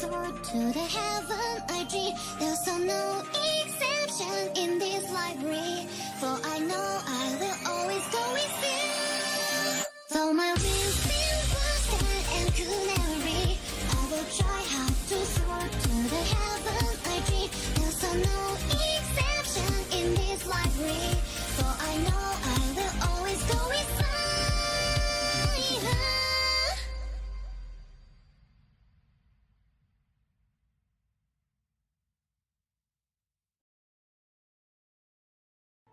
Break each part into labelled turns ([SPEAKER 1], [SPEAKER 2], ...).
[SPEAKER 1] soar to the heaven I dream. There's no exception in this library, for I know I will always go with you. Though my wings seem blasted and could never reach, I will try hard to soar to the heaven I dream. There's no exception in this library, for I know I will always go with you.
[SPEAKER 2] เ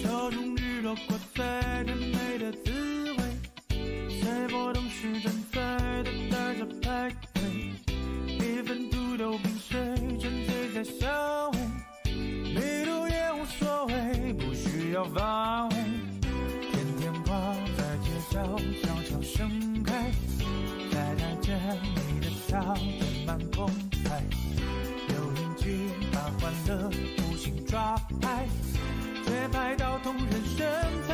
[SPEAKER 2] 手中日落挂在甜美的滋味，在波动时正在等待着排队，一份土豆冰水沉醉在香味，没毒也无所谓，不需要防卫。甜甜花在街角悄悄盛开，在台阶你的笑填满空白，留音机把欢乐无心抓拍，却拍到动人身材。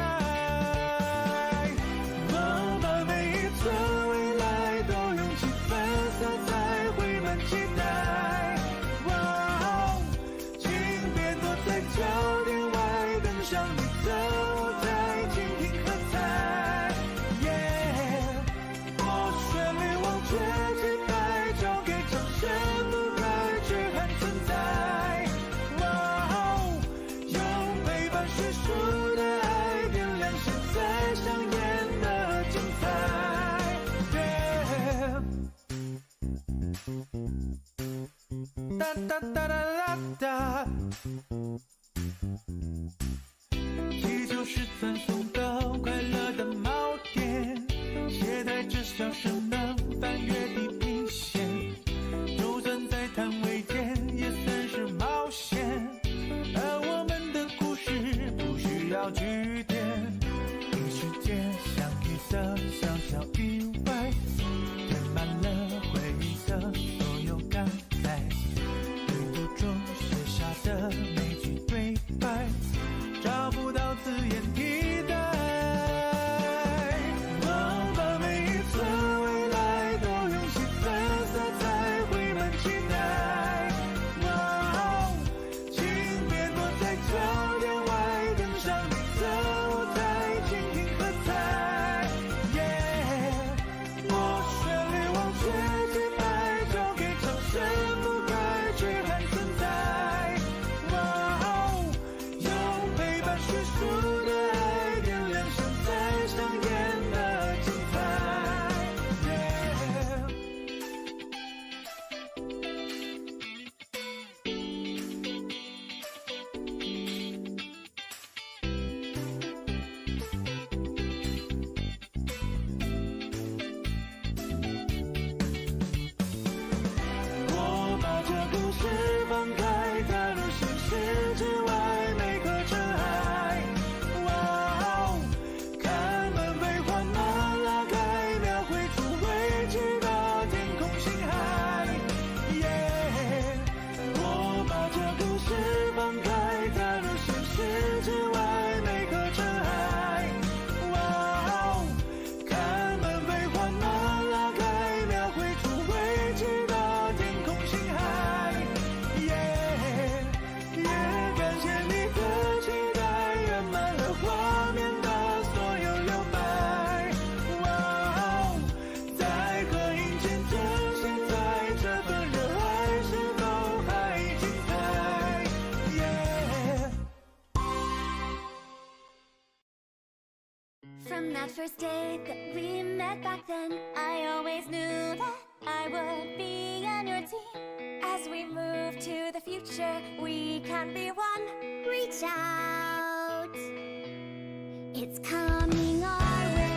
[SPEAKER 2] 我把每一寸未来都用气氛色彩绘满期待。哇，请别躲在焦点外，登上你的舞台，倾听喝彩。我旋律忘却节拍，交给掌声不改，却还存在。哇，用陪伴叙述的爱，点亮现在上演的精彩。哒哒哒哒哒哒，祈求是赞颂的快乐的锚点，携带着笑声能翻越地平线，就算在摊位间也算是冒险，而我们的故事不需要句点，一时间相遇的小小意外，填满了回忆的所有感慨，旅途中写下的每句对白，找不到字眼替代。我把每一寸未来都用气氛色彩绘满期待。哇，请别躲在焦点外，登上你的舞台，倾听喝彩。我旋律忘却节拍，交给掌声不改，却还存在。哇，用陪伴叙述的爱，点亮现在上演的精彩。我把这故事放开，踏入现实之外每颗尘埃。哇，看门被缓慢拉开，描绘出未知的天空星海。我把这故事放开，踏入现实之外每颗尘埃。哇，看门被缓慢拉开，描绘出未知的天空星海。感谢你的期待，圆满了画面的所有留白。哇，在合影见证现在这份热爱是否还精彩。
[SPEAKER 1] From that first day that we met back then, I always knew that I would be on your team. As we move to the future, we can be one. Reach out, it's coming our way.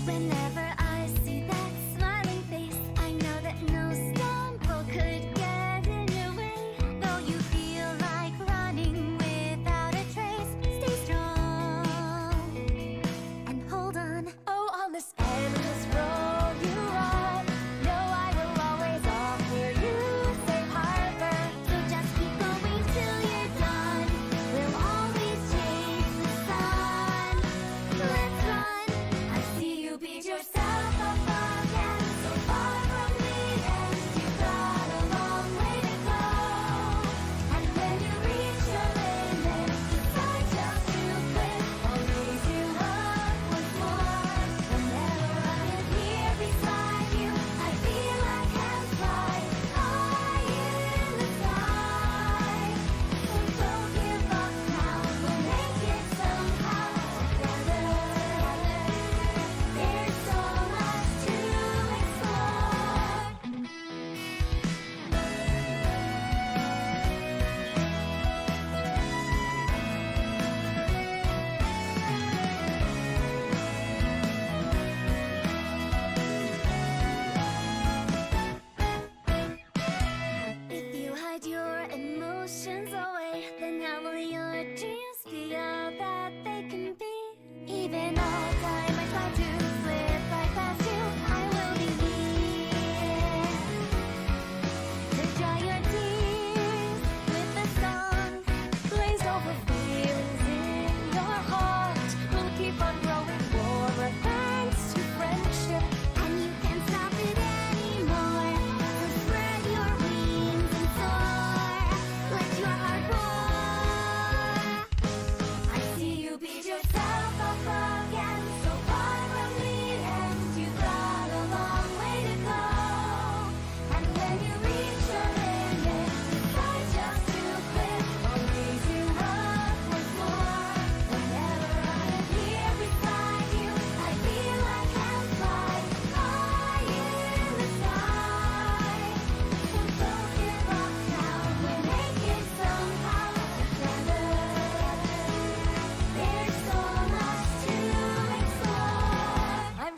[SPEAKER 1] Whenever I see that smiling face, I know that no stumble could get in your way. Though you feel like running without a trace, stay strong and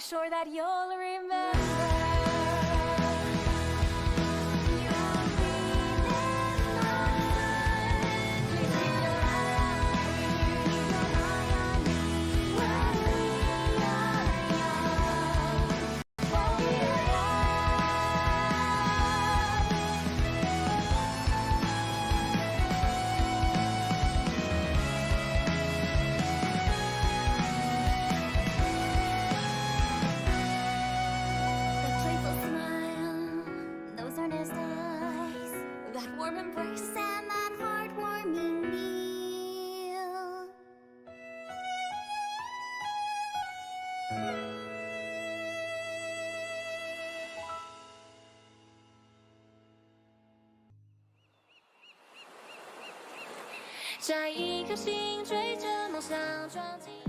[SPEAKER 3] sure that you'll remember.
[SPEAKER 1] The playful smile, those earnest eyes,
[SPEAKER 3] That warm embrace.
[SPEAKER 1] and that heartwarming meal.
[SPEAKER 3] "摘一颗心，追着梦想撞进。"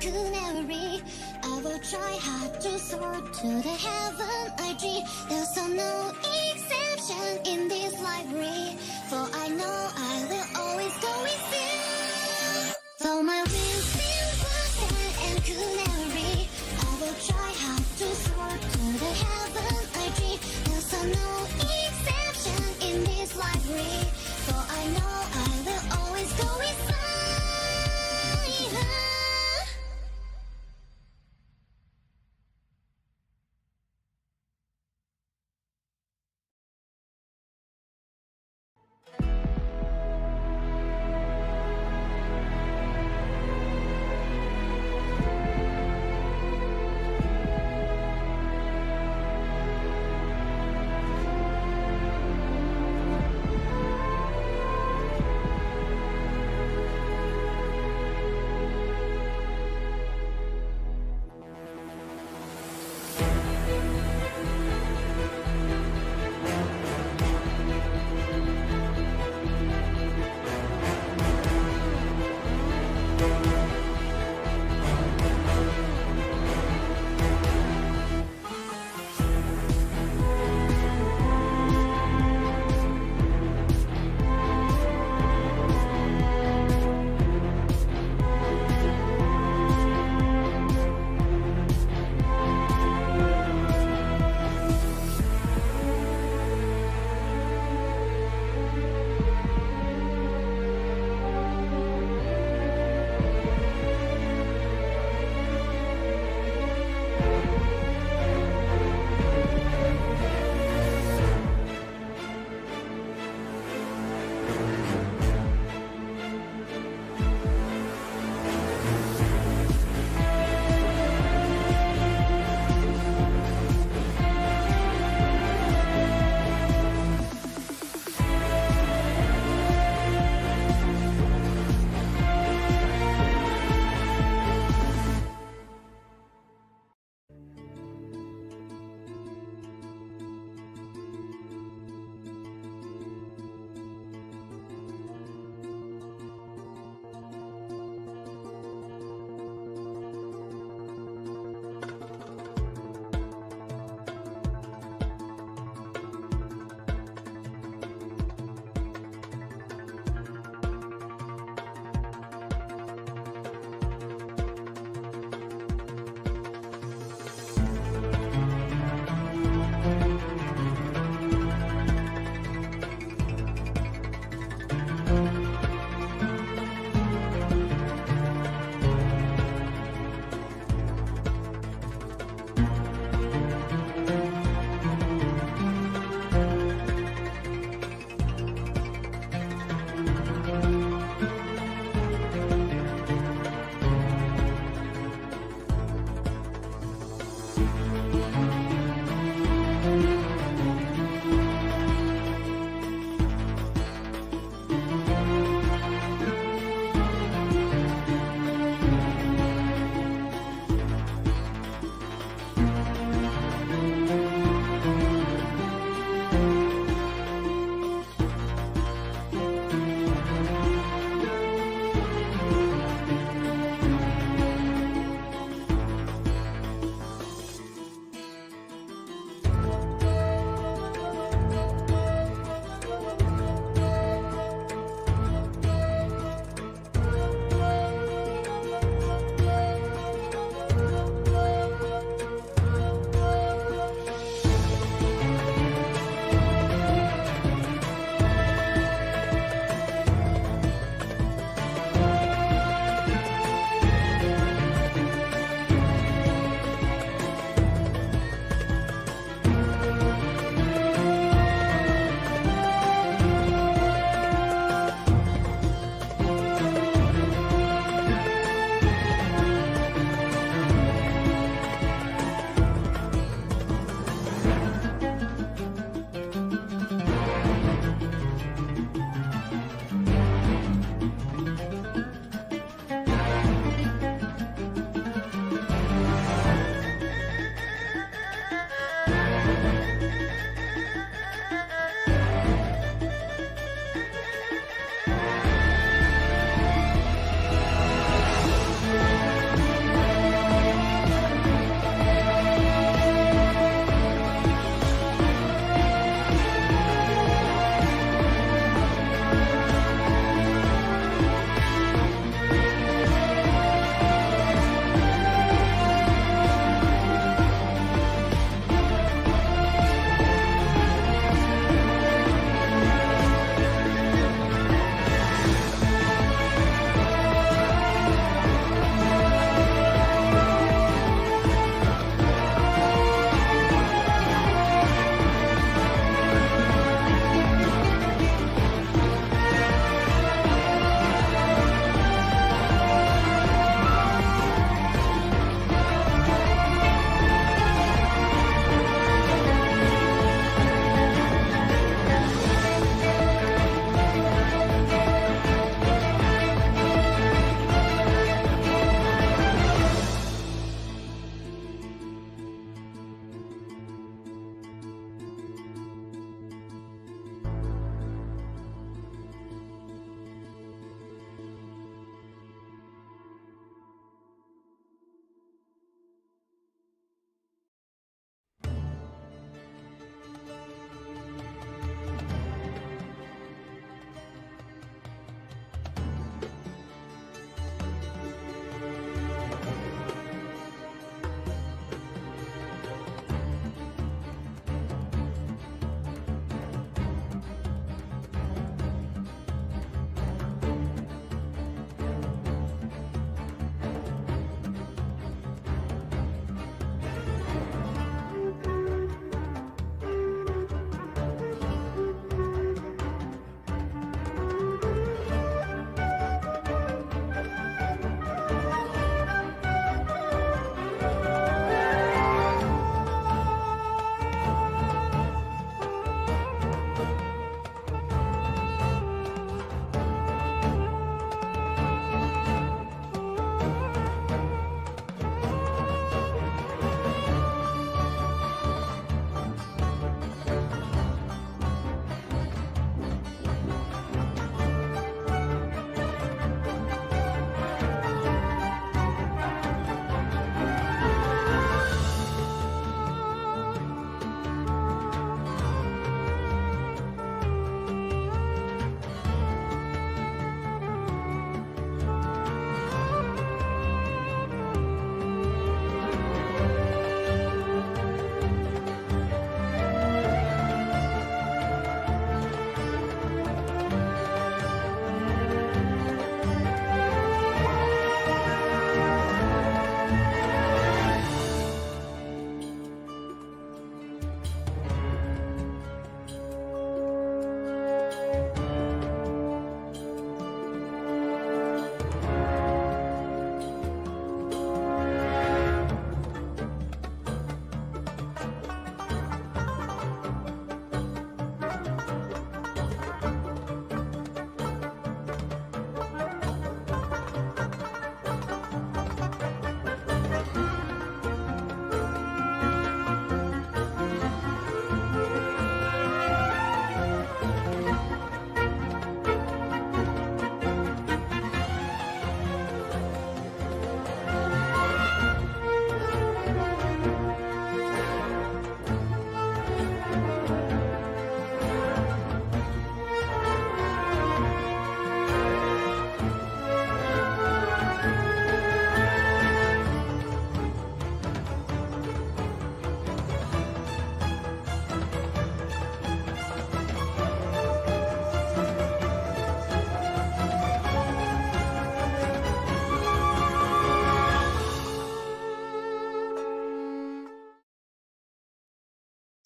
[SPEAKER 1] culinary. I will try hard to soar to the heaven I dream. There's no exception in this library, for I know I will always go with you. For my wings in water and culinary, I will try hard to soar to the heaven I dream. There's no exception in this library, for I know I will always go with you.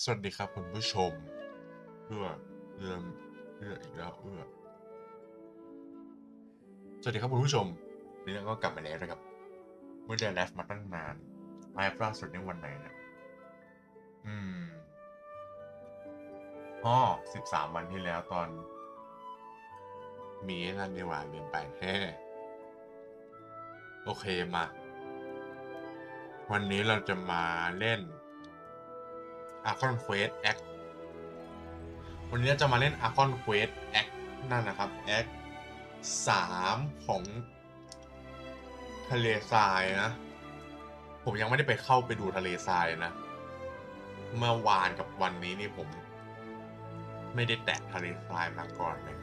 [SPEAKER 4] สวัสดีครับคุณผู้ชมเอื้อเรื่องเอื้ออีกแล้วสวัสดีครับคุณผู้ชมนี่เราก็กลับมาแล้วนะครับไม่ได้ไลฟ์มาตั้งนานไลฟ์ล่าสุดในวันไหนนะอืม13 วันที่แล้วตอนมีนั่นนี่หว่าลืมไปโอเคมาวันนี้เราจะมาเล่น archon quest act วันนี้เราจะมาเล่น archon quest act นั่นนะครับ act 3ของทะเลทรายนะผมยังไม่ได้ไปเข้าไปดูทะเลทรายนะเมื่อวานกับวันนี้นี่ผมไม่ได้แตะทะเลทรายมาก่อนเลย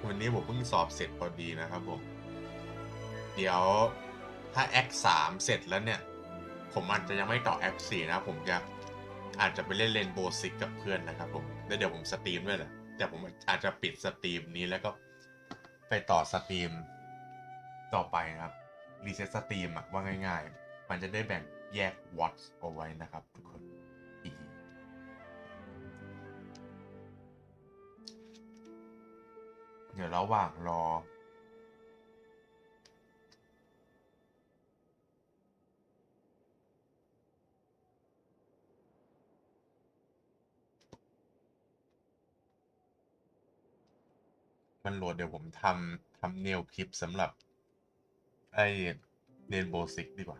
[SPEAKER 4] วันนี้ผมเพิ่งสอบเสร็จพอดีนะครับผมเดี๋ยวถ้า act 3เสร็จแล้วเนี่ยผมอาจจะยังไม่ต่อ act 4นะผมจะอาจจะไปเล่นเรนโบว์ซิกกับเพื่อนนะครับผมแล้วเดี๋ยวผมสตรีมด้วยแหละแต่ผมอาจจะปิดสตรีมนี้แล้วก็ไปต่อสตรีมต่อไปนะครับรีเซ็ตสตรีมอะว่าง่ายๆมันจะได้แบ่งแยกวอตส์เอาไว้นะครับทุกคนเดี๋ยวระหว่างรอมันโหลดเดี๋ยวผมทำเนลคลิปสำหรับไอ้เรนโบว์ซิกดีกว่า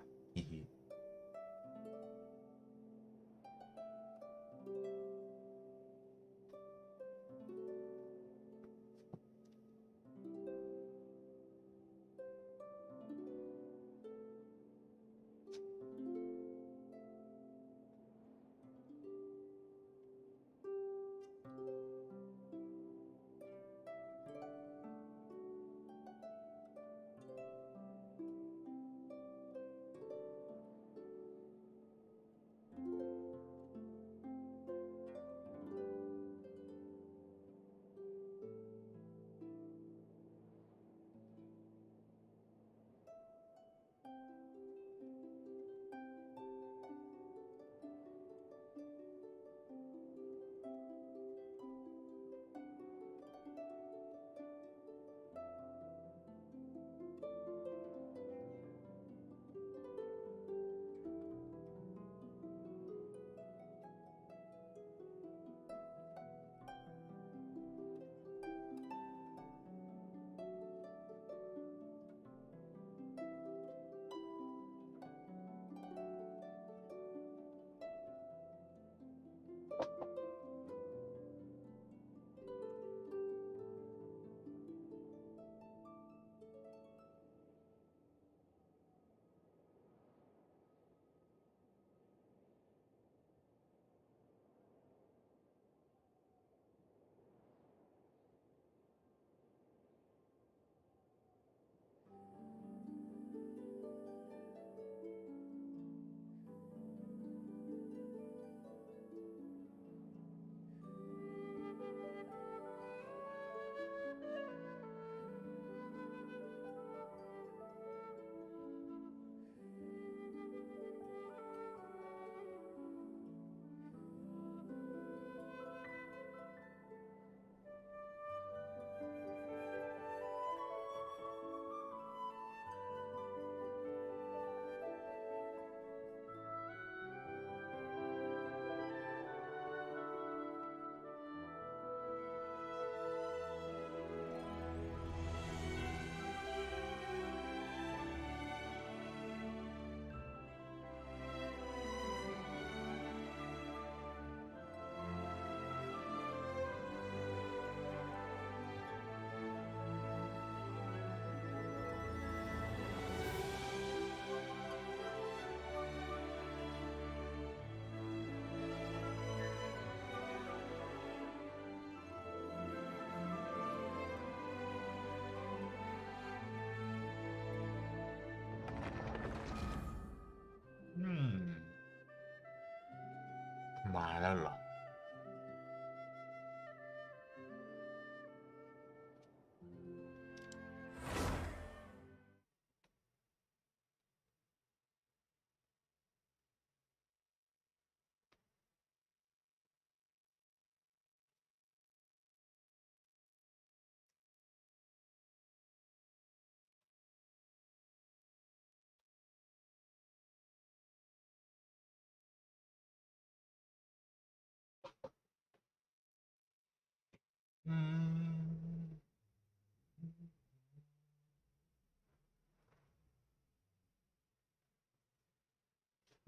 [SPEAKER 4] อืม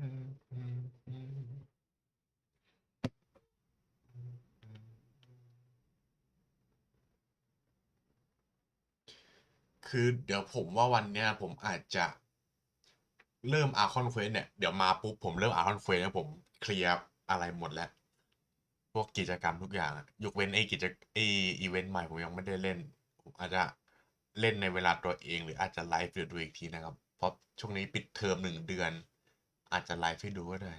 [SPEAKER 4] อืมอืมอืมคือเดี๋ยวผมว่าวันเนี้ยผมอาจจะเริ่มอาร์คอนเควสเนี่ยเดี๋ยวมาปุ๊บผมเริ่มอาร์คอนเควสแล้วผมเคลียร์อะไรหมดแล้วพวกกิจกรรมทุกอย่างอะยกเว้นไออีเวนต์ใหม่ผมยังไม่ได้เล่นผมอาจจะเล่นในเวลาตัวเองหรืออาจจะไลฟ์หรือดูอีกทีนะครับเพราะช่วงนี้ปิดเทอม1 เดือนอาจจะไลฟ์ให้ดูก็ได้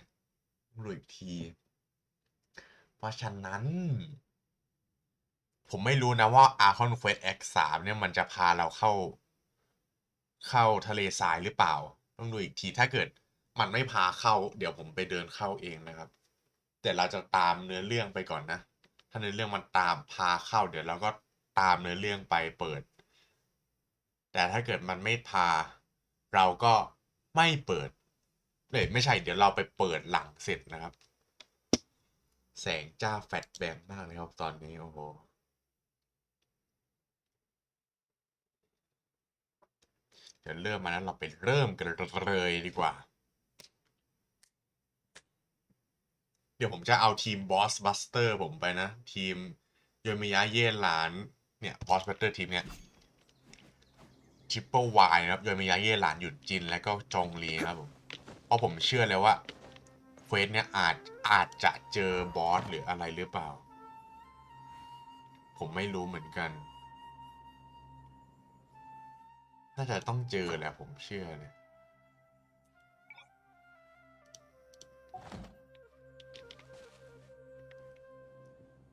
[SPEAKER 4] ดูอีกทีเพราะฉะนั้น ผมไม่รู้นะว่า Archon Quest X 3เนี่ยมันจะพาเราเข้าทะเลทรายหรือเปล่าต้องดูอีกทีถ้าเกิดมันไม่พาเข้าเดี๋ยวผมไปเดินเข้าเองนะครับแต่เราจะตามเนื้อเรื่องไปก่อนนะถ้าเนื้อเรื่องมันตามพาเข้าเดี๋ยวเราก็ตามเนื้อเรื่องไปเปิดแต่ถ้าเกิดมันไม่พาเราก็ไม่เปิดเลยไม่ใช่เดี๋ยวเราไปเปิดหลังเสร็จนะครับแสงจ้าแฟลชแบงมากเลยครับตอนนี้โอ้โห เดี๋ยวเริ่มมาแล้วเราไปเริ่มกันเลยดีกว่า เดี๋ยวผมจะเอาทีมบอสบัสเตอร์ผมไปนะ ทีมโยมิยะเย่หลานเนี่ยบอสบัสเตอร์ทีมเนี่ยทริปเปิลวายนะครับโยมิยะเย่หลานหยุดจินแล้วก็จงลีนะครับผมเพราะผมเชื่อเลยว่าเควสเนี่ยอาจจะเจอบอสหรืออะไรหรือเปล่า ผมไม่รู้เหมือนกัน น่าจะต้องเจอแหละผมเชื่อเลย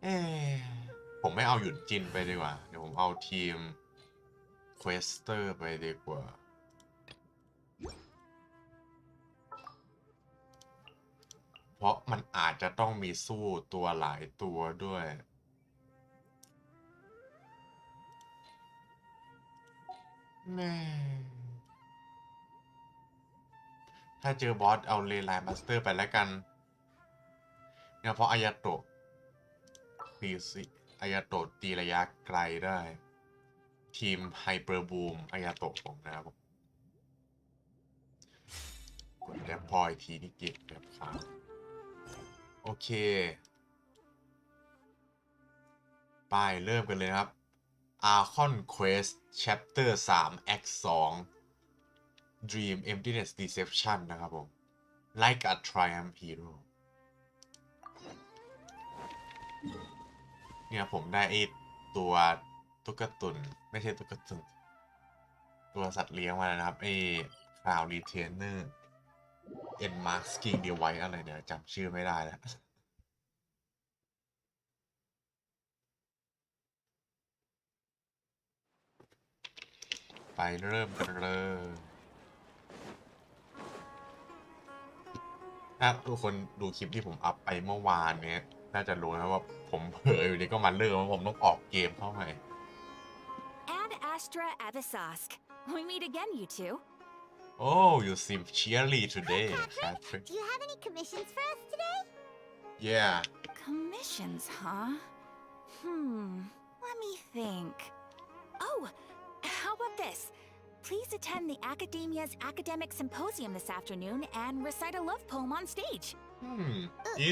[SPEAKER 4] เอ๊ะผมไม่เอาหยุดจินไปดีกว่า เดี๋ยวผมเอาทีมเควสเตอร์ไปดีกว่า เพราะมันอาจจะต้องมีสู้ตัวหลายตัวด้วยแม่ถ้าเจอบอสเอาเลไลน์มาสเตอร์ไปแล้วกันเนี่ยเพราะอายาโตะปีสิอายาโตะตีระยะไกลได้ ทีมไฮเปอร์บูมอายาโตะผมนะครับผมกดแดปพอยทีนี่เก็บแบบขาวโอเค ไปเริ่มกันเลยนะครับ Archon Quest Chapter 3 Act 2 Dream Emptiness Deception นะครับผม Like a Triumph Hero เนี่ยผมได้ไอ้ตัวตุ๊กตุนไม่ใช่ตุ๊กตุนตัวสัตว์เลี้ยงมาแล้วนะครับไอ้ Cloud Retainer Enmasking Device อะไรเนี่ยจำชื่อไม่ได้แล้ว ไปเริ่มกันเลยถ้าทุกคนดูคลิปที่ผมอัพไปเมื่อวานเนี้ยน่าจะรู้นะว่าผมเผลออยู่ดีก็มาเริ่มว่าผมต้องออกเกมเข้าใหม่
[SPEAKER 3] Ad Astra Abyssosque. We meet again, you two.
[SPEAKER 4] Oh you seem cheery today Patrick
[SPEAKER 1] Do you have any commissions for us today?
[SPEAKER 4] Yeah
[SPEAKER 3] Commissions, huh? Let me think. Oh, how about this? Please attend the Academia's Academic Symposium this afternoon and recite a love poem on stage.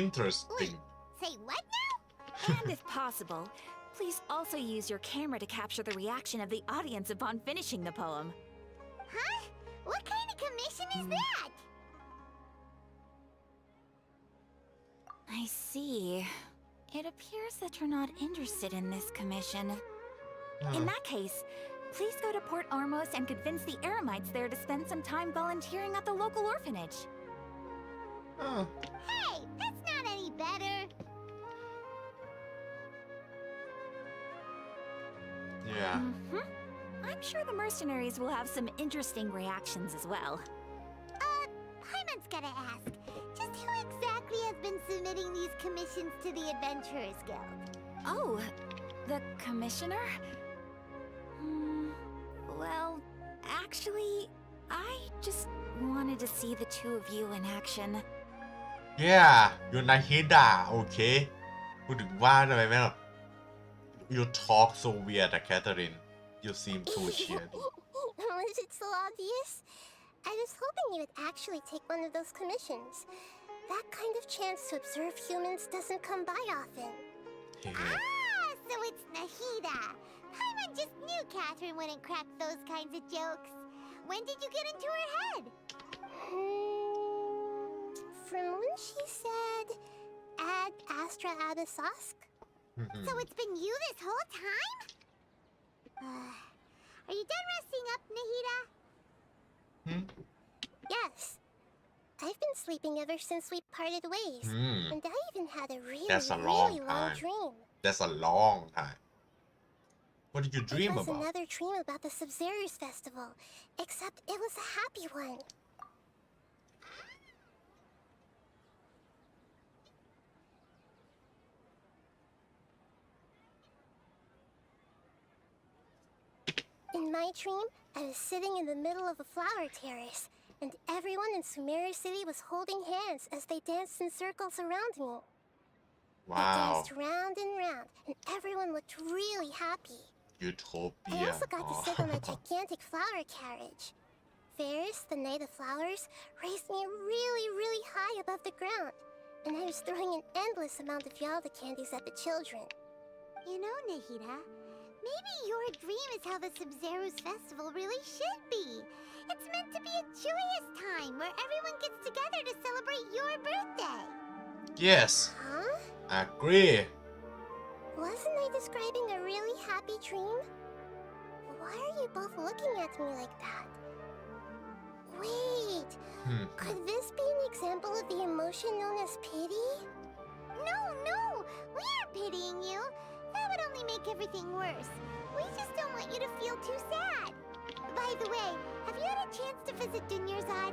[SPEAKER 4] Interesting
[SPEAKER 1] Say what now?
[SPEAKER 3] And if possible, please also use your camera to capture the reaction of the audience upon finishing the poem.
[SPEAKER 1] Huh? What kind of commission is that?
[SPEAKER 3] I see. It appears that you're not interested in this commission. In that case, please go to Port Ormos and convince the Eremites there to spend some time volunteering at the local orphanage.
[SPEAKER 1] Hey, that's not any better.
[SPEAKER 4] Yeah
[SPEAKER 3] I'm sure the mercenaries will have some interesting reactions as well.
[SPEAKER 1] Paimon's gotta ask, just who exactly has been submitting these commissions to the Adventurers Guild?
[SPEAKER 3] Oh, the commissioner? Well, actually, I just wanted to see the two of you in action.
[SPEAKER 4] Yeah ยูนาฮิดะโอเคพูดถึงว่าทำไมไม่หรอ You talk so weird, Catherine. You seem too cheery.
[SPEAKER 5] Was it so obvious? I was hoping you would actually take one of those commissions. That kind of chance to observe humans doesn't come by often.
[SPEAKER 1] So it's Nahida. Paimon just knew Catherine wouldn't crack those kinds of jokes. When did you get into her head?
[SPEAKER 5] From when she said, Ad Astra Abyssosque?
[SPEAKER 1] So it's been you this whole time? Are you done resting up, Nahida?
[SPEAKER 5] Yes. I've been sleeping ever since we parted ways. And I even had a really,
[SPEAKER 4] That's a long
[SPEAKER 5] really long
[SPEAKER 4] time.
[SPEAKER 5] dream.
[SPEAKER 4] That's a long time. What did you dream
[SPEAKER 5] It was
[SPEAKER 4] about?
[SPEAKER 5] another dream about the Sumeru's festival, except it was a happy one. In my dream, I was sitting in the middle of a flower terrace, and everyone in Sumeru City was holding hands as they danced in circles around me. They
[SPEAKER 4] Wow.
[SPEAKER 5] danced round and round, and everyone looked really happy. I
[SPEAKER 4] Utopia.
[SPEAKER 5] also got to sit on a gigantic flower carriage. Ferris, the Knight of Flowers, raised me really, really high above the ground, and I was throwing an endless amount of Yalda candies at the children.
[SPEAKER 1] You know, Nahida, maybe your dream is how the Sumeru's festival really should be. It's meant to be a joyous time where everyone gets together to celebrate your birthday.
[SPEAKER 4] Yes.
[SPEAKER 5] Huh?
[SPEAKER 4] Agree.
[SPEAKER 5] Wasn't I describing a really happy dream? Why are you both looking at me like that? Wait, could this be an example of the emotion known as pity?
[SPEAKER 1] No, we aren't pitying you. That would only make everything worse. We just don't want you to feel too sad. By the way, have you had a chance to visit Dunyarzad?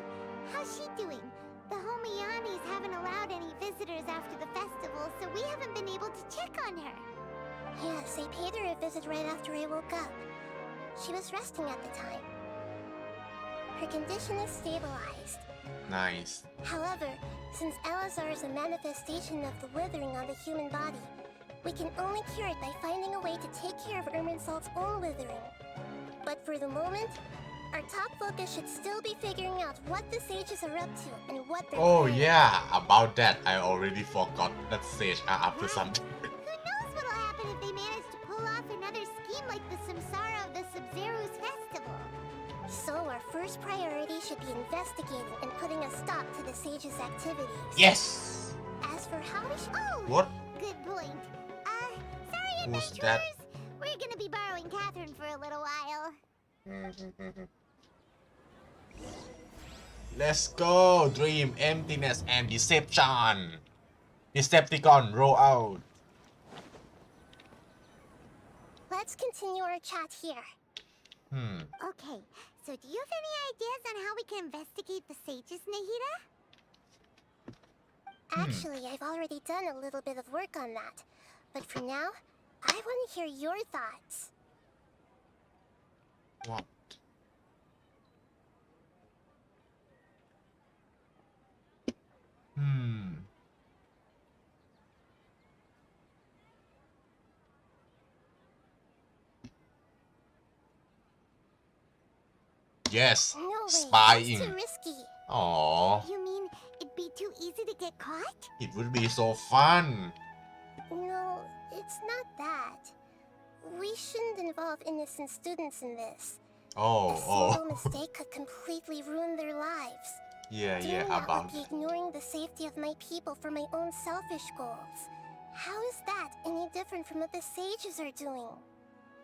[SPEAKER 1] How's she doing? The Homiyanis haven't allowed any visitors after the festival, so we haven't been able to check on her.
[SPEAKER 5] Yes, I paid her a visit right after I woke up. She was resting at the time. Her condition is stabilized.
[SPEAKER 4] Nice.
[SPEAKER 5] However, since Elazar is a manifestation of the withering on the human body, we can only cure it by finding a way to take care of Irminsul's own withering. But for the moment, our top focus should still be figuring out what the sages are up to and what they're
[SPEAKER 4] Oh
[SPEAKER 5] planning.
[SPEAKER 4] yeah, about that I already forgot that sage are up to something.
[SPEAKER 1] Who knows what'll happen if they manage to pull off another scheme like the Samsara of the Sumeru's festival?
[SPEAKER 5] So our first priority should be investigating and putting a stop to the sages' activities.
[SPEAKER 4] Yes.
[SPEAKER 5] As for how we should...
[SPEAKER 1] Oh,
[SPEAKER 4] What?
[SPEAKER 1] good point. Sorry,
[SPEAKER 4] Who's
[SPEAKER 1] adventurers.
[SPEAKER 4] that?
[SPEAKER 1] We're gonna be borrowing Catherine for a little while.
[SPEAKER 4] Let's go. Dream, emptiness, and deception. Decepticon, roll out.
[SPEAKER 5] Let's continue our chat here.
[SPEAKER 1] Okay, so do you have any ideas on how we can investigate the sages, Nahida?
[SPEAKER 5] Actually, I've already done a little bit of work on that. But for now, I want to hear your thoughts.
[SPEAKER 4] What? Yes.
[SPEAKER 5] No way, that's
[SPEAKER 4] Spying.
[SPEAKER 5] too risky.
[SPEAKER 4] Aww.
[SPEAKER 1] You mean it'd be too easy to get caught?
[SPEAKER 4] It would be so fun.
[SPEAKER 5] No, it's not that. We shouldn't involve innocent students in this. A single mistake could completely ruin their lives.
[SPEAKER 4] Yeah,
[SPEAKER 5] Doing that
[SPEAKER 4] about
[SPEAKER 5] would be ignoring the safety of my people for my own selfish goals. How is that any different from what the sages are doing?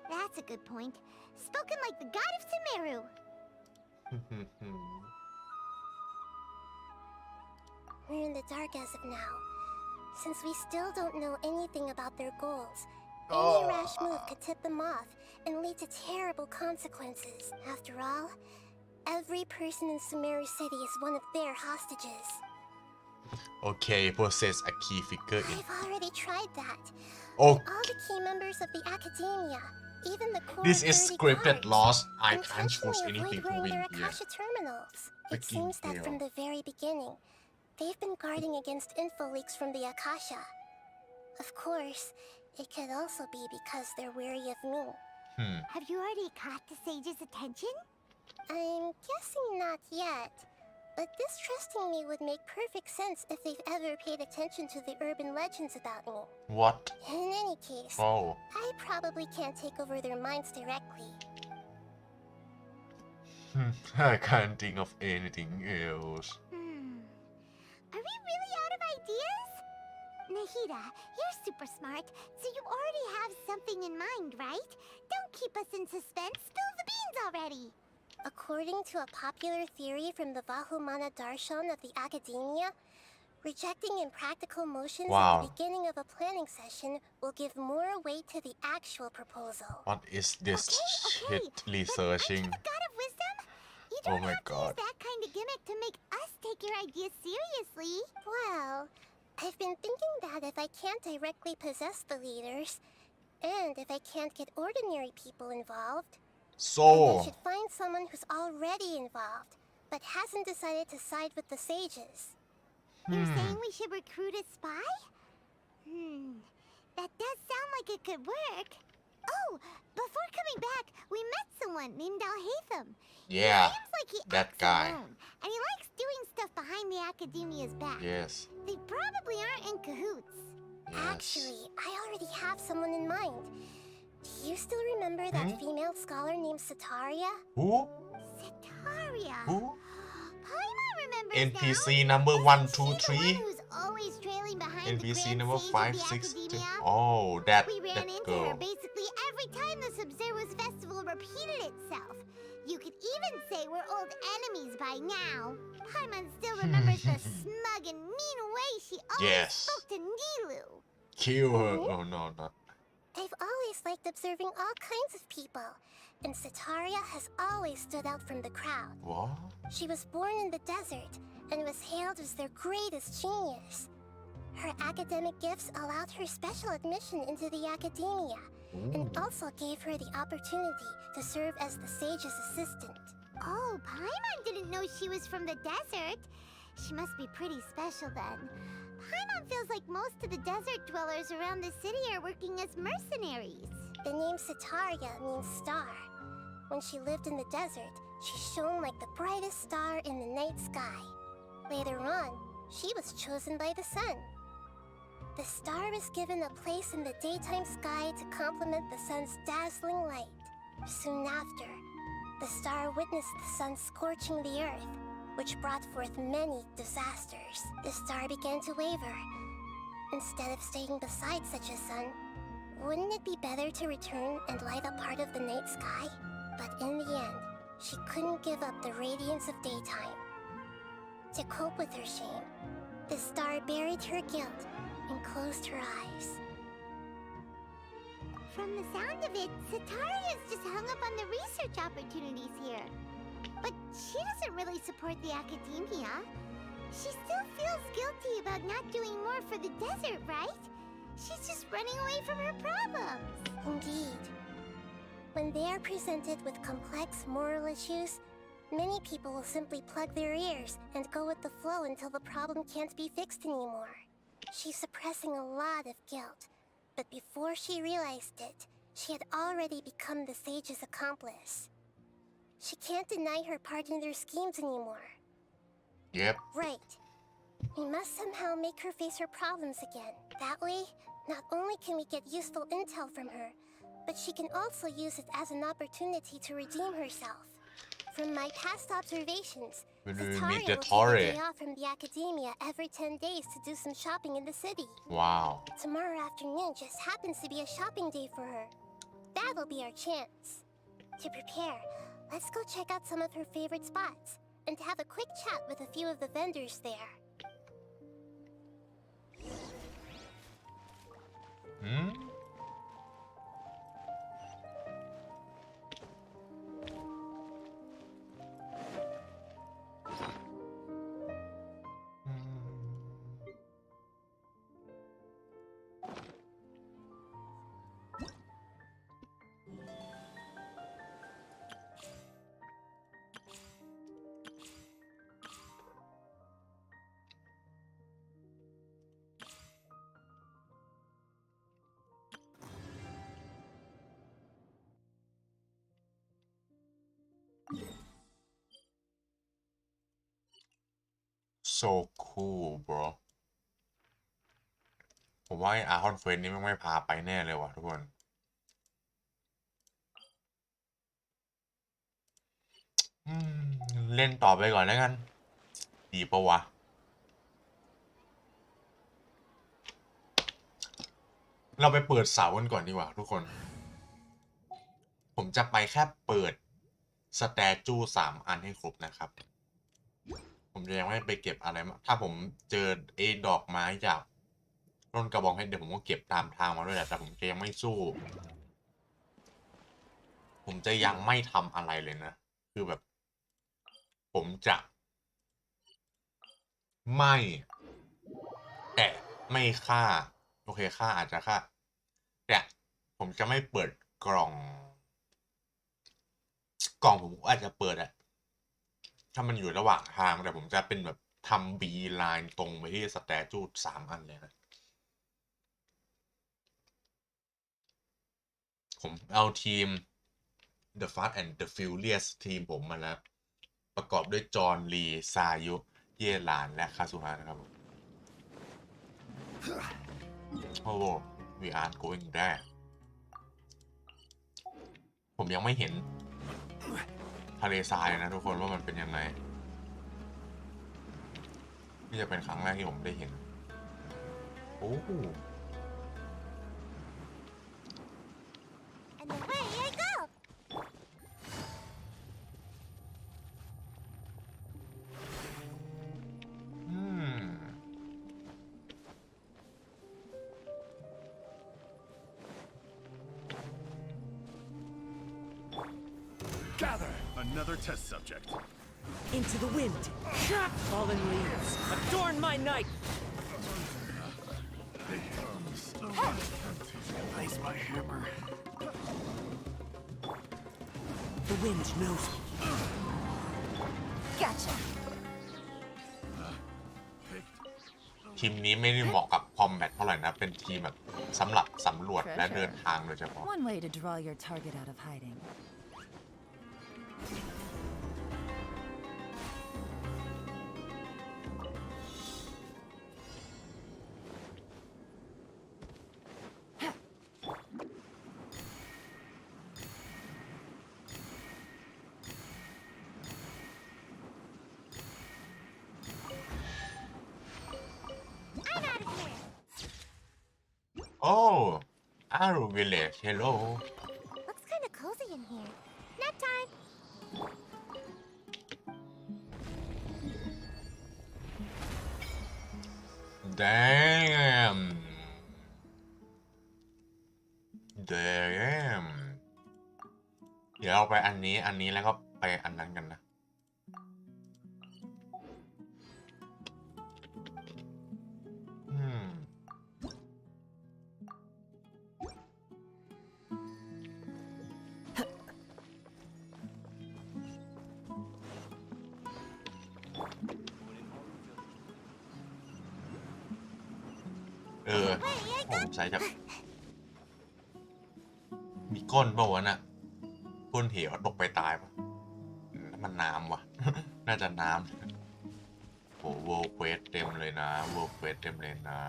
[SPEAKER 1] That's a good point. Spoken like the god of Sumeru.
[SPEAKER 5] We're in the dark as of now. Since we still don't know anything about their goals, any rash move could tip them off and lead to terrible consequences. After all, every person in Sumeru City is one of their hostages.
[SPEAKER 4] Okay, possess a key figure in.
[SPEAKER 5] I've already tried that.
[SPEAKER 4] Oh,
[SPEAKER 5] All the key members of the Academia, even the core
[SPEAKER 4] this is
[SPEAKER 5] 30
[SPEAKER 4] scripted
[SPEAKER 5] guards,
[SPEAKER 4] loss. I can't choose
[SPEAKER 5] intentionally
[SPEAKER 4] anything
[SPEAKER 5] avoid
[SPEAKER 4] to
[SPEAKER 5] wearing
[SPEAKER 4] win
[SPEAKER 5] their
[SPEAKER 4] here.
[SPEAKER 5] Akasha terminals. It
[SPEAKER 4] Freaking
[SPEAKER 5] seems that
[SPEAKER 4] hell.
[SPEAKER 5] from the very beginning, they've been guarding against info leaks from the Akasha. Of course, It could also be because they're wary of me.
[SPEAKER 1] Have you already caught the sage's attention?
[SPEAKER 5] I'm guessing not yet, but distrusting me would make perfect sense if they've ever paid attention to the urban legends about me.
[SPEAKER 4] What
[SPEAKER 5] In any case,
[SPEAKER 4] Oh
[SPEAKER 5] I probably can't take over their minds directly.
[SPEAKER 4] I can't think of anything else.
[SPEAKER 1] Are we really out of ideas? Nahida, you're super smart, so you already have something in mind, right? Don't keep us in suspense. Spill the beans already.
[SPEAKER 5] According to a popular theory from the Vahumana Darshan of the Academia, rejecting impractical motions at
[SPEAKER 4] Wow.
[SPEAKER 5] the beginning of a planning session will give more weight to the actual proposal.
[SPEAKER 4] What is this
[SPEAKER 1] Okay,
[SPEAKER 4] shit researching?
[SPEAKER 1] But aren't you the god of wisdom? You
[SPEAKER 4] Oh
[SPEAKER 1] don't
[SPEAKER 4] my
[SPEAKER 1] have to
[SPEAKER 4] God.
[SPEAKER 1] use that kind of gimmick to make us take your ideas seriously.
[SPEAKER 5] Well, I've been thinking that if I can't directly possess the leaders, and if I can't get ordinary people involved, then I
[SPEAKER 4] So
[SPEAKER 5] should find someone who's already involved, but hasn't decided to side with the sages.
[SPEAKER 1] You're saying we should recruit a spy? That does sound like it could work. Oh, before coming back, we met someone named Al-Haytham.
[SPEAKER 4] yeah,
[SPEAKER 1] Seems like he
[SPEAKER 4] that
[SPEAKER 1] acts
[SPEAKER 4] guy.
[SPEAKER 1] alone, and he likes doing stuff behind the Academia's back.
[SPEAKER 4] Yes,
[SPEAKER 1] They probably aren't in cahoots.
[SPEAKER 4] yes.
[SPEAKER 5] Actually, I already have someone in mind. Do you still remember that female scholar named Sataria?
[SPEAKER 4] Who?
[SPEAKER 1] Sataria.
[SPEAKER 4] Who?
[SPEAKER 1] Paimon remembers
[SPEAKER 4] NPC
[SPEAKER 1] now.
[SPEAKER 4] number
[SPEAKER 1] Isn't
[SPEAKER 4] 1,
[SPEAKER 1] she
[SPEAKER 4] 2,
[SPEAKER 1] the
[SPEAKER 4] 3.
[SPEAKER 1] one who's always trailing behind the
[SPEAKER 4] NPC
[SPEAKER 1] grand
[SPEAKER 4] number
[SPEAKER 1] sage
[SPEAKER 4] 5,
[SPEAKER 1] of the
[SPEAKER 4] 6, 7.
[SPEAKER 1] Academia?
[SPEAKER 4] Oh, that
[SPEAKER 1] We ran into
[SPEAKER 4] girl.
[SPEAKER 1] her basically every time the Sumeru festival repeated itself. You could even say we're old enemies by now. Paimon still remembers the smug and mean way she always
[SPEAKER 4] Yes.
[SPEAKER 1] spoke to Nilu.
[SPEAKER 4] Kill her. Oh no, not.
[SPEAKER 5] I've always liked observing all kinds of people, and Sataria has always stood out from the crowd.
[SPEAKER 4] What?
[SPEAKER 5] She was born in the desert and was hailed as their greatest genius. Her academic gifts allowed her special admission into the Academia, and also gave her the opportunity to serve as the sage's assistant.
[SPEAKER 1] Oh, Paimon didn't know she was from the desert. She must be pretty special then. Paimon feels like most of the desert dwellers around the city are working as mercenaries.
[SPEAKER 5] The name Sataria means star. When she lived in the desert, she shone like the brightest star in the night sky. Later on, she was chosen by the sun. The star was given a place in the daytime sky to complement the sun's dazzling light. Soon after, the star witnessed the sun scorching the earth, which brought forth many disasters. The star began to waver. Instead of staying beside such a sun, wouldn't it be better to return and light up part of the night sky? But in the end, she couldn't give up the radiance of daytime. To cope with her shame, the star buried her guilt and closed her eyes.
[SPEAKER 1] From the sound of it, Sataria's just hung up on the research opportunities here. But she doesn't really support the Academia. She still feels guilty about not doing more for the desert, right? She's just running away from her problems.
[SPEAKER 5] Indeed. When they are presented with complex moral issues, many people will simply plug their ears and go with the flow until the problem can't be fixed anymore. She's suppressing a lot of guilt, but before she realized it, she had already become the sage's accomplice. She can't deny her part in their schemes anymore.
[SPEAKER 4] Yep.
[SPEAKER 5] Right. We must somehow make her face her problems again. That way, not only can we get useful intel from her, but she can also use it as an opportunity to redeem herself. From my past observations,
[SPEAKER 4] When we
[SPEAKER 5] Sataria
[SPEAKER 4] meet
[SPEAKER 5] will
[SPEAKER 4] the
[SPEAKER 5] take a
[SPEAKER 4] Tory.
[SPEAKER 5] day off from the Academia every 10 days to do some shopping in the city.
[SPEAKER 4] Wow.
[SPEAKER 5] Tomorrow afternoon just happens to be a shopping day for her. That'll be our chance. To prepare, let's go check out some of her favorite spots and have a quick chat with a few of the vendors there.
[SPEAKER 4] Hmm? so cool bro ผมว่าไอ้อาร์คอนเฟนนี้ไม่พาไปแน่เลยว่ะทุกคนเล่นต่อไปก่อนแล้วกันดีปะวะเราไปเปิดเสากันก่อนดีกว่าทุกคน ผมจะไปแค่เปิดสแตจู3 อันให้ครบนะครับ ผมจะยังไม่ไปเก็บอะไรมาถ้าผมเจอดอกไม้จากต้นกระบองเพชรเดี๋ยวผมก็เก็บตามทางมาด้วยแหละแต่ผมจะยังไม่สู้ ผมจะยังไม่ทำอะไรเลยนะ คือแบบ ผมจะไม่แตะไม่ฆ่าโอเคฆ่าอาจจะฆ่าแต่ผมจะไม่เปิดกล่องผมอาจจะเปิดอะถ้ามันอยู่ระหว่างทางแต่ผมจะเป็นแบบทำบีไลน์ตรงไปที่สแตจู3 อันเลยนะผมเอาทีม The Fast and the Furious ทีมผมมาแล้วประกอบด้วยจอห์นลีซายุเย่หลานและคาซุฮะนะครับผมโอ้โห we are going there ผมยังไม่เห็นทะเลทรายนะทุกคนว่ามันเป็นยังไงนี่จะเป็นครั้งแรกที่ผมได้เห็นโอ้โห
[SPEAKER 5] And away I go!
[SPEAKER 6] Gather! Another test subject.
[SPEAKER 7] Into the wind. Fallen leaves. Adorn my night.
[SPEAKER 6] Place my hammer.
[SPEAKER 7] The wind knows me.
[SPEAKER 3] Gotcha.
[SPEAKER 4] ทีมนี้ไม่ได้เหมาะกับคอมแบทเท่าไหร่นะ เป็นทีมแบบสำหรับสำรวจและเดินทางโดยเฉพาะ
[SPEAKER 3] One way to draw your target out of hiding.
[SPEAKER 4] Oh, Aru Village, hello.
[SPEAKER 5] Looks kinda cozy in here. Nap time!
[SPEAKER 4] Damn. Damn. เดี๋ยวเราไปอันนี้แล้วก็ไปอันนั้นกันนะผมใส่จะมีก้นเปล่าวะน่ะก้นเหวตกไปตายปะนั่นมันน้ำวะ น่าจะน้ำโหเวิลด์เควสเต็มเลยนะเวิลด์เควสเต็มเลยนะ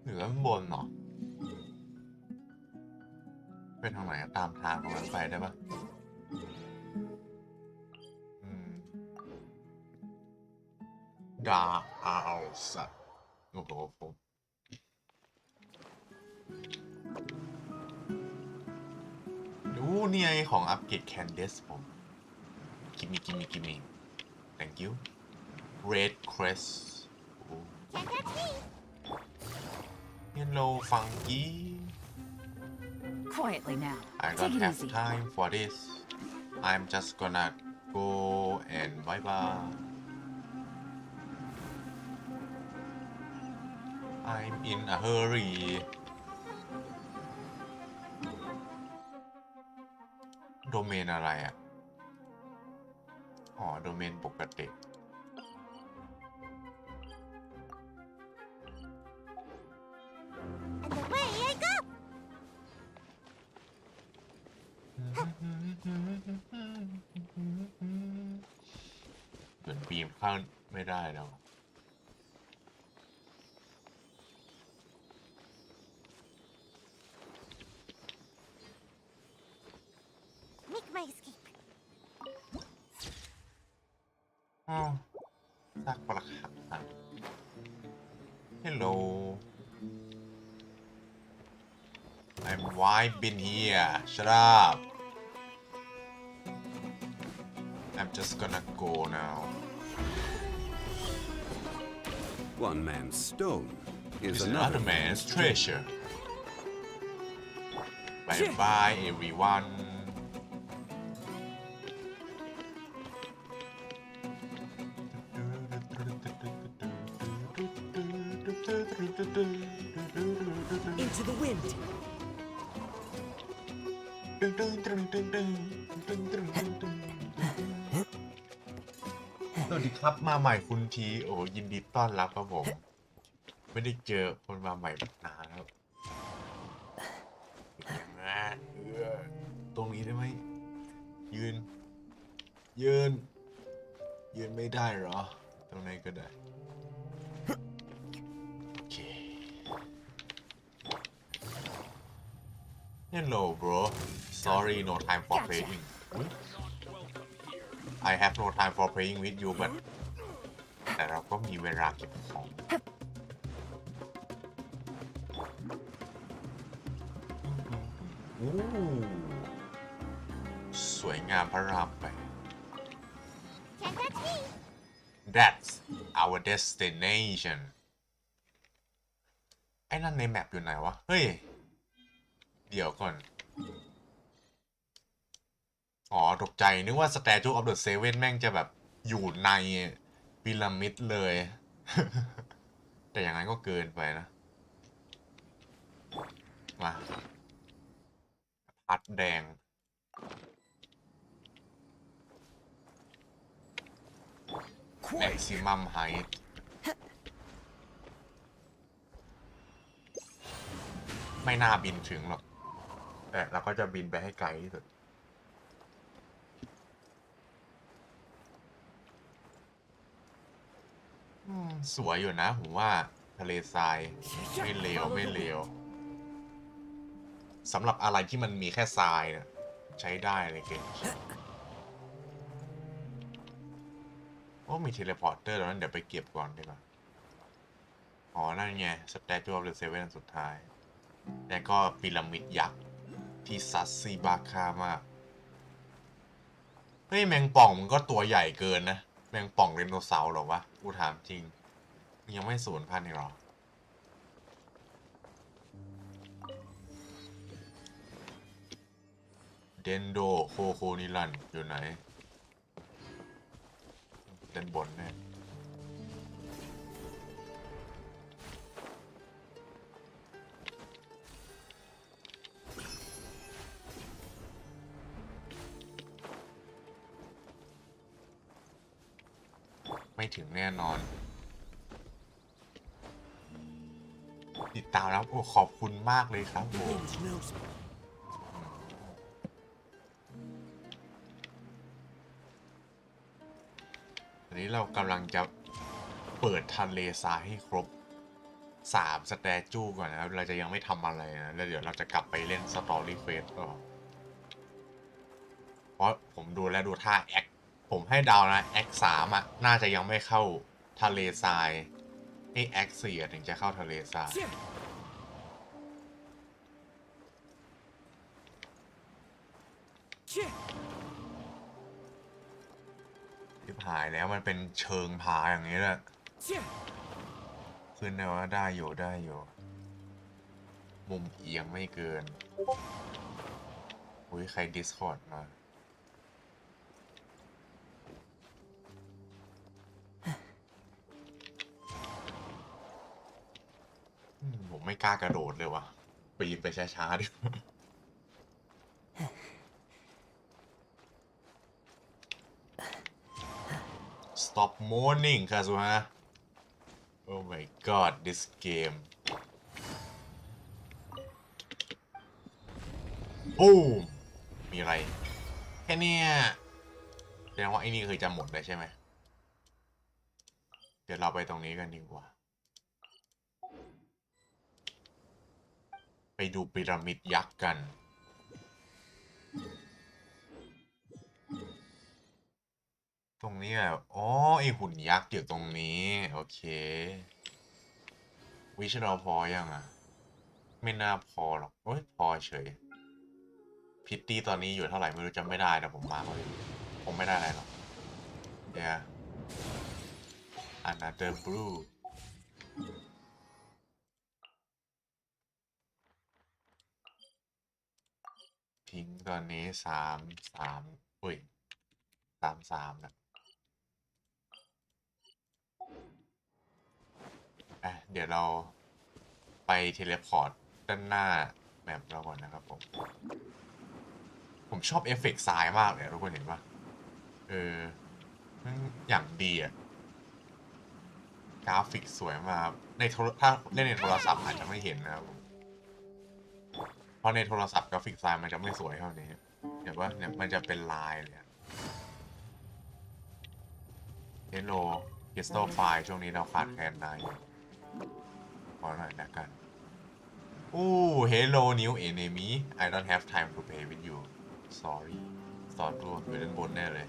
[SPEAKER 4] เหนือบนเหรอเป็นทางไหนตามทางตรงนั้นไปได้ปะดาเอาสัตว์โอ้โหผมดูนี่ไงของอัปเกรดแคนเดสผมกิมมี่ thank you red crest
[SPEAKER 5] Can't catch me!
[SPEAKER 4] hello funky
[SPEAKER 3] Quietly now.
[SPEAKER 4] I
[SPEAKER 3] Take
[SPEAKER 4] don't
[SPEAKER 3] it
[SPEAKER 4] have
[SPEAKER 3] easy.
[SPEAKER 4] time for this. I'm just gonna go and bye bye. I'm in a hurry. โดเมนอะไรอ่ะอ๋อโดเมนปกติ ส่วนบีมเข้าไม่ได้แล้ว
[SPEAKER 5] Make my escape.
[SPEAKER 4] อ้าวซากปรักหักพัง Hello I'm white been here shut up I'm just gonna go now
[SPEAKER 8] One man's stone is
[SPEAKER 4] It's
[SPEAKER 8] another
[SPEAKER 4] another man's treasure Bye bye everyone
[SPEAKER 7] Into the wind.
[SPEAKER 4] สวัสดีครับมาใหม่คุณทีโอ้ยินดีต้อนรับครับผม ไม่ได้เจอคนมาใหม่นานแล้วอย่างนั้นตรงนี้ได้ไหมยืนไม่ได้เหรอตรงไหนก็ได้โอเค Hello bro sorry no time for playing I have no time for playing with you but แต่เราก็มีเวลาเก็บของสวยงามพระรามไป
[SPEAKER 5] Can't touch me.
[SPEAKER 4] That's our destination ไอ้นั่นในแมปอยู่ไหนวะ เฮ้ย เดี๋ยวก่อน อ๋อ ตกใจ นึกว่า Statue of the Seven แม่งจะแบบอยู่ในพีระมิดเลย แต่อย่างนั้นก็เกินไปนะ มาพัดแดง Maximum Height ไม่น่าบินถึงหรอก แต่เราก็จะบินไปให้ไกลที่สุดสวยอยู่นะผมว่าทะเลทรายไม่เลวสำหรับอะไรที่มันมีแค่ทรายเนี่ยใช้ได้เลยเก่งโอ้มีเทเลพอร์เตอร์แล้วนั้นเดี๋ยวไปเก็บก่อนดีกว่าอ๋อนั่นไงสแตจูออฟเดอะเซเว่นสุดท้ายแล้วก็พีระมิดยักษ์ที่ซัสซีบาคามากเฮ้ยแมงป่องมันก็ตัวใหญ่เกินนะแมงป่องไดโนเสาร์หรอวะกูถามจริงยังไม่สูญพันธุ์อีกหรอเดนโดโคโคนิลันอยู่ไหนเดินบนเนี่ยไม่ถึงแน่นอนติดตามแล้วโอ้ขอบคุณมากเลยครับผม
[SPEAKER 7] Wind knows me.
[SPEAKER 4] อันนี้เรากำลังจะเปิดทะเลทรายให้ครบ3 สแตจูก่อนนะครับเราจะยังไม่ทำอะไรนะแล้วเดี๋ยวเราจะกลับไปเล่นสตอรี่เฟสต่อเพราะผมดูแล้วดูท่าแอคผมให้เดานะแอค3อ่ะน่าจะยังไม่เข้าทะเลทรายให้แอค4ถึงจะเข้าทะเลทรายที่หายแล้วมันเป็นเชิงผาอย่างนี้แหละขึ้นได้ว่าได้อยู่มุมเอียงไม่เกินอุ้ยใคร Discord มาผมไม่กล้ากระโดดเลยวะปีนไปช้าๆดิ Stop moaning ค่ะสุฮะ Oh my god this game โอ้มีอะไรแค่เนี้ยแสดงว่าไอ้นี่คือจะหมดเลยใช่ไหม เดี๋ยวเราไปตรงนี้กันดีกว่าไปดูพีระมิดยักษ์กันตรงนี้อ่ะอ๋อไอหุ่นยักษ์อยู่ตรงนี้โอเควิชเราพอยังอ่ะไม่น่าพอหรอกโอ้ยพอเฉยพิตตี้ตอนนี้อยู่เท่าไหร่ไม่รู้จำไม่ได้แต่ผมมาเลยผมไม่ได้อะไรหรอกเดี๋ยว another blue ทิ้งตอนนี้3อุ้ย3นะเดี๋ยวเราไปเทเลพอร์ตด้านหน้าแมปเราก่อนนะครับผมชอบเอฟเฟกต์ทรายมากเลยทุกคนเห็นปะอย่างดีอะกราฟิกสวยมากในถ้าเล่นในโทรศัพท์อาจจะไม่เห็นนะครับเพราะในโทรศัพท์กราฟิกทรายมันจะไม่สวยเท่านี้เห็นปะเนี่ยมันจะเป็นลายเลยเฮลโลคริสตัลไฟช่วงนี้เราขาดแคลนนายขอหน่อยนะกันhello new enemy I don't have time to play with you sorry สอนตัวอยู่ด้านบนแน่เลย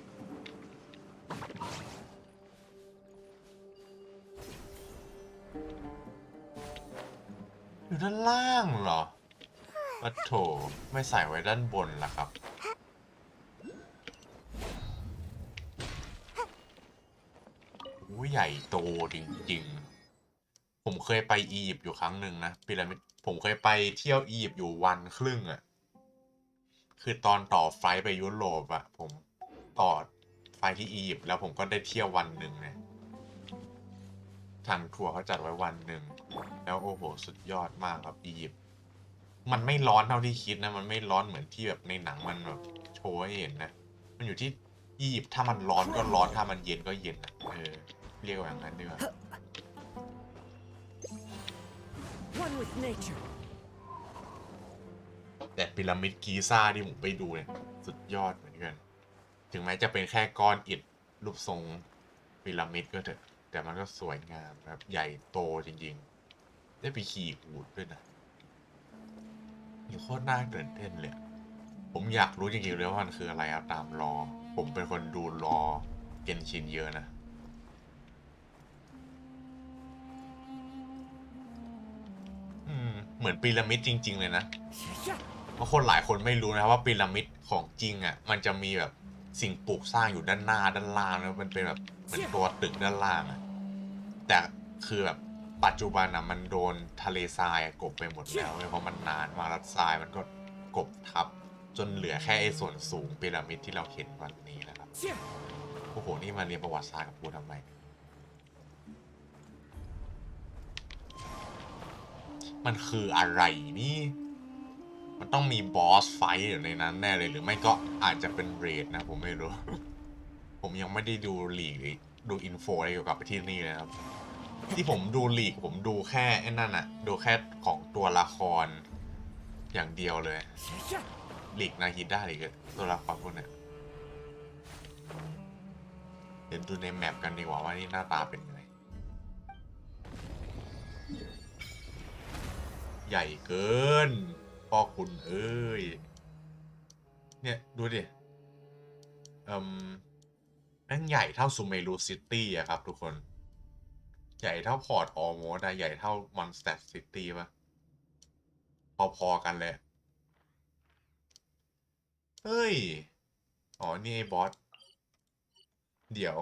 [SPEAKER 4] อยู่ด้านล่างเหรอปะโถไม่ใส่ไว้ด้านบนล่ะครับใหญ่โตจริงๆผมเคยไปอียิปต์อยู่ครั้งหนึ่งนะพีระมิดผมเคยไปเที่ยวอียิปต์อยู่วันครึ่งอ่ะคือตอนต่อไฟล์ไปยุโรปอ่ะผมต่อไฟล์ที่อียิปต์แล้วผมก็ได้เที่ยววันหนึ่งเนี่ยทางทัวร์เขาจัดไว้วันหนึ่งแล้วโอ้โหสุดยอดมากครับอียิปต์มันไม่ร้อนเท่าที่คิดนะมันไม่ร้อนเหมือนที่แบบในหนังมันแบบโชว์ให้เห็นนะมันอยู่ที่อียิปต์ถ้ามันร้อนก็ร้อนถ้ามันเย็นก็เย็นนะเรียกว่าอย่างนั้นดีกว่า
[SPEAKER 7] One with nature.
[SPEAKER 4] แต่พีระมิดกีซ่าที่ผมไปดูเนี่ยสุดยอดเหมือนกันถึงแม้จะเป็นแค่ก้อนอิฐรูปทรงพีระมิดก็เถอะแต่มันก็สวยงามแบบใหญ่โตจริงๆได้ไปขี่อูฐด้วยนะนี่โคตรน่าตื่นเต้นเลยผมอยากรู้จริงๆเลยว่ามันคืออะไรครับตามรอผมเป็นคนดูรอเกนชินเยอะนะเหมือนพีระมิดจริงๆเลยนะเพราะคนหลายคนไม่รู้นะครับว่าพีระมิดของจริงอ่ะมันจะมีแบบสิ่งปลูกสร้างอยู่ด้านหน้าด้านล่างแล้วมันเป็นแบบเหมือนตัวตึกด้านล่างอ่ะแต่คือแบบปัจจุบันอ่ะมันโดนทะเลทรายกบไปหมดแล้วเพราะมันนานมาแล้วทรายมันก็กบทับจนเหลือแค่ไอ้ส่วนสูงพีระมิดที่เราเห็นวันนี้นะครับโอ้โหนี่มาเรียนประวัติศาสตร์กับกูทำไมมันคืออะไรนี่มันต้องมีบอสไฟท์อยู่ในนั้นแน่เลยหรือไม่ก็อาจจะเป็นเรดนะผมไม่รู้ ผมยังไม่ได้ดูลีกหรือดูอินโฟอะไรเกี่ยวกับที่นี่เลยครับที่ผมดูลีกผมดูแค่ไอ้นั่นอะดูแค่ของตัวละครอย่างเดียวเลยลีกนาฮิด้าลีกตัวละครพวกเนี้ยเดี๋ยวดูในแมปกันดีกว่าว่านี่หน้าตาเป็นไงใหญ่เกินพ่อคุณเอ้ยเนี่ยดูดิแม่งใหญ่เท่าซูเมรูซิตี้อะครับทุกคนใหญ่เท่าพอร์ตออลโมสใหญ่เท่ามอนสเตอร์ซิตี้ปะพอๆกันเลยเฮ้ยอ๋อนี่ไอ้บอสเดี๋ยว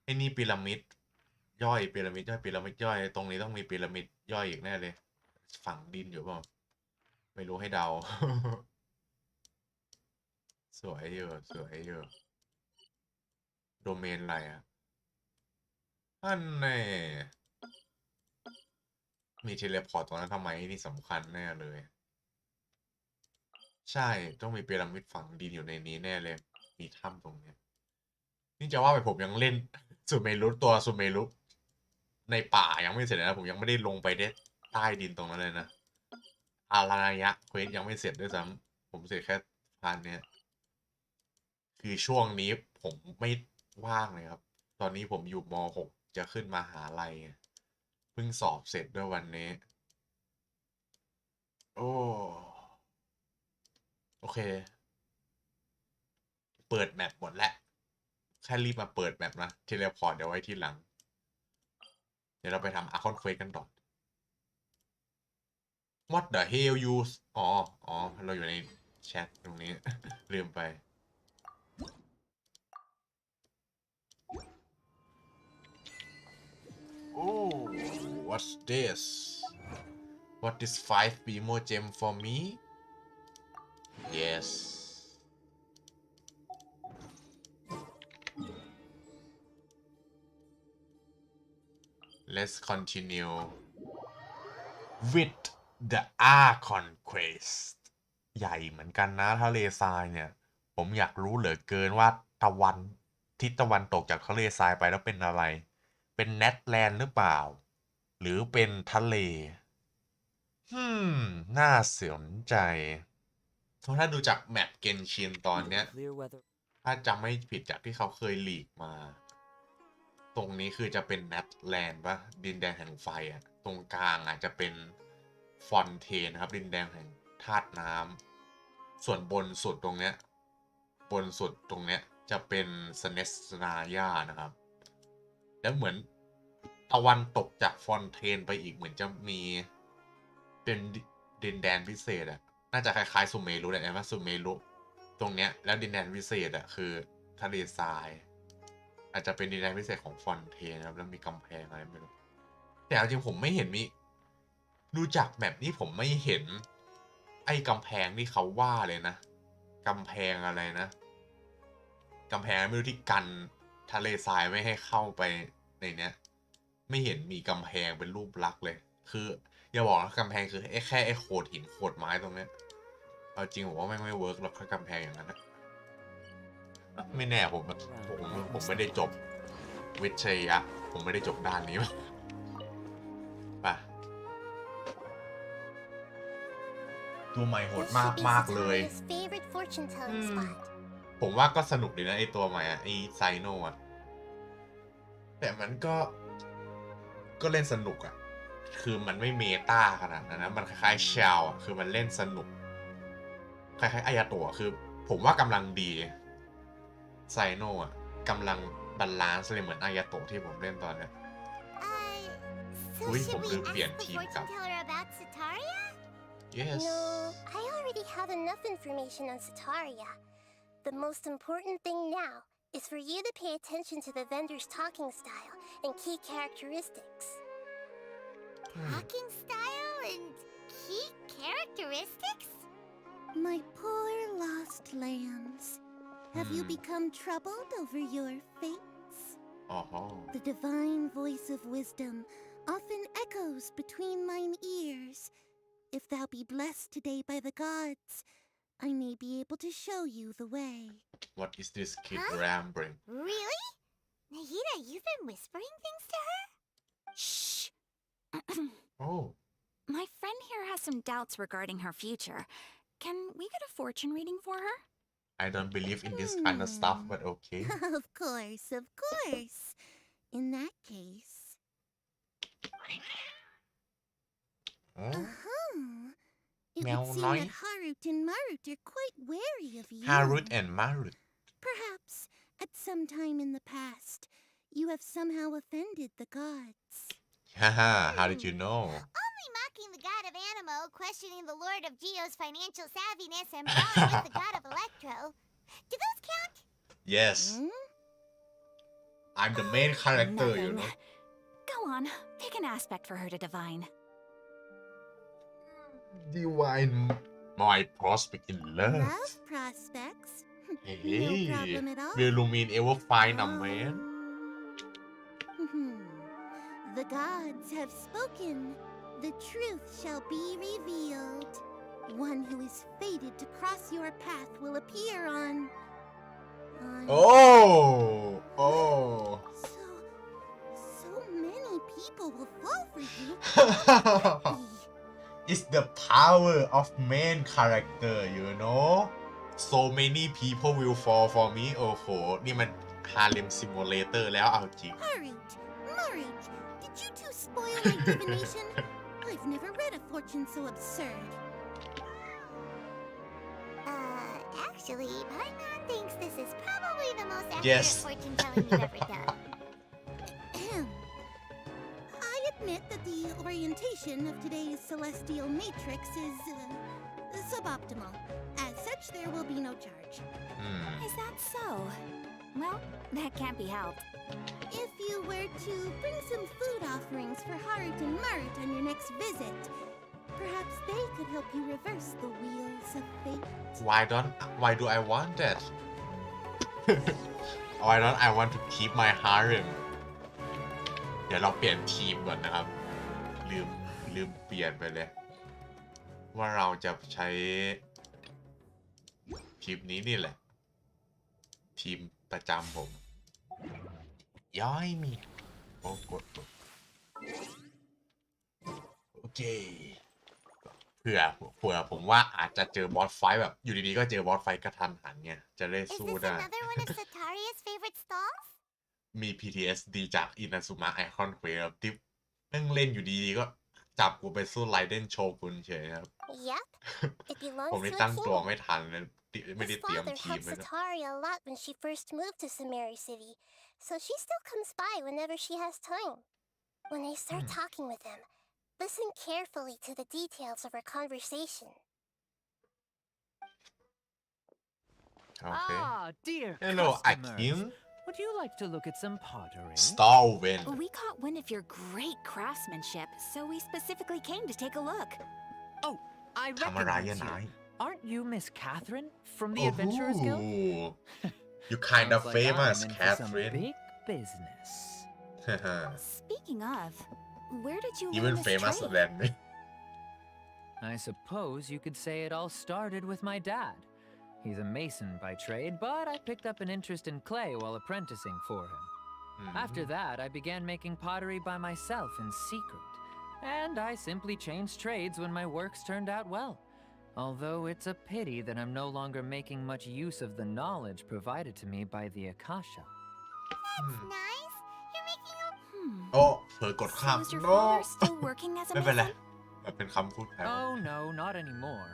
[SPEAKER 4] ไอ้นี่พีระมิดย่อยพีระมิดย่อยพีระมิดย่อยตรงนี้ต้องมีพีระมิดย่อยอีกแน่เลยฝังดินอยู่เปล่าไม่รู้ให้เดา สวยเยอะสวยเยอะโดเมนอะไรอ่ะอันแน่มีเทเลพอร์ตตรงนั้นทำไมนี่สำคัญแน่เลยใช่ต้องมีพีระมิดฝังดินอยู่ในนี้แน่เลยมีถ้ำตรงนี้นี่จะว่าไปผมยังเล่นซูเมรุตัวซูเมรุในป่ายังไม่เสร็จนะผมยังไม่ได้ลงไปได้ใต้ดินตรงนั้นเลยนะอารายะเควสยังไม่เสร็จด้วยซ้ำผมเสร็จแค่พาร์ทเนี้ยคือช่วงนี้ผมไม่ว่างเลยครับตอนนี้ผมอยู่ม.6 จะขึ้นมหาลัยเพิ่งสอบเสร็จด้วยวันนี้โอเคเปิดแมปหมดแล้วแค่รีบมาเปิดแมปนะเทเลพอร์ตเดี๋ยวไว้ทีหลังเดี๋ยวเราไปทำอาร์คอนเควสกันต่อ What the hell you อ๋อเราอยู่ในแชทตรงนี้ ลืมไปwhat's this what is 5 BMO gem for me yes let's continue with the archon quest ใหญ่เหมือนกันนะทะเลทรายเนี่ยผมอยากรู้เหลือเกินว่าทิศตะวันตกจากทะเลทรายไปแล้วเป็นอะไรเป็นเนทแลนด์หรือเปล่าหรือเป็นทะเลน่าสนใจถ้าดูจากแมปเกนชินตอนเนี้ย
[SPEAKER 7] Clear weather.
[SPEAKER 4] ถ้าจำไม่ผิดจากที่เขาเคยลีกมาตรงนี้คือจะเป็นเนทแลนด์ปะดินแดนแห่งไฟอ่ะตรงกลางอาจจะเป็นฟอนเทนนะครับดินแดนแห่งธาตุน้ำส่วนบนสุดตรงเนี้ยจะเป็นสเนสนาญานะครับแล้วเหมือนตะวันตกจากฟอนเทนไปอีกเหมือนจะมีเป็นดินแดนพิเศษอ่ะน่าจะคล้ายๆซูเมรุแหละนะซูเมรุตรงเนี้ยแล้วดินแดนพิเศษอ่ะคือทะเลทรายอาจจะเป็นดินแดนพิเศษของฟอนเทนนะครับแล้วมีกำแพงอะไรไม่รู้แต่จริงผมไม่เห็นมีดูจากแมปนี้ผมไม่เห็นไอ้กำแพงที่เขาว่าเลยนะกำแพงอะไรนะกำแพงไม่รู้ที่กันทะเลทรายไม่ให้เข้าไปในเนี้ยไม่เห็นมีกำแพงเป็นรูปลักษณ์เลยคืออย่าบอกนะกำแพงคือแค่ไอ้โขดหินโขดไม้ตรงเนี้ยเอาจริงผมว่าไม่เวิร์กหรอกแค่กำแพงอย่างนั้นนะไม่แน่ผมไม่ได้จบวิทยาผมไม่ได้จบด้านนี้ป่ะตัวใหม่โหดมากเลยผมว่าก็สนุกดีนะไอตัวใหม่ไอไซโนอะแต่มันก็เล่นสนุกอะคือมันไม่เมตาขนาดนั้นนะมันคล้ายๆชาวอะคือมันเล่นสนุกคล้ายๆอายาโตะคือผมว่ากำลังดีไซโนอะกำลังบาลานซ์เลยเหมือนอายาโตะที่ผมเล่นตอนเนี้ยอุ้ยผมลืมเปลี่ยนทีมกับYes.
[SPEAKER 5] No, I already have enough information on Sataria. The most important thing now is for you to pay attention to the vendor's talking style and key characteristics.
[SPEAKER 1] Talking style and key characteristics?
[SPEAKER 5] My poor lost lambs. Have you become troubled over your fates? The divine voice of wisdom often echoes between mine ears.If thou be blessed today by the gods, I may be able to show you the way.
[SPEAKER 4] What is this kid rambling?
[SPEAKER 1] Really? Nahida, you've been whispering things to her?
[SPEAKER 3] Shh.
[SPEAKER 4] My
[SPEAKER 3] friend here has some doubts regarding her future. Can we get a fortune reading for her?
[SPEAKER 4] I don't believe in this kind of stuff, but okay.
[SPEAKER 5] Of course. In that case. It would seem that Harut and Marut are quite wary of you.
[SPEAKER 4] Harut and Marut.
[SPEAKER 5] Perhaps, at some time in the past, you have somehow offended the gods.
[SPEAKER 4] Haha, how did you know?
[SPEAKER 1] Only mocking the god of Animo, questioning the lord of Geo's financial savviness, and brawling with the god of Electro. Do those count?
[SPEAKER 4] Yes. I'm the main character,
[SPEAKER 3] Nothing.
[SPEAKER 4] you know.
[SPEAKER 3] Go on, pick an aspect for her to
[SPEAKER 4] divine my prospect in love.
[SPEAKER 5] Love prospects?
[SPEAKER 4] Hey,
[SPEAKER 5] No problem at all.
[SPEAKER 4] will Lumin ever find a man?
[SPEAKER 5] The gods have spoken. The truth shall be revealed. One who is fated to cross your path will appear on... So many people will fall for you.
[SPEAKER 4] It's the power of main character, you know. So many people will fall for me. โอ้โหนี่มัน Harem Simulator แล้วเอาจริง
[SPEAKER 5] Harut, Marriage, did you two spoil my divination? I've never read a fortune so absurd. Actually, Paimon thinks this is probably the most accurate
[SPEAKER 4] Yes.
[SPEAKER 5] fortune telling you've ever done. I admit that the orientation of today's celestial matrix is suboptimal. As such, there will be no charge.
[SPEAKER 3] Is that so? Well, that can't be helped.
[SPEAKER 5] If you were to bring some food offerings for Harit and Marit on your next visit, perhaps they could help you reverse the wheels of fate.
[SPEAKER 4] Why do I want that? Why don't I want to keep my harem? เดี๋ยวเราเปลี่ยนทีมก่อนนะครับ ลืมเปลี่ยนไปเลย ว่าเราจะใช้ทีมนี้นี่แหละ ทีมประจำผม ย้อยมีโอ้กดโอเคเผื่อผมว่าอาจจะเจอบอสไฟท์แบบอยู่ดีๆก็เจอบอสไฟท์กระทันหันเนี่ยจะได้
[SPEAKER 5] Is
[SPEAKER 4] สู้
[SPEAKER 5] this
[SPEAKER 4] ได้
[SPEAKER 5] another one of Sataria's favorite stalls?
[SPEAKER 4] มี PTSD จากอินาซุมะไอคอนเควสที่แม่งเล่นอยู่ดีๆก็จับกูไปสู้ไลเดนโชกุนเฉยครับ
[SPEAKER 5] Yep, it
[SPEAKER 4] ผม
[SPEAKER 5] belongs
[SPEAKER 4] นี่
[SPEAKER 5] to
[SPEAKER 4] ตั้ง
[SPEAKER 5] a
[SPEAKER 4] ตัว
[SPEAKER 5] king.
[SPEAKER 4] ไม่ทันเลยไม่ได้
[SPEAKER 5] His
[SPEAKER 4] เตรียม
[SPEAKER 5] father
[SPEAKER 4] ทีม
[SPEAKER 5] helped
[SPEAKER 4] เลยนะ
[SPEAKER 5] Sataria a lot when she first moved to Sumeru City, so she still comes by whenever she has time. When I start talking with him, listen carefully to the details of our conversation.
[SPEAKER 4] โอเค
[SPEAKER 7] Ah, dear
[SPEAKER 4] Hello
[SPEAKER 7] customers.
[SPEAKER 4] Akin
[SPEAKER 7] Would you like to look at some pottery?
[SPEAKER 4] Starwen
[SPEAKER 3] We caught wind of your great craftsmanship, so we specifically came to take a look.
[SPEAKER 7] Oh, I
[SPEAKER 4] ทำอะไรอะ
[SPEAKER 7] recognize
[SPEAKER 4] นาย
[SPEAKER 7] you. Aren't you Miss Catherine from the Adventurers Guild?
[SPEAKER 4] You kind of
[SPEAKER 7] Sounds like
[SPEAKER 4] famous
[SPEAKER 7] I'm in for some
[SPEAKER 4] Catherine
[SPEAKER 7] big business.
[SPEAKER 3] Speaking of, where did you
[SPEAKER 4] Even
[SPEAKER 3] learn this
[SPEAKER 4] famous
[SPEAKER 3] trade?
[SPEAKER 4] than me
[SPEAKER 7] I suppose you could say it all started with my dad. He's a mason by trade, but I picked up an interest in clay while apprenticing for him. After that, I began making pottery by myself in secret. And I simply changed trades when my works turned out well. Although it's a pity that I'm no longer making much use of the knowledge provided to me by the Akasha.
[SPEAKER 5] That's nice. You're making a...
[SPEAKER 4] โอ้เผลอกดข้าม
[SPEAKER 3] So is your
[SPEAKER 4] No
[SPEAKER 3] father still working as a
[SPEAKER 4] ไม่เป็นไร
[SPEAKER 3] mason?
[SPEAKER 4] มันเป็นคำพูดแทน
[SPEAKER 7] Oh no, not anymore.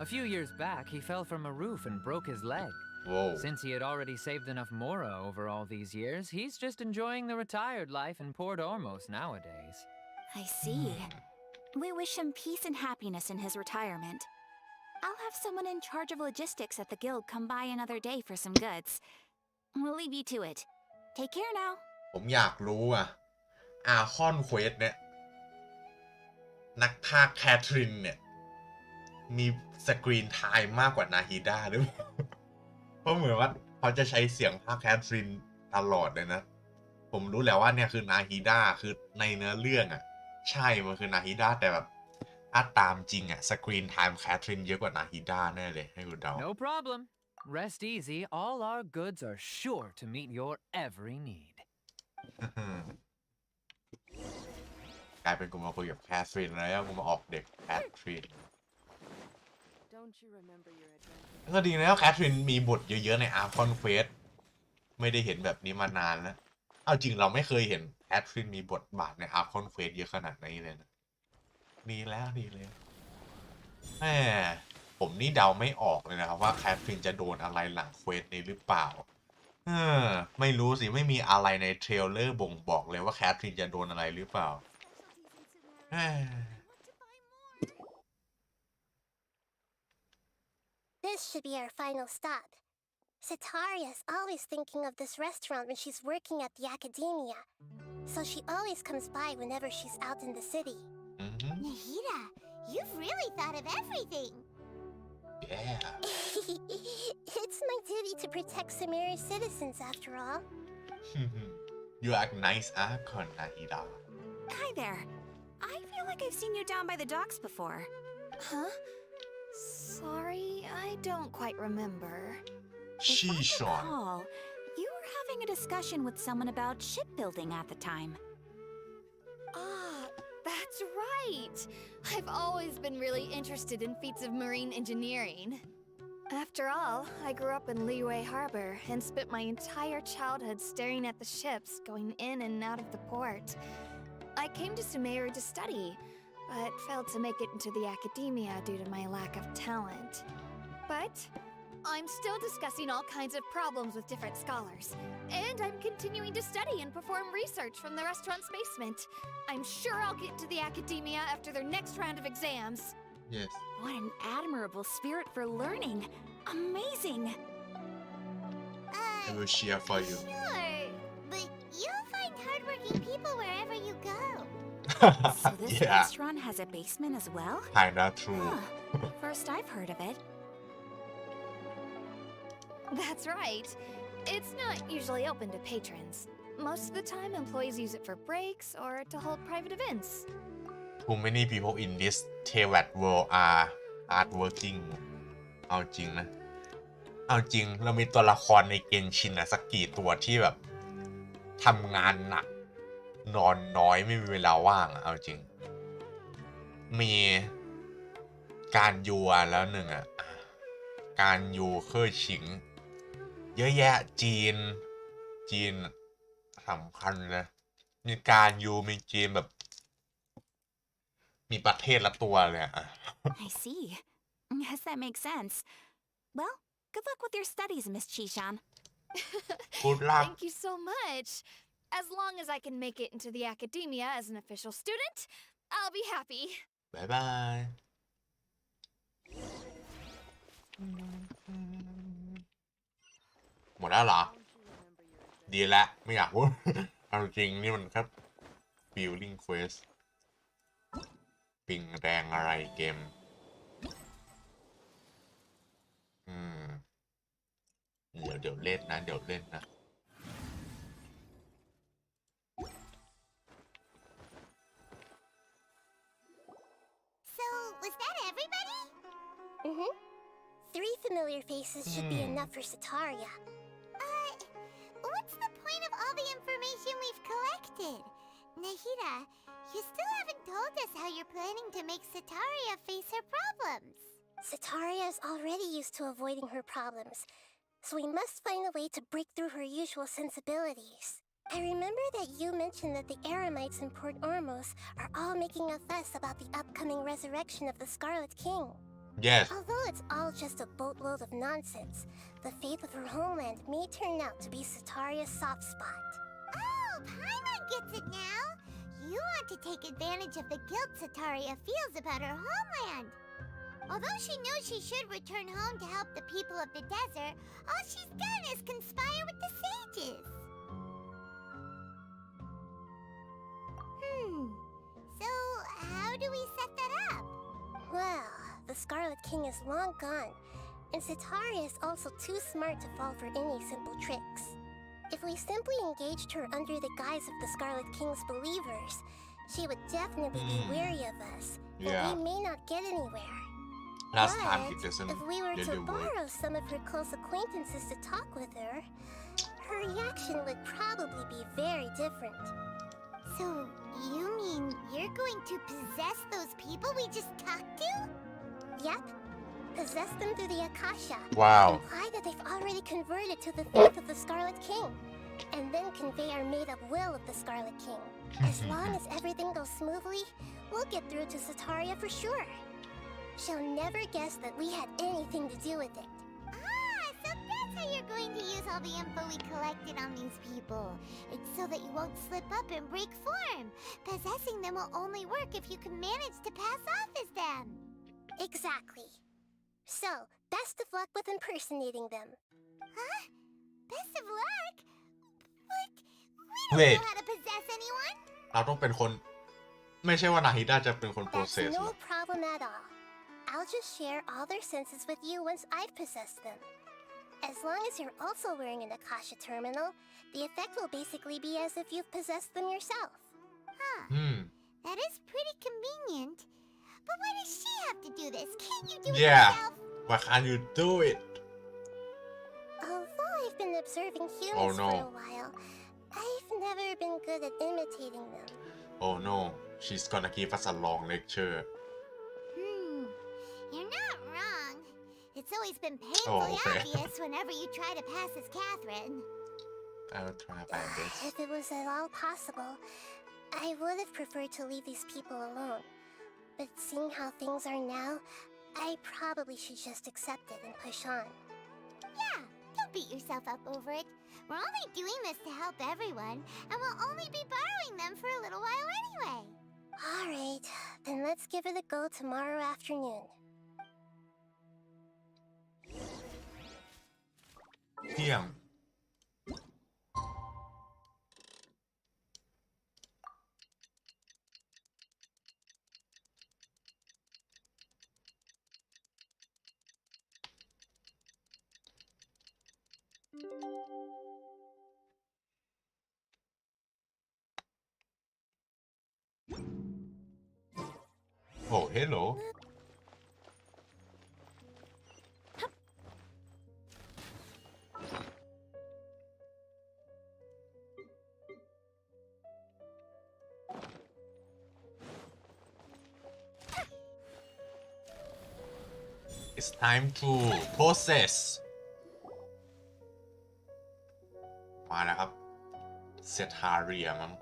[SPEAKER 7] A few years back, he fell from a roof and broke his leg.
[SPEAKER 4] โว้
[SPEAKER 7] Since he had already saved enough mora over all these years, he's just enjoying the retired life in Port Ormos nowadays.
[SPEAKER 3] I see. We wish him peace and happiness in his retirement. I'll have someone in charge of logistics at the guild come by another day for some goods. We'll leave you to it. Take care now.
[SPEAKER 4] ผมอยากรู้อ่ะอาคอนเควสเนี่ย นักพากย์แคทรินเนี่ย มีสกรีนไทม์มากกว่านาฮิดาหรือเปล่า เพราะเหมือนว่าเขาจะใช้เสียงพากย์แคทรินตลอดเลยนะ ผมรู้แล้วว่าเนี่ยคือนาฮิดาคือในเนื้อเรื่องอ่ะ ใช่มันคือนาฮิดาแต่แบบถ้าตามจริงอ่ะสกรีนไทม์แคทรินเยอะกว่านาฮิดาแน่เลยให้คุณเดา
[SPEAKER 7] No problem. Rest easy. All our goods are sure to meet your every need.
[SPEAKER 4] กลายเป็นกูมาคุยกับแคทรินแล้วกูมาออกเด็กแคทริน
[SPEAKER 9] Don't you remember your adventure?
[SPEAKER 4] ก็ดีแล้วแคทรินมีบทเยอะๆในอาร์คอนเควสไม่ได้เห็นแบบนี้มานานแล้ว เอาจริงเราไม่เคยเห็นแคทรินมีบทบาทในอาร์คอนเควสเยอะขนาดนี้เลยนะดีแล้วดีเลยแหมผมนี่เดาไม่ออกเลยนะครับว่าแคทรินจะโดนอะไรหลังเควสนี้หรือเปล่าไม่รู้สิไม่มีอะไรในเทรลเลอร์บ่งบอกเลยว่าแคทรินจะโดนอะไรหรือเปล่า
[SPEAKER 5] This should be our final stop. Sataria's always thinking of this restaurant when she's working at the academia, so she always comes by whenever she's out in the city. Nahida, you've really thought of everything.
[SPEAKER 4] Yeah.
[SPEAKER 5] It's my duty to protect Sumeru's citizens, after all.
[SPEAKER 4] You are a nice archon, Nahida.
[SPEAKER 3] Hi there. I feel like I've seen you down by the docks before.
[SPEAKER 9] Huh? Sorry, I don't quite remember.
[SPEAKER 4] Shishon.
[SPEAKER 3] Recall, you were having a discussion with someone about shipbuilding at the time.
[SPEAKER 9] Ah, that's right. I've always been really interested in feats of marine engineering.
[SPEAKER 10] After all, I grew up in Liyue Harbor and spent my entire childhood staring at the ships going in and out of the port. I came to Sumeru to study, but failed to make it into the academia due to my lack of talent. But I'm still discussing all kinds of problems with different scholars, and I'm continuing to study and perform research from the restaurant's basement. I'm sure I'll get into the academia after their next round of exams.
[SPEAKER 4] yes
[SPEAKER 3] What an admirable spirit for learning. Amazing.
[SPEAKER 4] I will cheer for you
[SPEAKER 5] Sure, but you'll find hardworking people wherever you go.
[SPEAKER 3] So this
[SPEAKER 4] yeah
[SPEAKER 3] restaurant has a basement as well?
[SPEAKER 4] kinda true
[SPEAKER 3] Huh. First I've heard of it.
[SPEAKER 10] That's right. It's not usually open to patrons. Most of the time, employees use it for breaks or to hold private events.
[SPEAKER 4] Too many people in this Teyvat world are hardworking เอาจริงนะ เอาจริงเรามีตัวละครในเกนชินอะสักกี่ตัวที่แบบทำงานหนักนอนน้อยไม่มีเวลาว่างอะเอาจริง มีการยูอะแล้วหนึ่งอะการยูเคยฉิง เยอะแยะจีนสำคัญเลยมีการยูมีจีนแบบ มีประเทศละตัวเลยอะ
[SPEAKER 3] I see. Yes, that makes sense. Well, good luck with your studies, Miss Chishan.
[SPEAKER 4] Good luck.
[SPEAKER 10] Thank you so much. As long as I can make it into the academia as an official student, I'll be happy.
[SPEAKER 4] บ๊ายบาย หมดแล้วเหรอ ดีแล้วไม่อยากพูด เอาจริงนี่มันแค่ feeling quest ปิงแรงอะไรเกม เดี๋ยวเล่นนะ เดี๋ยวเล่นนะ
[SPEAKER 5] So, was that everybody? Mm-hmm. 3 familiar faces should be enough for Sataria. What's the point of all the information we've collected? Nahida, you still haven't told us how you're planning to make Sataria face her problems. Sataria is already used to avoiding her problems, so we must find a way to break through her usual sensibilities. I remember that you mentioned that the Eremites in Port Ormos are all making a fuss about the upcoming resurrection of the Scarlet King.
[SPEAKER 4] yes
[SPEAKER 5] Although it's all just a boatload of nonsense, the fate of her homeland may turn out to be Sataria's soft spot. Oh, Paimon gets it now! You want to take advantage of the guilt Sataria feels about her homeland. Although she knows she should return home to help the people of the desert, all she's done is conspire with the sages. So how do we set that up? Well, the Scarlet King is long gone, and Sataria is also too smart to fall for any simple tricks. If we simply engaged her under the guise of the Scarlet King's believers, she would definitely be wary of us, and
[SPEAKER 4] Yeah.
[SPEAKER 5] we may not get anywhere.
[SPEAKER 4] last time
[SPEAKER 5] But
[SPEAKER 4] it doesn't
[SPEAKER 5] if we were to
[SPEAKER 4] really work
[SPEAKER 5] borrow some of her close acquaintances to talk with her, her reaction would probably be very different. So, you mean you're going to possess those people we just talked to? Yep. Possess them through the Akasha.
[SPEAKER 4] wow
[SPEAKER 5] Imply that they've already converted to the faith of the Scarlet King, and then convey our made-up will of the Scarlet King. As long as everything goes smoothly, we'll get through to Sataria for sure. She'll never guess that we had anything to do with it. Ah, so that's how you're going to use all the info we collected on these people. It's so that you won't slip up and break form. Possessing them will only work if you can manage to pass off as them. Exactly. So, best of luck with impersonating them. Huh? Best of luck? But we don't
[SPEAKER 4] Wait.
[SPEAKER 5] know how to possess anyone.
[SPEAKER 4] เราต้องเป็นคน ไม่ใช่ว่านาฮิดาจะเป็นคน
[SPEAKER 5] That's
[SPEAKER 4] process หร
[SPEAKER 5] no
[SPEAKER 4] อ
[SPEAKER 5] problem at all. I'll just share all their senses with you once I've possessed them. As long as you're also wearing an Akasha terminal, the effect will basically be as if you've possessed them yourself. Huh. That is pretty convenient. But why does she have to do this? Can't you do it
[SPEAKER 4] Yeah.
[SPEAKER 5] yourself?
[SPEAKER 4] why can't you do it
[SPEAKER 5] Although I've been observing humans
[SPEAKER 4] Oh, no.
[SPEAKER 5] for a while, I've never been good at imitating them.
[SPEAKER 4] oh no she's gonna give us a long lecture
[SPEAKER 5] You're not wrong. It's always
[SPEAKER 1] has been painfully
[SPEAKER 4] okay.
[SPEAKER 1] obvious whenever you try to pass as Catherine.
[SPEAKER 4] I will try my best.
[SPEAKER 5] If it was at all possible, I would have preferred to leave these people alone. But seeing how things are now, I probably should just accept it and push on.
[SPEAKER 1] Yeah, don't beat yourself up over it. We're only doing this to help everyone, and we'll only be borrowing them for a little while anyway.
[SPEAKER 5] Alright, then let's give it a go tomorrow afternoon.
[SPEAKER 4] เที่ยง โอ้ hello It's time to process มาแล้วครับเซทาเรียมั้ง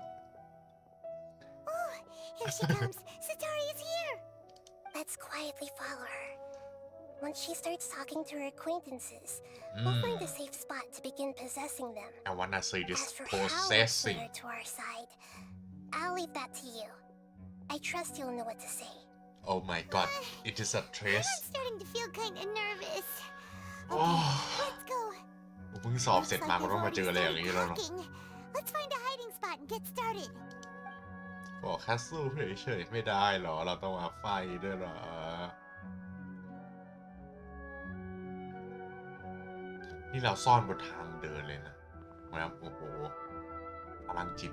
[SPEAKER 1] Oh, here she comes. Satari is here.
[SPEAKER 5] Let's quietly follow her. Once she starts talking to her acquaintances, we'll find a safe spot to begin possessing them.
[SPEAKER 4] I wanna see this
[SPEAKER 5] As for how we'll
[SPEAKER 4] processing
[SPEAKER 5] get her to our side, I'll leave that to you. I trust you'll know what to say.
[SPEAKER 4] Oh my god it is a trace
[SPEAKER 1] I'm starting to feel kind of nervous. Okay,
[SPEAKER 4] Oh.
[SPEAKER 1] let's go.
[SPEAKER 4] ผมเพิ่งสอบเสร็จ
[SPEAKER 1] Looks
[SPEAKER 4] มา
[SPEAKER 1] like
[SPEAKER 4] ก็
[SPEAKER 1] we've
[SPEAKER 4] ต้องมา
[SPEAKER 1] already
[SPEAKER 4] เจออะไรอย่าง
[SPEAKER 1] started
[SPEAKER 4] นี้แล้วเนาะ
[SPEAKER 1] talking. Let's find a hiding spot and get started.
[SPEAKER 4] บอกแค่สู้เฉยๆไม่ได้เหรอ เราต้องมาไฟด้วยเหรอ นี่เราซ่อนบนทางเดินเลยนะนะครับโอ้โหพลังจิต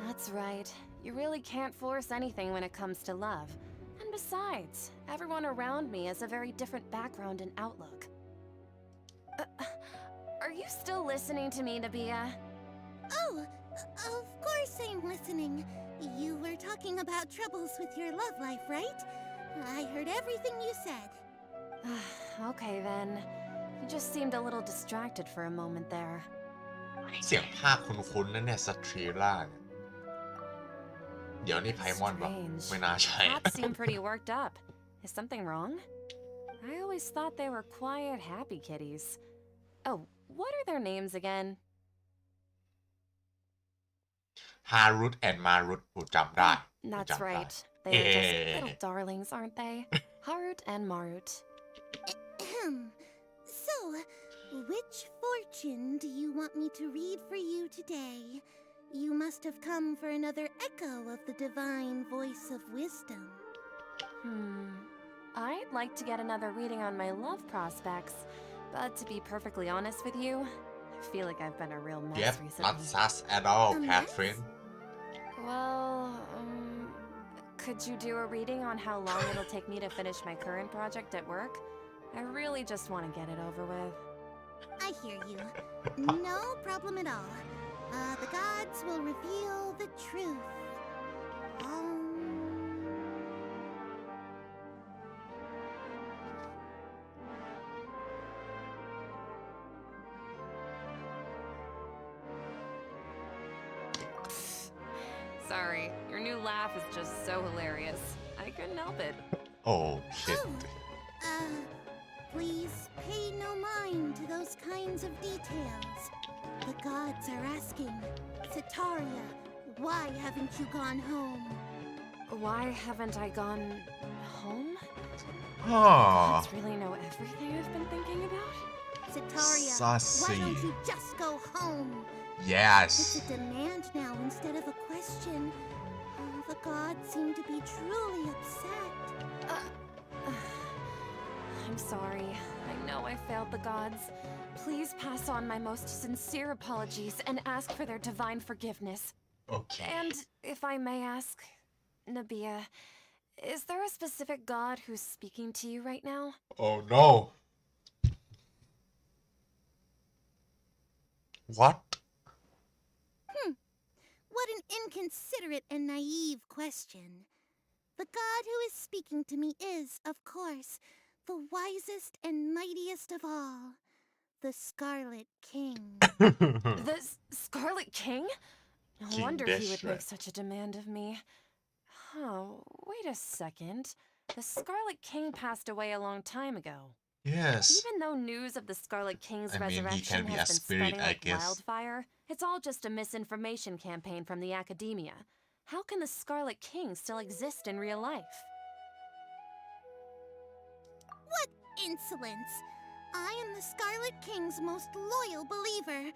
[SPEAKER 9] That's right. You really can't force anything when it comes to love. And besides, everyone around me has a very different background and outlook. Are you still listening to me, Nabia?
[SPEAKER 1] Oh, of course I'm listening. You were talking about troubles with your love life, right? I heard everything you said.
[SPEAKER 9] Okay then. You just seemed a little distracted for a moment there.
[SPEAKER 4] เสียงภาคคุ้นๆนั่นเนี่ยสตรีล่าเนี่ยเดี๋ยวนี่ไพมอนปะ
[SPEAKER 9] Strange.
[SPEAKER 4] ไม่น่าใช่
[SPEAKER 9] Cats seem pretty worked up. Is something wrong? I always thought they were quiet, happy kitties. Oh, what are their names again?
[SPEAKER 4] ฮารุตแอนมารุตผมจำได้
[SPEAKER 9] That's right. They are just little darlings, aren't they? Harut and Marut.
[SPEAKER 1] So, which fortune do you want me to read for you today? You must have come for another echo of the divine voice of wisdom.
[SPEAKER 9] I'd like to get another reading on my love prospects, but to be perfectly honest with you, I feel like I've been a real mess
[SPEAKER 4] Yep
[SPEAKER 9] recently.
[SPEAKER 4] not sus at all
[SPEAKER 1] A mess?
[SPEAKER 4] Catherine
[SPEAKER 9] Well, could you do a reading on how long it'll take me to finish my current project at work? I really just want to get it over with.
[SPEAKER 1] I hear you. No problem at all. The gods will reveal the truth.
[SPEAKER 9] Sorry, your new laugh is just so hilarious. I couldn't help it.
[SPEAKER 4] Oh shit
[SPEAKER 1] Please pay no mind to those kinds of details. The gods are asking, Sataria, why haven't you gone home?
[SPEAKER 9] Why haven't I gone home?
[SPEAKER 4] Ah
[SPEAKER 9] Gods really know everything I've been thinking about?
[SPEAKER 1] Sataria,
[SPEAKER 4] Sassy.
[SPEAKER 1] why don't you just go home?
[SPEAKER 4] Yes
[SPEAKER 1] It's a demand now instead of a question. The gods seem to be truly upset.
[SPEAKER 9] I'm sorry. I know I failed the gods. Please pass on my most sincere apologies and ask for their divine forgiveness.
[SPEAKER 4] Okay
[SPEAKER 9] And if I may ask, Nabia, is there a specific god who's speaking to you right now?
[SPEAKER 4] Oh no What
[SPEAKER 1] What an inconsiderate and naive question. The god who is speaking to me is, of course, the wisest and mightiest of all, the Scarlet King.
[SPEAKER 9] The Scarlet King? No
[SPEAKER 4] King
[SPEAKER 9] wonder he would
[SPEAKER 4] Deshret.
[SPEAKER 9] make such a demand of me. Oh, wait a second. The Scarlet King passed away a long time ago.
[SPEAKER 4] Yes.
[SPEAKER 9] Even though news of the Scarlet King's
[SPEAKER 4] I mean, he
[SPEAKER 9] resurrection
[SPEAKER 4] can be
[SPEAKER 9] has
[SPEAKER 4] a
[SPEAKER 9] been
[SPEAKER 4] spirit,
[SPEAKER 9] spreading
[SPEAKER 4] I
[SPEAKER 9] like
[SPEAKER 4] guess.
[SPEAKER 9] wildfire, it's all just a misinformation campaign from the academia. How can the Scarlet King still exist in real life?
[SPEAKER 1] What insolence! I am the Scarlet King's most loyal believer.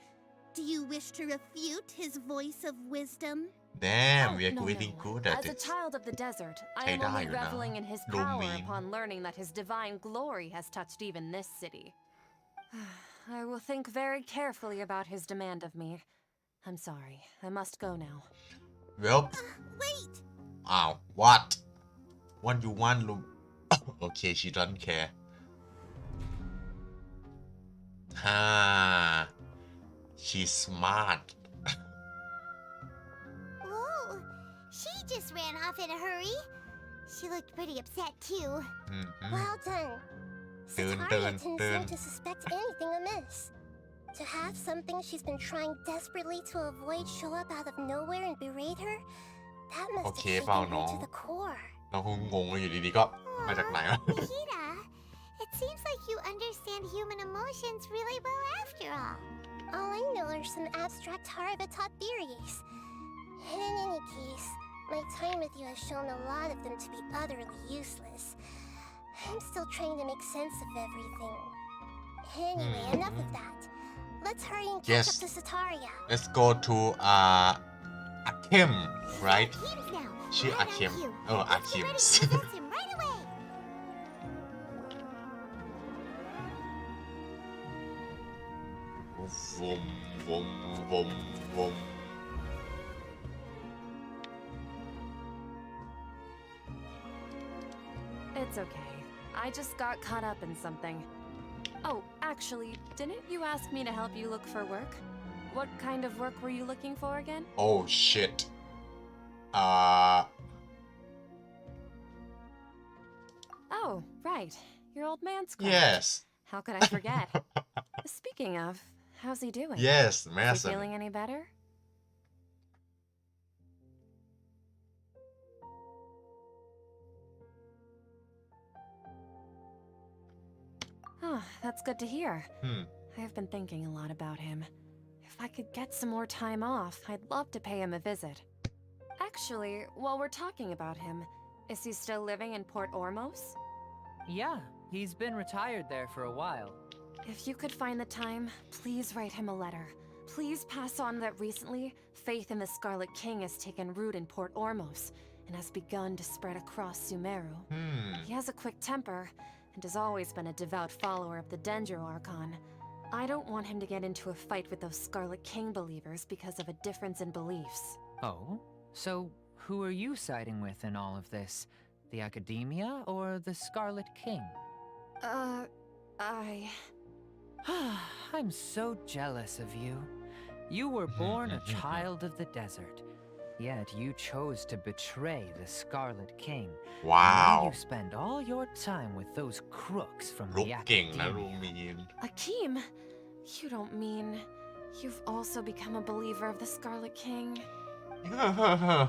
[SPEAKER 1] Do you wish to refute his voice of wisdom?
[SPEAKER 4] Damn,
[SPEAKER 9] Oh,
[SPEAKER 4] we are
[SPEAKER 9] no,
[SPEAKER 4] getting
[SPEAKER 9] no.
[SPEAKER 4] good at
[SPEAKER 9] As a
[SPEAKER 4] it.
[SPEAKER 9] child of the desert, I
[SPEAKER 4] ใช้
[SPEAKER 9] am
[SPEAKER 4] ได้
[SPEAKER 9] only
[SPEAKER 4] อยู่นะ
[SPEAKER 9] reveling in his
[SPEAKER 4] ดู
[SPEAKER 9] power
[SPEAKER 4] มีน
[SPEAKER 9] upon learning that his divine glory has touched even this city. I will think very carefully about his demand of me. I'm sorry. I must go now.
[SPEAKER 4] Well,
[SPEAKER 1] Wait!
[SPEAKER 4] what? What you want, Lu? Okay, she doesn't care. She's smart.
[SPEAKER 5] Whoa! She just ran off in a hurry. She looked pretty upset too. Well done. Sataria didn't seem to suspect anything amiss. To have something she's been trying desperately to avoid show up out of nowhere and berate her, that must
[SPEAKER 4] โอ
[SPEAKER 5] have
[SPEAKER 4] เค
[SPEAKER 5] shaken
[SPEAKER 4] เปล่า
[SPEAKER 5] her
[SPEAKER 4] น้อง
[SPEAKER 5] to the core.
[SPEAKER 4] เราคงงงอยู่ดีๆก็มาจากไหนวะ
[SPEAKER 5] Mahita, it seems like you understand human emotions really well after all. All I know are some abstract Harabatot theories. And in any case, my time with you has shown a lot of them to be utterly useless. I'm still trying to make sense of everything. Anyway, enough of that. Let's hurry and catch
[SPEAKER 4] Yes.
[SPEAKER 5] up to Sataria.
[SPEAKER 4] Let's go to Akim, right?
[SPEAKER 5] Teams now.
[SPEAKER 4] ชื่อ
[SPEAKER 5] Right on
[SPEAKER 4] Akim
[SPEAKER 5] cue.
[SPEAKER 4] เออ
[SPEAKER 5] Let's get
[SPEAKER 4] Akim
[SPEAKER 5] ready to present him right away.
[SPEAKER 4] Vum, vum, vum, vum.
[SPEAKER 9] It's okay. I just got caught up in something. Oh, actually, didn't you ask me to help you look for work? What kind of work were you looking for again?
[SPEAKER 4] Oh shit.
[SPEAKER 9] Oh, right. Your old man's craft.
[SPEAKER 4] Yes.
[SPEAKER 9] How could I forget? Speaking of, how's he doing?
[SPEAKER 4] Yes,
[SPEAKER 9] Is he
[SPEAKER 4] Mason.
[SPEAKER 9] feeling any better? Oh, that's good to hear. I've been thinking a lot about him. If I could get some more time off, I'd love to pay him a visit. Actually, while we're talking about him, is he still living in Port Ormos?
[SPEAKER 7] Yeah, he's been retired there for a while.
[SPEAKER 9] If you could find the time, please write him a letter. Please pass on that recently, faith in the Scarlet King has taken root in Port Ormos and has begun to spread across Sumeru. He has a quick temper and has always been a devout follower of the Dendro Archon. I don't want him to get into a fight with those Scarlet King believers because of a difference in beliefs.
[SPEAKER 7] Oh? So, who are you siding with in all of this? The Academia or the Scarlet King? I'm so jealous of you. You were born a child of the desert, yet you chose to betray the Scarlet King.
[SPEAKER 4] Wow.
[SPEAKER 7] Now you spend all your time with those crooks from
[SPEAKER 4] ลุก
[SPEAKER 7] the
[SPEAKER 4] เก่งนะ
[SPEAKER 7] Academia.
[SPEAKER 4] ลูมีน
[SPEAKER 9] Akeem, you don't mean you've also become a believer of the Scarlet King?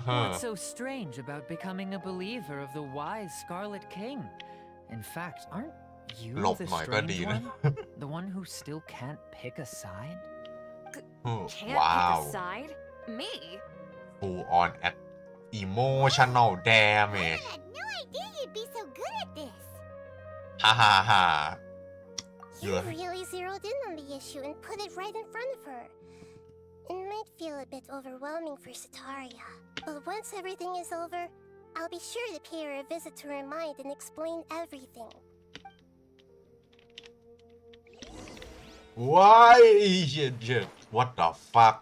[SPEAKER 7] What's so strange about becoming a believer of the wise Scarlet King? In fact, aren't you
[SPEAKER 4] หลบ
[SPEAKER 7] the
[SPEAKER 4] หน่อยก็ดี
[SPEAKER 7] strange
[SPEAKER 4] นะ
[SPEAKER 7] one? The one who still can't pick a side?
[SPEAKER 9] Can't
[SPEAKER 4] Wow.
[SPEAKER 9] pick a side? Me?
[SPEAKER 4] Full on at emotional damage.
[SPEAKER 5] I had no idea you'd be so good at this.
[SPEAKER 4] ฮ่าฮ่าฮ่า
[SPEAKER 5] You really zeroed in on the issue and put it right in front of her. It might feel a bit overwhelming for Sataria, but once everything is over, I'll be sure to pay her a visit to her mind and explain everything.
[SPEAKER 4] Why? Shit. What the fuck?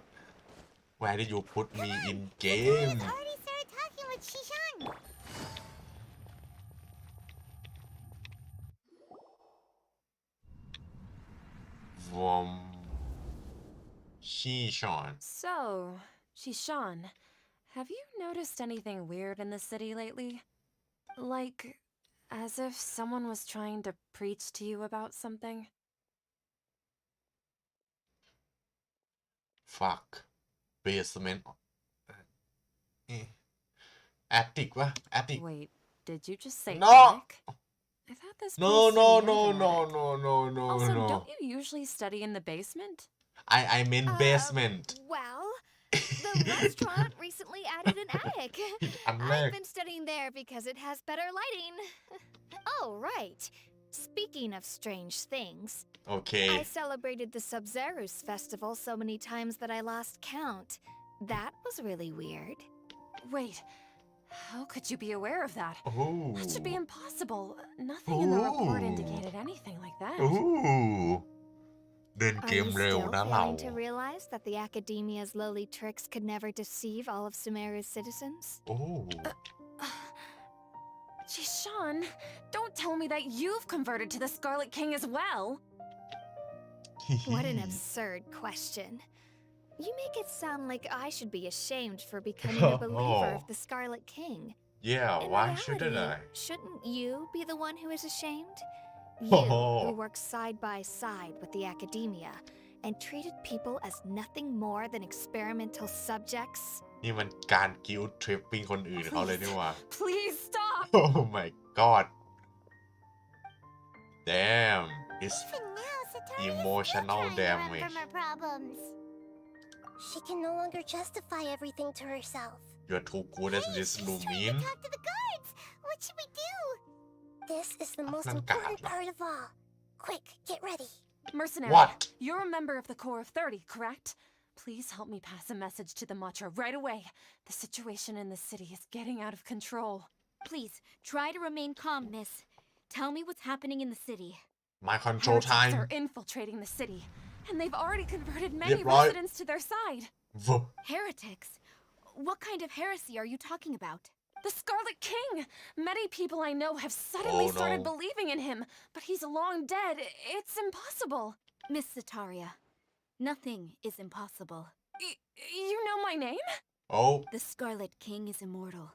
[SPEAKER 4] Where did you put me in game?
[SPEAKER 5] Already started talking with Shishan.
[SPEAKER 4] From Shishan.
[SPEAKER 9] So, Shishan, Have you noticed anything weird in the city lately? Like, as if someone was trying to preach to you about something?
[SPEAKER 4] fuck basement attic วะ attic
[SPEAKER 9] Wait, did you just say
[SPEAKER 4] No.
[SPEAKER 9] attic? I thought this
[SPEAKER 4] no
[SPEAKER 9] place
[SPEAKER 4] no
[SPEAKER 9] didn't
[SPEAKER 4] no
[SPEAKER 9] have an
[SPEAKER 4] no
[SPEAKER 9] attic.
[SPEAKER 4] no no no
[SPEAKER 9] Also,
[SPEAKER 4] no
[SPEAKER 9] don't you usually study in the basement?
[SPEAKER 4] I meant basement
[SPEAKER 10] Well, the restaurant recently added an attic.
[SPEAKER 4] อันแรก
[SPEAKER 10] I've been studying there because it has better lighting. Oh, right. Speaking of strange things,
[SPEAKER 4] โอเค
[SPEAKER 10] I celebrated the Sub-Zerus festival so many times that I lost count. That was really weird.
[SPEAKER 9] Wait, how could you be aware of that?
[SPEAKER 4] โอ้โห
[SPEAKER 9] That should be impossible. Nothing in the report indicated anything like that.
[SPEAKER 4] โอ้โหเดิน
[SPEAKER 10] Are
[SPEAKER 4] เกม
[SPEAKER 10] you
[SPEAKER 4] เร็ว
[SPEAKER 10] still
[SPEAKER 4] นะเรา
[SPEAKER 10] failing to realize that the Academia's lowly tricks could never deceive all of Sumeru's citizens?
[SPEAKER 4] โอ้
[SPEAKER 9] Jishan, don't tell me that you've converted to the Scarlet King as well.
[SPEAKER 10] What an absurd question. You make it sound like I should be ashamed for becoming a believer of the Scarlet King.
[SPEAKER 4] yeah
[SPEAKER 10] In
[SPEAKER 4] why shouldn't
[SPEAKER 10] reality,
[SPEAKER 4] I
[SPEAKER 10] shouldn't you be the one who is ashamed? You,
[SPEAKER 4] Oh.
[SPEAKER 10] who work side by side with the Academia and treated people as nothing more than experimental subjects.
[SPEAKER 4] นี่มันการกิลด์ทริปปิ้งคนอื่นเขาเลยนี่หว่า
[SPEAKER 9] Please stop.
[SPEAKER 4] oh my god damn it's
[SPEAKER 5] Even now, Satara
[SPEAKER 4] Emotional
[SPEAKER 5] is still trying to run
[SPEAKER 4] damage.
[SPEAKER 5] from her problems. She can no longer justify everything to herself.
[SPEAKER 4] you're too good at this
[SPEAKER 5] She's trying
[SPEAKER 4] Lumin
[SPEAKER 5] to talk to the guards. What should we do? This is the most
[SPEAKER 4] Ang
[SPEAKER 5] important
[SPEAKER 4] gala.
[SPEAKER 5] part of all. Quick, get ready.
[SPEAKER 9] Mercenary,
[SPEAKER 4] What?
[SPEAKER 9] you're a member of the Corps of 30, correct? Please help me pass a message to the Matra right away. The situation in the city is getting out of control.
[SPEAKER 3] Please, try to remain calm, miss. Tell me what's happening in the city.
[SPEAKER 4] my control
[SPEAKER 9] Heretics
[SPEAKER 4] time
[SPEAKER 9] are infiltrating the city, and they've already converted many
[SPEAKER 4] Риep right.
[SPEAKER 9] residents to their side.
[SPEAKER 4] V-
[SPEAKER 3] Heretics? What kind of heresy are you talking about?
[SPEAKER 9] The Scarlet King! Many people I know have suddenly
[SPEAKER 4] Oh,
[SPEAKER 9] started
[SPEAKER 4] no.
[SPEAKER 9] believing in him, but he's long dead. It's impossible.
[SPEAKER 3] Miss Sataria, nothing is impossible.
[SPEAKER 9] You know my name?
[SPEAKER 4] oh
[SPEAKER 3] The Scarlet King is immortal,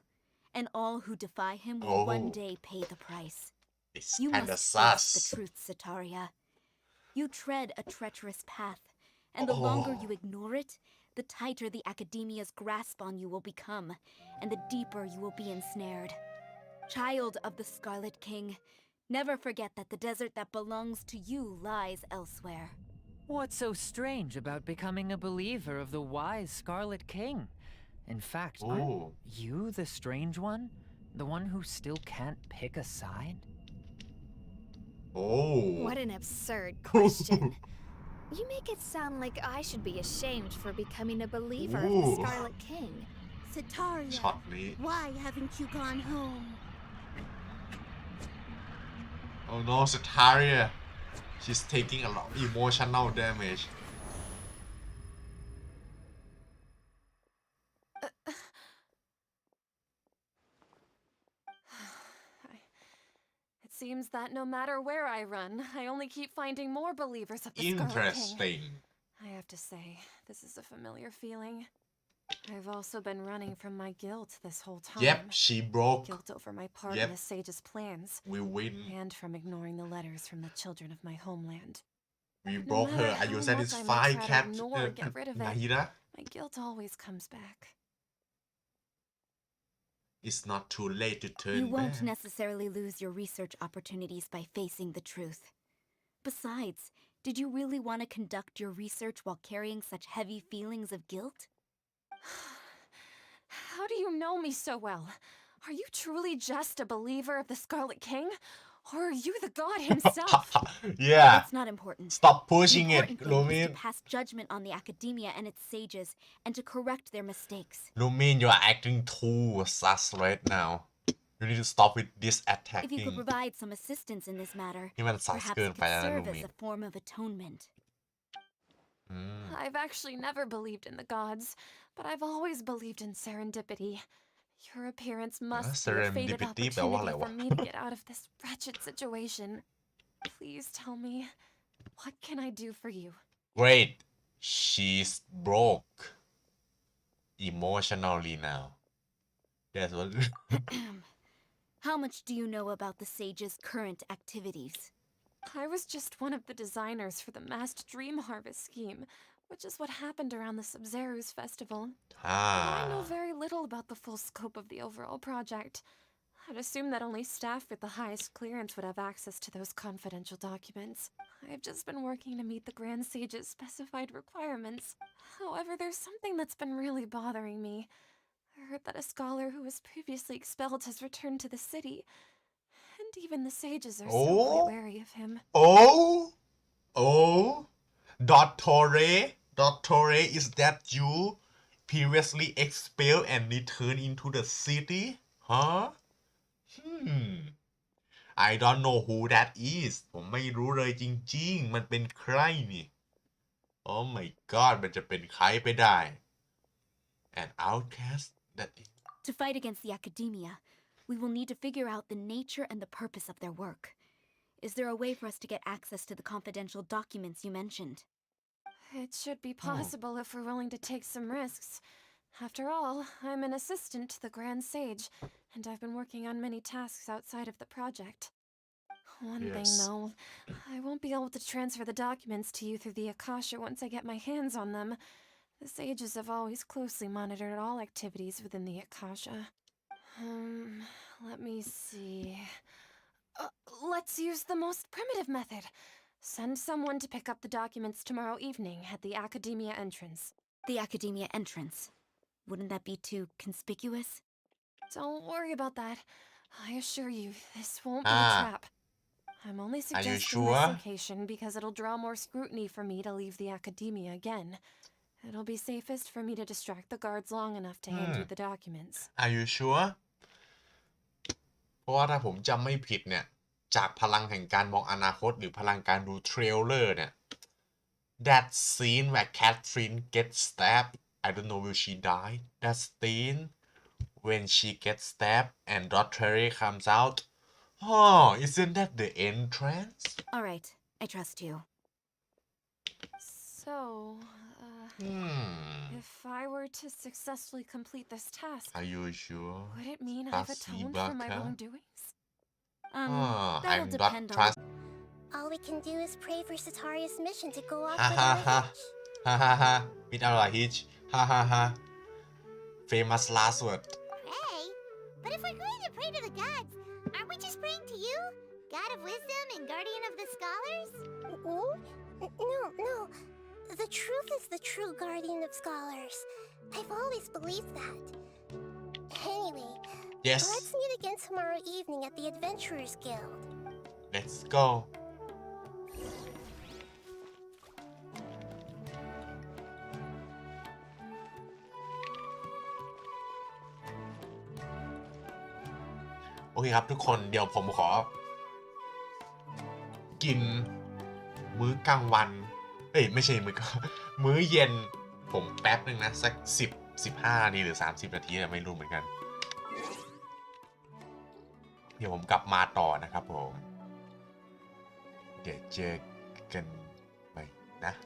[SPEAKER 3] and all who defy him will
[SPEAKER 4] Oh.
[SPEAKER 3] one day pay the price.
[SPEAKER 4] it's
[SPEAKER 3] You
[SPEAKER 4] kinda
[SPEAKER 3] must face the
[SPEAKER 4] sus
[SPEAKER 3] truth, Sataria. You tread a treacherous path, and the longer you ignore it, the tighter the Academia's grasp on you will become, and the deeper you will be ensnared. Child of the Scarlet King, never forget that the desert that belongs to you lies elsewhere.
[SPEAKER 7] What's so strange about becoming a believer of the wise Scarlet King? In fact,
[SPEAKER 4] Oh.
[SPEAKER 7] aren't you the strange one? The one who still can't pick a side?
[SPEAKER 4] oh
[SPEAKER 10] What an absurd question. You make it sound like I should be ashamed for becoming a believer of the
[SPEAKER 4] Ooh.
[SPEAKER 10] Scarlet King.
[SPEAKER 1] Sataria,
[SPEAKER 4] ช็อตนี้
[SPEAKER 1] why haven't you gone home?
[SPEAKER 4] oh no Sataria she's taking a lot of emotional damage
[SPEAKER 9] It seems that no matter where I run, I only keep finding more believers of the Scarlet King.
[SPEAKER 4] interesting
[SPEAKER 9] I have to say, this is a familiar feeling. I've also been running from my guilt this whole time.
[SPEAKER 4] yep she broke
[SPEAKER 9] Guilt over my part
[SPEAKER 4] Yep.
[SPEAKER 9] in the sage's plans,
[SPEAKER 4] we win
[SPEAKER 9] and from ignoring the letters from the children of my homeland.
[SPEAKER 4] we
[SPEAKER 9] No
[SPEAKER 4] broke her
[SPEAKER 9] matter
[SPEAKER 4] are you
[SPEAKER 9] how much I
[SPEAKER 4] satisfied
[SPEAKER 9] might try
[SPEAKER 4] cat
[SPEAKER 9] to ignore or get rid of
[SPEAKER 4] ไหน
[SPEAKER 9] it,
[SPEAKER 4] นะ
[SPEAKER 9] my guilt always comes back.
[SPEAKER 4] it's not too late to turn
[SPEAKER 3] You won't
[SPEAKER 4] back
[SPEAKER 3] necessarily lose your research opportunities by facing the truth. Besides, did you really want to conduct your research while carrying such heavy feelings of guilt?
[SPEAKER 9] How do you know me so well? Are you truly just a believer of the Scarlet King? Or are you the god himself?
[SPEAKER 4] yeah
[SPEAKER 3] It's not important.
[SPEAKER 4] stop
[SPEAKER 3] The
[SPEAKER 4] pushing it
[SPEAKER 3] important thing is
[SPEAKER 4] Lumin
[SPEAKER 3] to pass judgment on the Academia and its sages, and to correct their mistakes.
[SPEAKER 4] Lumin you are acting too sus right now you need to stop with this
[SPEAKER 3] If you
[SPEAKER 4] attacking
[SPEAKER 3] could provide some assistance in this matter,
[SPEAKER 4] นี่มันซัส
[SPEAKER 3] perhaps
[SPEAKER 4] เกิน
[SPEAKER 3] it
[SPEAKER 4] ไป
[SPEAKER 3] could
[SPEAKER 4] แล้วนะ
[SPEAKER 3] serve
[SPEAKER 4] ลู
[SPEAKER 3] as
[SPEAKER 4] มิน
[SPEAKER 3] a form of atonement.
[SPEAKER 9] I've actually never believed in the gods, but I've always believed in serendipity. Your appearance must be a fated
[SPEAKER 4] serendipity แปลว่าอะไร
[SPEAKER 9] opportunity
[SPEAKER 4] วะ
[SPEAKER 9] for me to get out of this wretched situation. Please tell me, what can I do for you?
[SPEAKER 4] great she's broke emotionally now that's what
[SPEAKER 3] How much do you know about the sage's current activities?
[SPEAKER 9] I was just one of the designers for the masked dream harvest scheme, which is what happened around the Sumeru's festival. I know very little about the full scope of the overall project. I'd assume that only staff with the highest clearance would have access to those confidential documents. I've just been working to meet the Grand Sage's specified requirements. However, there's something that's been really bothering me. I heard that a scholar who was previously expelled has returned to the city, and even the sages are still quite wary of him.
[SPEAKER 4] Dottore, is that you previously expelled and returned into the city? Huh? I don't know who that is ผมไม่รู้เลยจริงๆ มันเป็นใครนี่ Oh my god มันจะเป็นใครไปได้ An outcast that is...
[SPEAKER 3] To fight against the academia, we will need to figure out the nature and the purpose of their work. Is there a way for us to get access to the confidential documents you mentioned?
[SPEAKER 9] It should be possible if we're willing to take some risks. After all, I'm an assistant to the Grand Sage, and I've been working on many tasks outside of the project. One thing, though, I won't be able to transfer the documents to you through the Akasha once I get my hands on them. The sages have always closely monitored all activities within the Akasha. Let me see... let's use the most primitive method. Send someone to pick up the documents tomorrow evening at the Academia entrance.
[SPEAKER 3] The Academia entrance? Wouldn't that be too conspicuous?
[SPEAKER 9] Don't worry about that. I assure you, this won't be a trap. I'm only suggesting this location because it'll draw more scrutiny for me to leave the Academia again. It'll be safest for me to distract the guards long enough to hand you the documents.
[SPEAKER 4] Are you sure? เพราะว่าถ้าผมจำไม่ผิดเนี่ยจากพลังแห่งการมองอนาคตหรือพลังการดูเทรลเลอร์เนี่ย That scene where Catherine gets stabbed I don't know will she die That scene when she gets stabbed and Dottore comes out Oh isn't that the entrance
[SPEAKER 3] Alright, I trust you.
[SPEAKER 9] So, if I were to successfully complete this task,
[SPEAKER 4] Are you sure?
[SPEAKER 9] would it mean I've atoned for my wrongdoings?
[SPEAKER 3] That'll depend on...
[SPEAKER 5] All we can do is pray for Sataria's mission to go off without a hitch.
[SPEAKER 4] Without a hitch. Famous last word.
[SPEAKER 1] Pray? But if we're going to pray to the gods, aren't we just praying to you? God of wisdom and guardian of the scholars?
[SPEAKER 5] No. The truth is the true guardian of scholars. I've always believed that. Anyway,
[SPEAKER 4] yes.
[SPEAKER 5] Let's meet again tomorrow evening at the Adventurers Guild.
[SPEAKER 4] Let's go. โอเคครับทุกคนเดี๋ยวผมขอกินมื้อกลางวันไม่ใช่มื้อเย็นผมแป๊บนึงนะสัก15 นาทีหรือ30 นาทีไม่รู้เหมือนกันเดี๋ยวผมกลับมาต่อนะครับผมเดี๋ยวเจอกันใหม่นะ
[SPEAKER 5] 「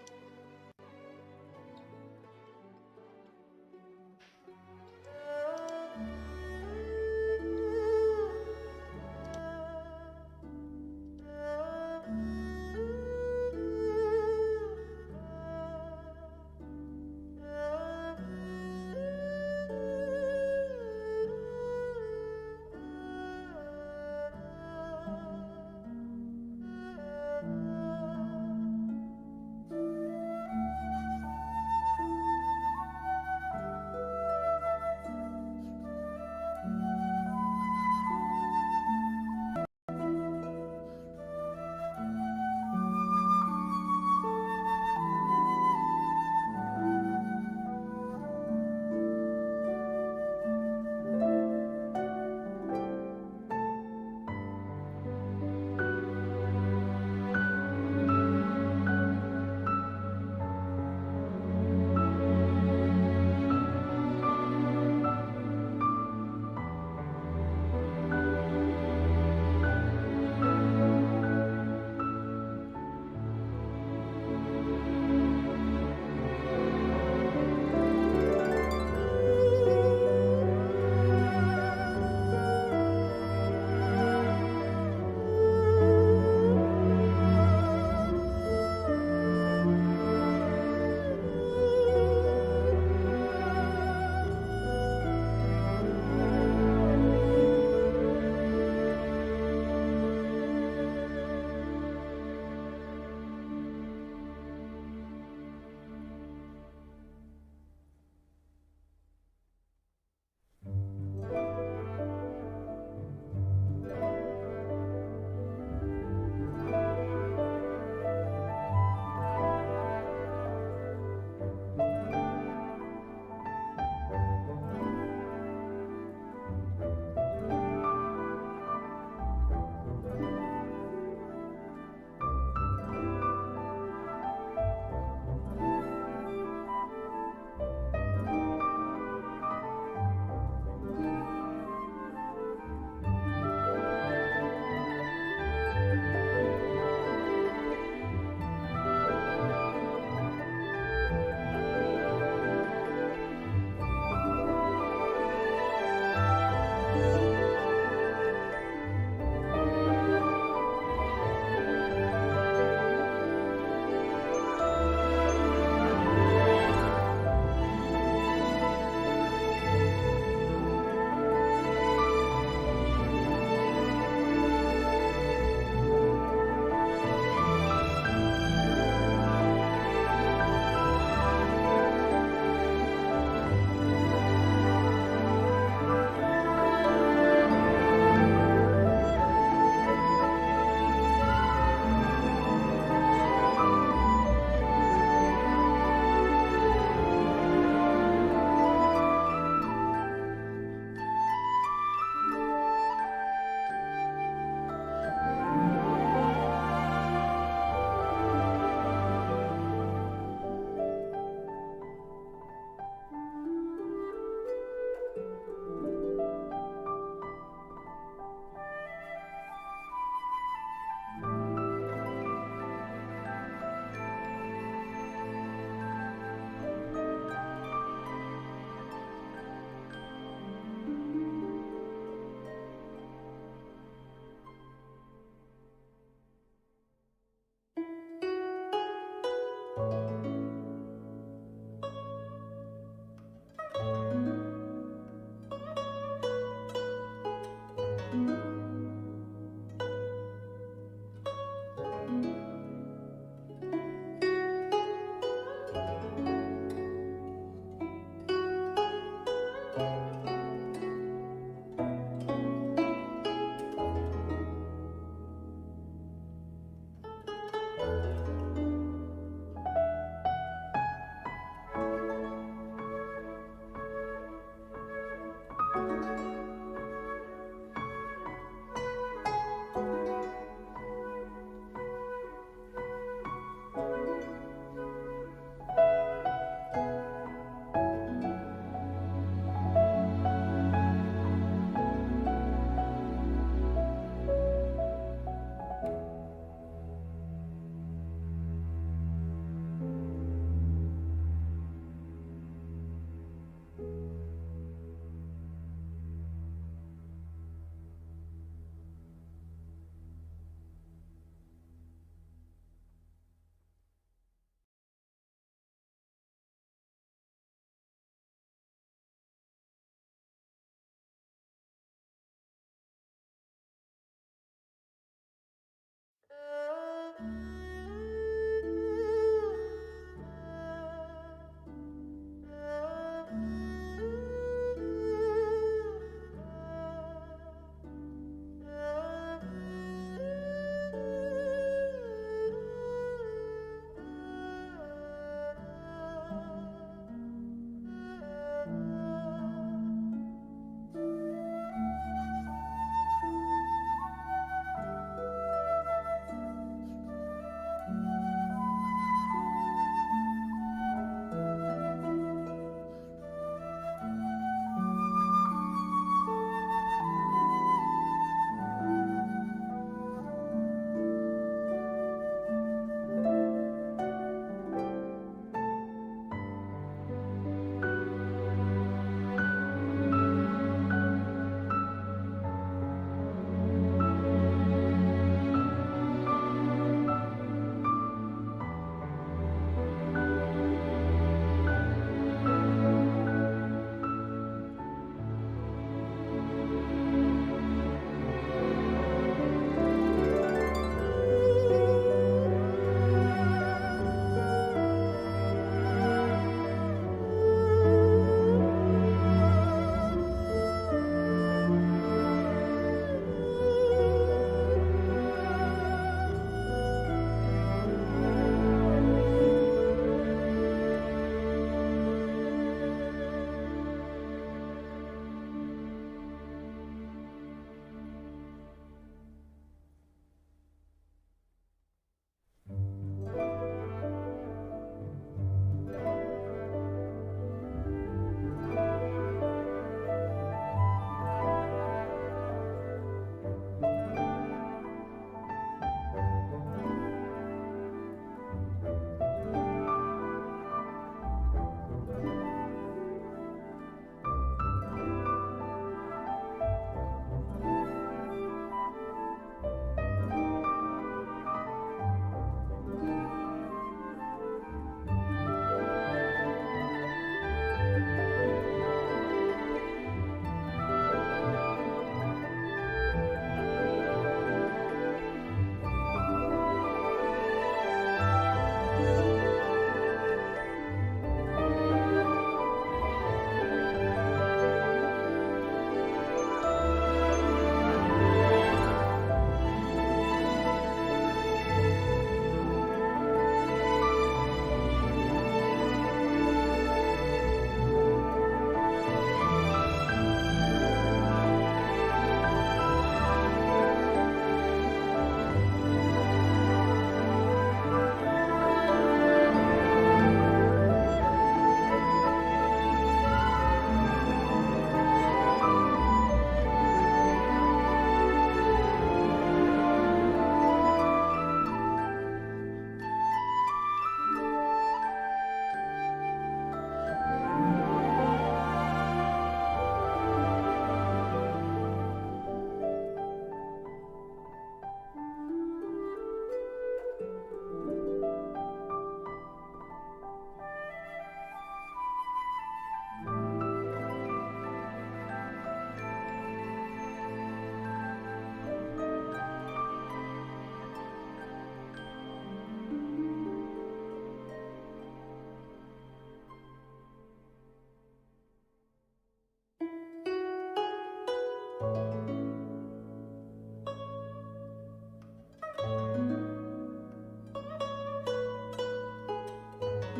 [SPEAKER 4] โ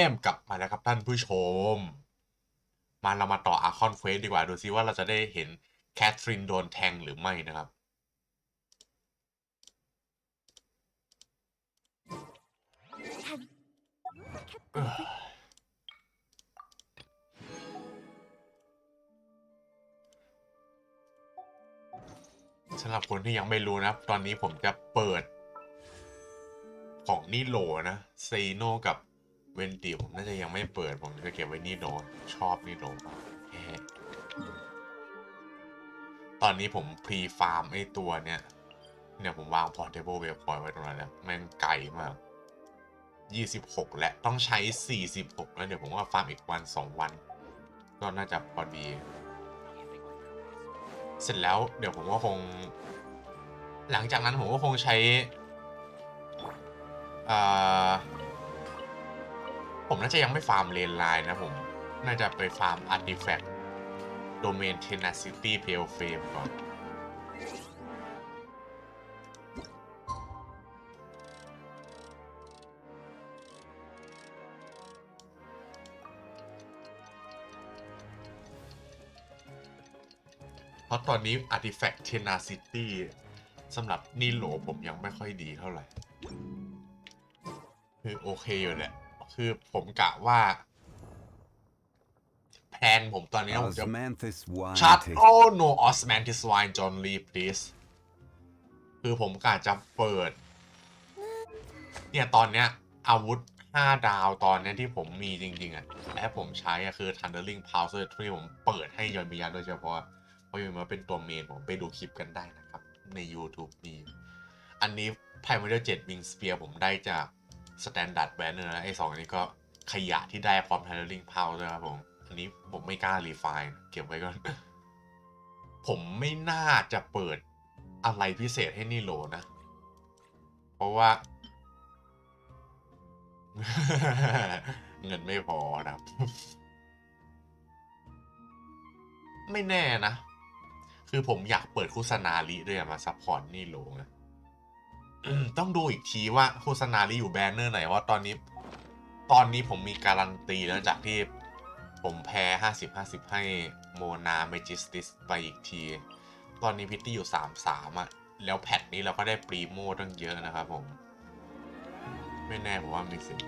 [SPEAKER 4] มกลับมาแล้วครับท่านผู้ชมมาเรามาต่ออาร์คอนเควสดีกว่าดูซิว่าเราจะได้เห็นแคทรินโดนแทงหรือไม่นะครับสำหรับคนที่ยังไม่รู้นะตอนนี้ผมจะเปิดของนิโรนะเซโนกับเวนติผมน่าจะยังไม่เปิดผมจะเก็บไว้นิโรชอบนิโรตอนนี้ผมพรีฟาร์มไอ้ตัวเนี้ยผมวางพอร์ตเทเบิลเวลพอยต์ไว้ตรงนั้นแล้วแม่งไกลมาก26และต้องใช้46แล้วเดี๋ยวผมว่าฟาร์มอีกวัน2วันก็น่าจะพอดีเสร็จแล้วเดี๋ยวผมก็คงหลังจากนั้นผมก็คงใช้ผมน่าจะยังไม่ฟาร์มเลนไลน์นะผมน่าจะไปฟาร์มอาร์ติแฟกต์โดเมนเทนาซิตี้เพลเฟมก่อนเพราะตอนนี้ Artifact Tenacity สำหรับนิโรผมยังไม่ค่อยดีเท่าไหร่คือโอเคอยู่แหละคือผมกะว่าแพลนผมตอนนี้ผมจะชัดโอ้ no Osmanthus wine John Lee please คือผมกะจะเปิดตอนเนี้ยอาวุธ5ดาวตอนนี้ที่ผมมีจริงๆและผมใช้คือ Thundering Pulse ที่ผมเปิดให้ยอนมิยะโดยเฉพาะเพราะมันเป็นตัวเมนผมไปดูคลิปกันได้นะครับใน YouTube มีอันนี้ Primordial 7 Wing Spear ผมได้จาก Standard Banner นะไอ้2อันนี้ก็ขยะที่ได้พร้อม Thundering Pulse ด้วยครับผมอันนี้ผมไม่กล้ารีไฟน์เก็บไว้ก่อน ผมไม่น่าจะเปิดอะไรพิเศษให้นิโรนะเพราะว่า เงินไม่พอนะครับ ไม่แน่นะคือผมอยากเปิดโฆษณาลิด้วยมาซัพพอร์ตนิโรนะ ต้องดูอีกทีว่าโฆษณาลิอยู่แบนเนอร์ไหนว่าตอนนี้ผมมีการันตีแล้วจากที่ผมแพ้50-50ให้โมนาเมจิสติสไปอีกทีตอนนี้พิตตี้อยู่3-3แล้วแพทนี้เราก็ได้ปรีโมตั้งเยอะนะครับผมไม่แน่ผมว่ามีสิทธิ์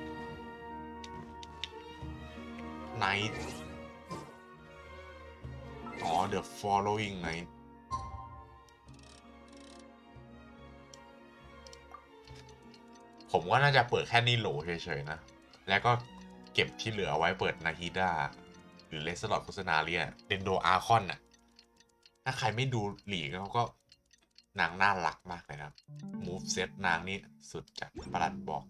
[SPEAKER 4] ไนท์The following night ผมว่าน่าจะเปิดแค่นิโรเฉยๆนะแล้วก็เก็บที่เหลือไว้เปิดนาฮิดาหรือเลสลอดโฆษณาเรียเดนโดอาร์คอนถ้าใครไม่ดูหลีกเขาก็นางน่ารักมากเลยนะมูฟเซตนางนี่สุดจัดประหลัดบอก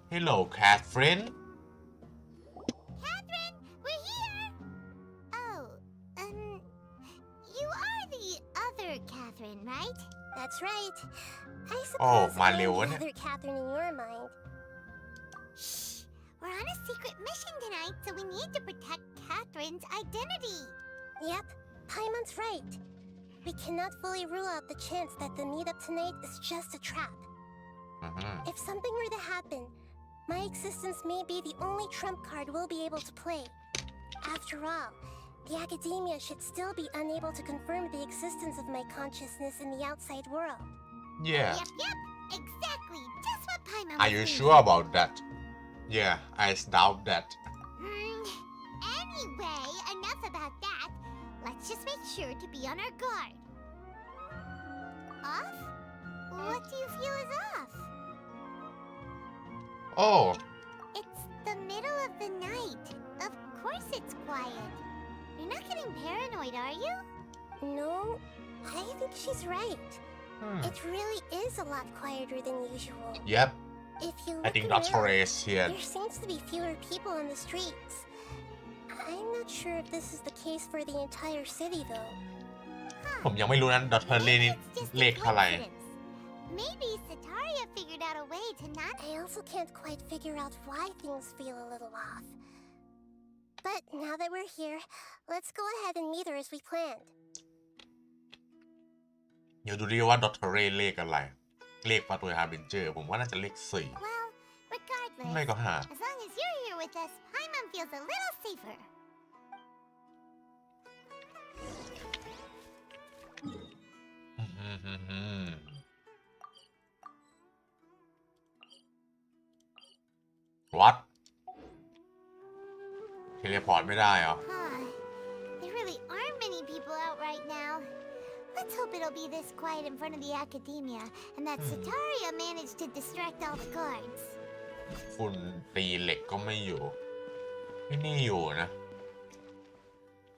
[SPEAKER 4] Hello, Catherine.
[SPEAKER 5] Catherine, we're here! Oh, you are the other Catherine, right? That's right. I suppose I'm the other Catherine in your mind. Shh! We're on a secret mission tonight, so we need to protect Catherine's identity. Yep, Paimon's right. We cannot fully rule out the chance that the meetup tonight is just a trap. If something were to happen, my existence may be the only trump card we'll be able to play. After all, the academia should still be unable to confirm the existence of my consciousness in the outside world.
[SPEAKER 4] Yeah.
[SPEAKER 5] Yep, exactly. Just what Paimon
[SPEAKER 4] Are you sure about that? Yeah, I doubt that.
[SPEAKER 5] Anyway, enough about that. Let's just make sure to be on our guard. Off? What do you feel is off?
[SPEAKER 4] Oh.
[SPEAKER 5] It's the middle of the night. Of course it's quiet. You're not getting paranoid, are you? No, I think she's right. It really is a lot quieter than usual.
[SPEAKER 4] Yep.
[SPEAKER 5] If you
[SPEAKER 4] I think that's for us here.
[SPEAKER 5] There seems to be fewer people on the streets. I'm not sure if this is the case for the entire city, though.
[SPEAKER 4] ผมยังไม่รู้นั้นดอทเทอร์เลเลขเท่าไหร่
[SPEAKER 5] Maybe Sataria figured out a way to not. I also can't quite figure out why things feel a little off. But now that we're here, let's go ahead and meet her as we planned.
[SPEAKER 4] เดี๋ยวดูดิว่าดอทเทเรเลขอะไร เลขฟาตุยฮาร์บินเจอร์ผมว่าน่าจะเลข4
[SPEAKER 1] Well, regardless,
[SPEAKER 4] ไม่ก็5
[SPEAKER 1] as long as you're here with us, Paimon feels a little safer.
[SPEAKER 4] วัดเทเลพอร์ตไม่ได้เหรอ
[SPEAKER 1] Huh. There really aren't many people out right now. Let's hope it'll be this quiet in front of the academia, and that Sataria managed to distract all the guards.
[SPEAKER 4] ฝุ่นตีเหล็กก็ไม่อยู่นี่อยู่นะ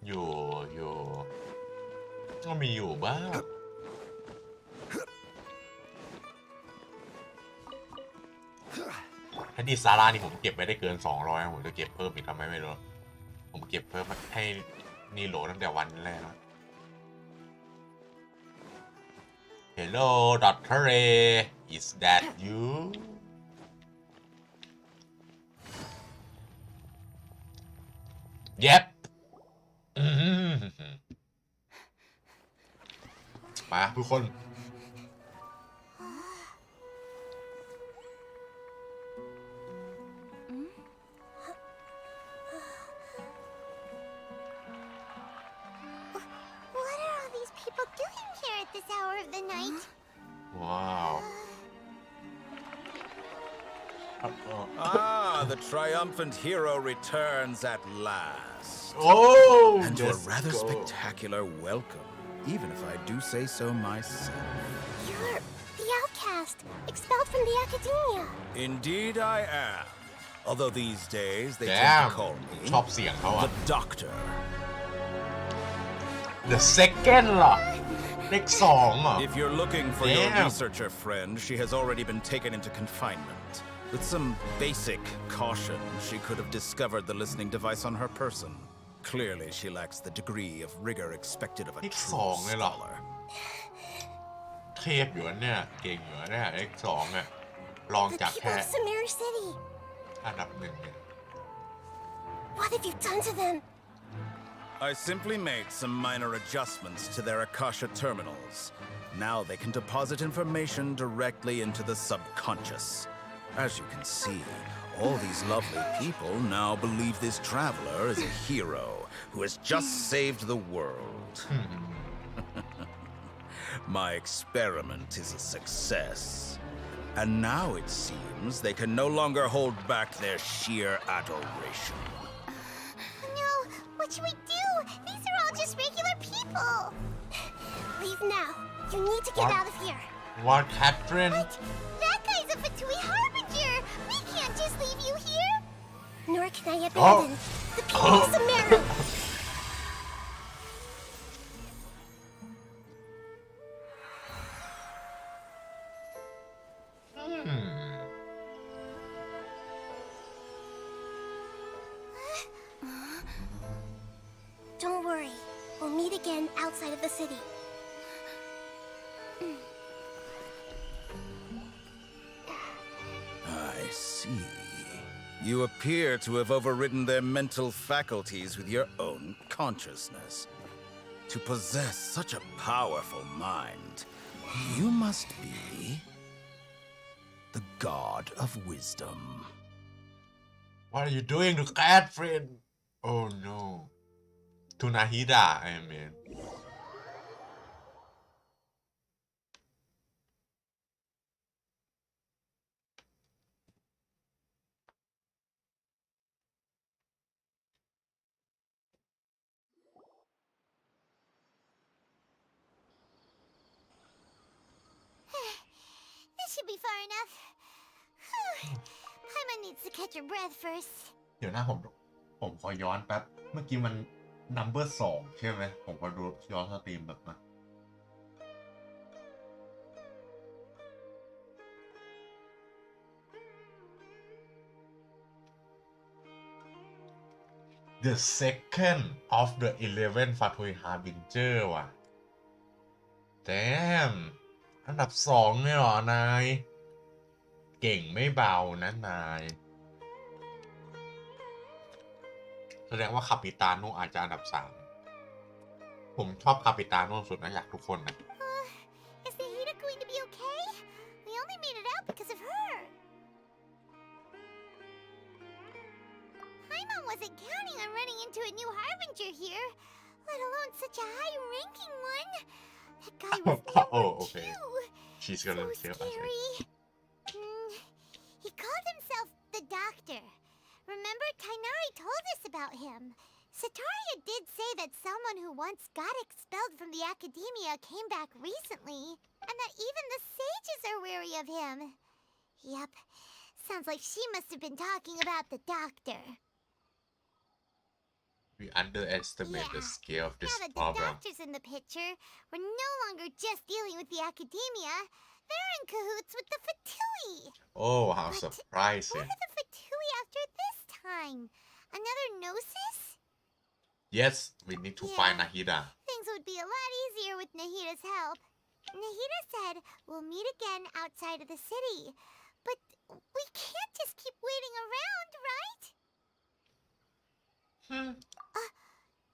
[SPEAKER 4] อยู่ก็มีอยู่บ้างถ้าดีซาร่านี่ผมเก็บไปได้เกิน200ผมจะเก็บเพิ่มอีกทำไมไม่รู้ผมเก็บเพิ่มให้นี่โหลตั้งแต่วันแรกแล้ว Hello Doctor Ray is that you Yep มาทุกคน
[SPEAKER 1] What are all these people doing here at this hour of the night?
[SPEAKER 4] ว้าว
[SPEAKER 6] Ah, the triumphant hero returns at last.
[SPEAKER 4] โอ้
[SPEAKER 6] And to a rather spectacular welcome, even if I do say so myself.
[SPEAKER 5] You're the outcast, expelled from the academia.
[SPEAKER 6] Indeed I am. Although these days they tend
[SPEAKER 4] Damn
[SPEAKER 6] to call me
[SPEAKER 4] ชอบเสียงเขาอะ
[SPEAKER 6] the Doctor.
[SPEAKER 4] The second เหรอเลข2เหรอ
[SPEAKER 6] If you're looking for your
[SPEAKER 4] Damn.
[SPEAKER 6] researcher friend, she has already been taken into confinement. With some basic caution, she could have discovered the listening device on her person. Clearly, she lacks the degree of rigor expected of a
[SPEAKER 4] เลข
[SPEAKER 6] true
[SPEAKER 4] 2เลยเหรอ
[SPEAKER 6] scholar.
[SPEAKER 4] เทพอยู่นะเนี่ยเก่งอยู่นะเนี่ยเลข2อ่ะลอง
[SPEAKER 5] The
[SPEAKER 4] จาก
[SPEAKER 5] people
[SPEAKER 4] แค่
[SPEAKER 5] of Sumeru City.
[SPEAKER 4] อันดับ1เนี่ย
[SPEAKER 5] What have you done to them?
[SPEAKER 6] I simply made some minor adjustments to their Akasha terminals. Now they can deposit information directly into the subconscious. As you can see, all these lovely people now believe this traveler is a hero who has just saved the world. My experiment is a success. And now it seems they can no longer hold back their sheer adoration.
[SPEAKER 1] No, what should we do? These are all just regular people.
[SPEAKER 5] Leave now. You need to get
[SPEAKER 4] What?
[SPEAKER 5] out of here.
[SPEAKER 4] What Catherine
[SPEAKER 1] What? That guy's a Fatui Harbinger. We can't just leave you here.
[SPEAKER 5] Nor can I abandon the people of Sumeru. Don't worry. We'll meet again outside of the city.
[SPEAKER 6] I see. You appear to have overridden their mental faculties with your own consciousness. To possess such a powerful mind, you must be the god of wisdom.
[SPEAKER 4] What are you doing to Catherine Oh no to Nahida I mean
[SPEAKER 1] This should be far enough. Paimon needs to catch her breath first.
[SPEAKER 4] เดี๋ยวนะผมขอย้อนแป๊บ เมื่อกี้มัน number 2 ใช่ไหม ผมขอดูย้อนสตรีมแบบมา The second of the 11 Fatui Harbinger ว่ะ Damn อันดับ2เนี่ยเหรอนาย เก่งไม่เบานะนาย แสดงว่าคาปิตาโนอาจจะอันดับ3ผมชอบคาปิตาโนสุดนะอยากทุกคนนะ
[SPEAKER 1] Paimon wasn't counting on running into a new harbinger here, let alone such a high-ranking one. That guy was
[SPEAKER 4] Oh, okay.
[SPEAKER 1] too.
[SPEAKER 4] She's
[SPEAKER 1] So
[SPEAKER 4] gonna kill us.
[SPEAKER 1] scary. He called himself the Doctor. Remember, Tainari told us about him. Sataria did say that someone who once got expelled from the academia came back recently, and that even the sages are wary of him. Yep, sounds like she must have been talking about the Doctor.
[SPEAKER 4] We underestimate the scale of this
[SPEAKER 1] Now that the
[SPEAKER 4] problem.
[SPEAKER 1] Doctor's in the picture, we're no longer just dealing with the academia. They're in cahoots with the Fatui.
[SPEAKER 4] Oh, how
[SPEAKER 1] But
[SPEAKER 4] surprising.
[SPEAKER 1] what are the Fatui after this time? Another Gnosis?
[SPEAKER 4] Yes, we need to find
[SPEAKER 1] Yeah.
[SPEAKER 4] Nahida.
[SPEAKER 1] Things would be a lot easier with Nahida's help. Nahida said we'll meet again outside of the city. But we can't just keep waiting around, right?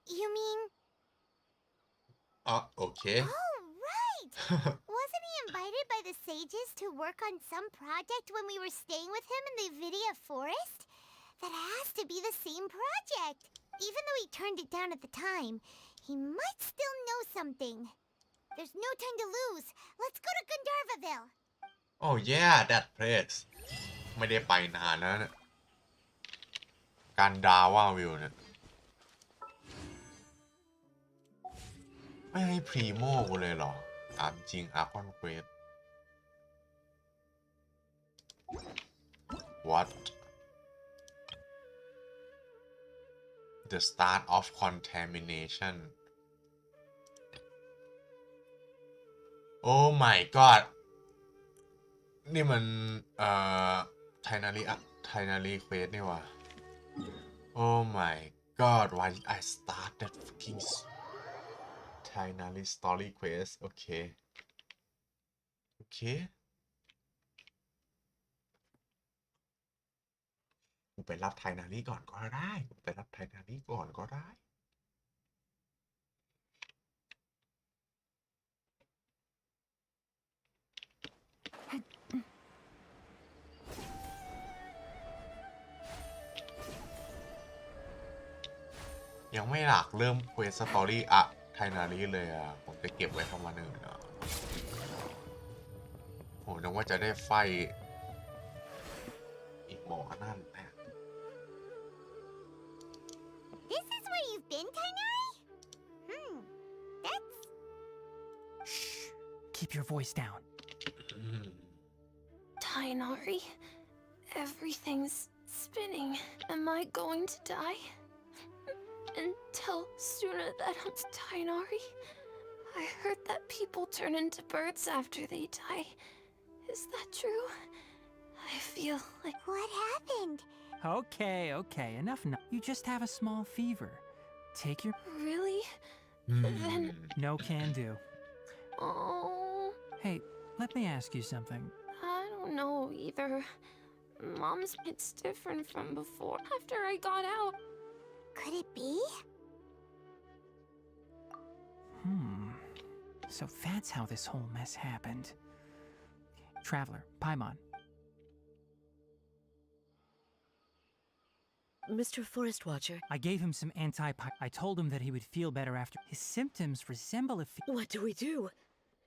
[SPEAKER 1] You mean...
[SPEAKER 4] Okay.
[SPEAKER 1] Oh, right! Wasn't he invited by the sages to work on some project when we were staying with him in the Vidia forest? That has to be the same project. Even though he turned it down at the time, he might still know something. There's no time to lose. Let's go to Gandharvaville.
[SPEAKER 4] Oh yeah, that place ไม่ได้ไปนานแล้วเนี่ยกันดาว่าวิวเนี่ยไม่ให้พรีโมกูเลยเหรอถามจริงอาร์คอนเควส What the start of contamination Oh my god นี่มันไทนารีเควสนี่วะ Oh my god why did I start that fucking Tainari story quest โอเคกูไปรับไทนารีก่อนก็ได้ ยังไม่อยากเริ่มเควสสตอรี่อะไทนารีเลยอ่ะผมจะเก็บไว้ทำวันอื่นอ่ะโหนึกว่าจะได้ไฟอีกหมอนั่นแหละ
[SPEAKER 1] This is where you've been, Tainari? That's...
[SPEAKER 11] Shh. Keep your voice down.
[SPEAKER 9] Tainari, everything's spinning. Am I going to die? And tell Suna that I'm Tainari? I heard that people turn into birds after they die. Is that true? I feel like...
[SPEAKER 1] What happened?
[SPEAKER 11] Okay, enough now. You just have a small fever. Take your...
[SPEAKER 9] Really? Then...
[SPEAKER 11] No can do.
[SPEAKER 9] Oh...
[SPEAKER 11] Hey, let me ask you something.
[SPEAKER 9] I don't know either. Mom's... It's different from before. After I got out...
[SPEAKER 1] Could it be?
[SPEAKER 11] So that's how this whole mess happened. Traveler, Paimon.
[SPEAKER 12] Mr. Forest Watcher.
[SPEAKER 11] I gave him some I told him that he would feel better after. His symptoms resemble a
[SPEAKER 12] What do we do?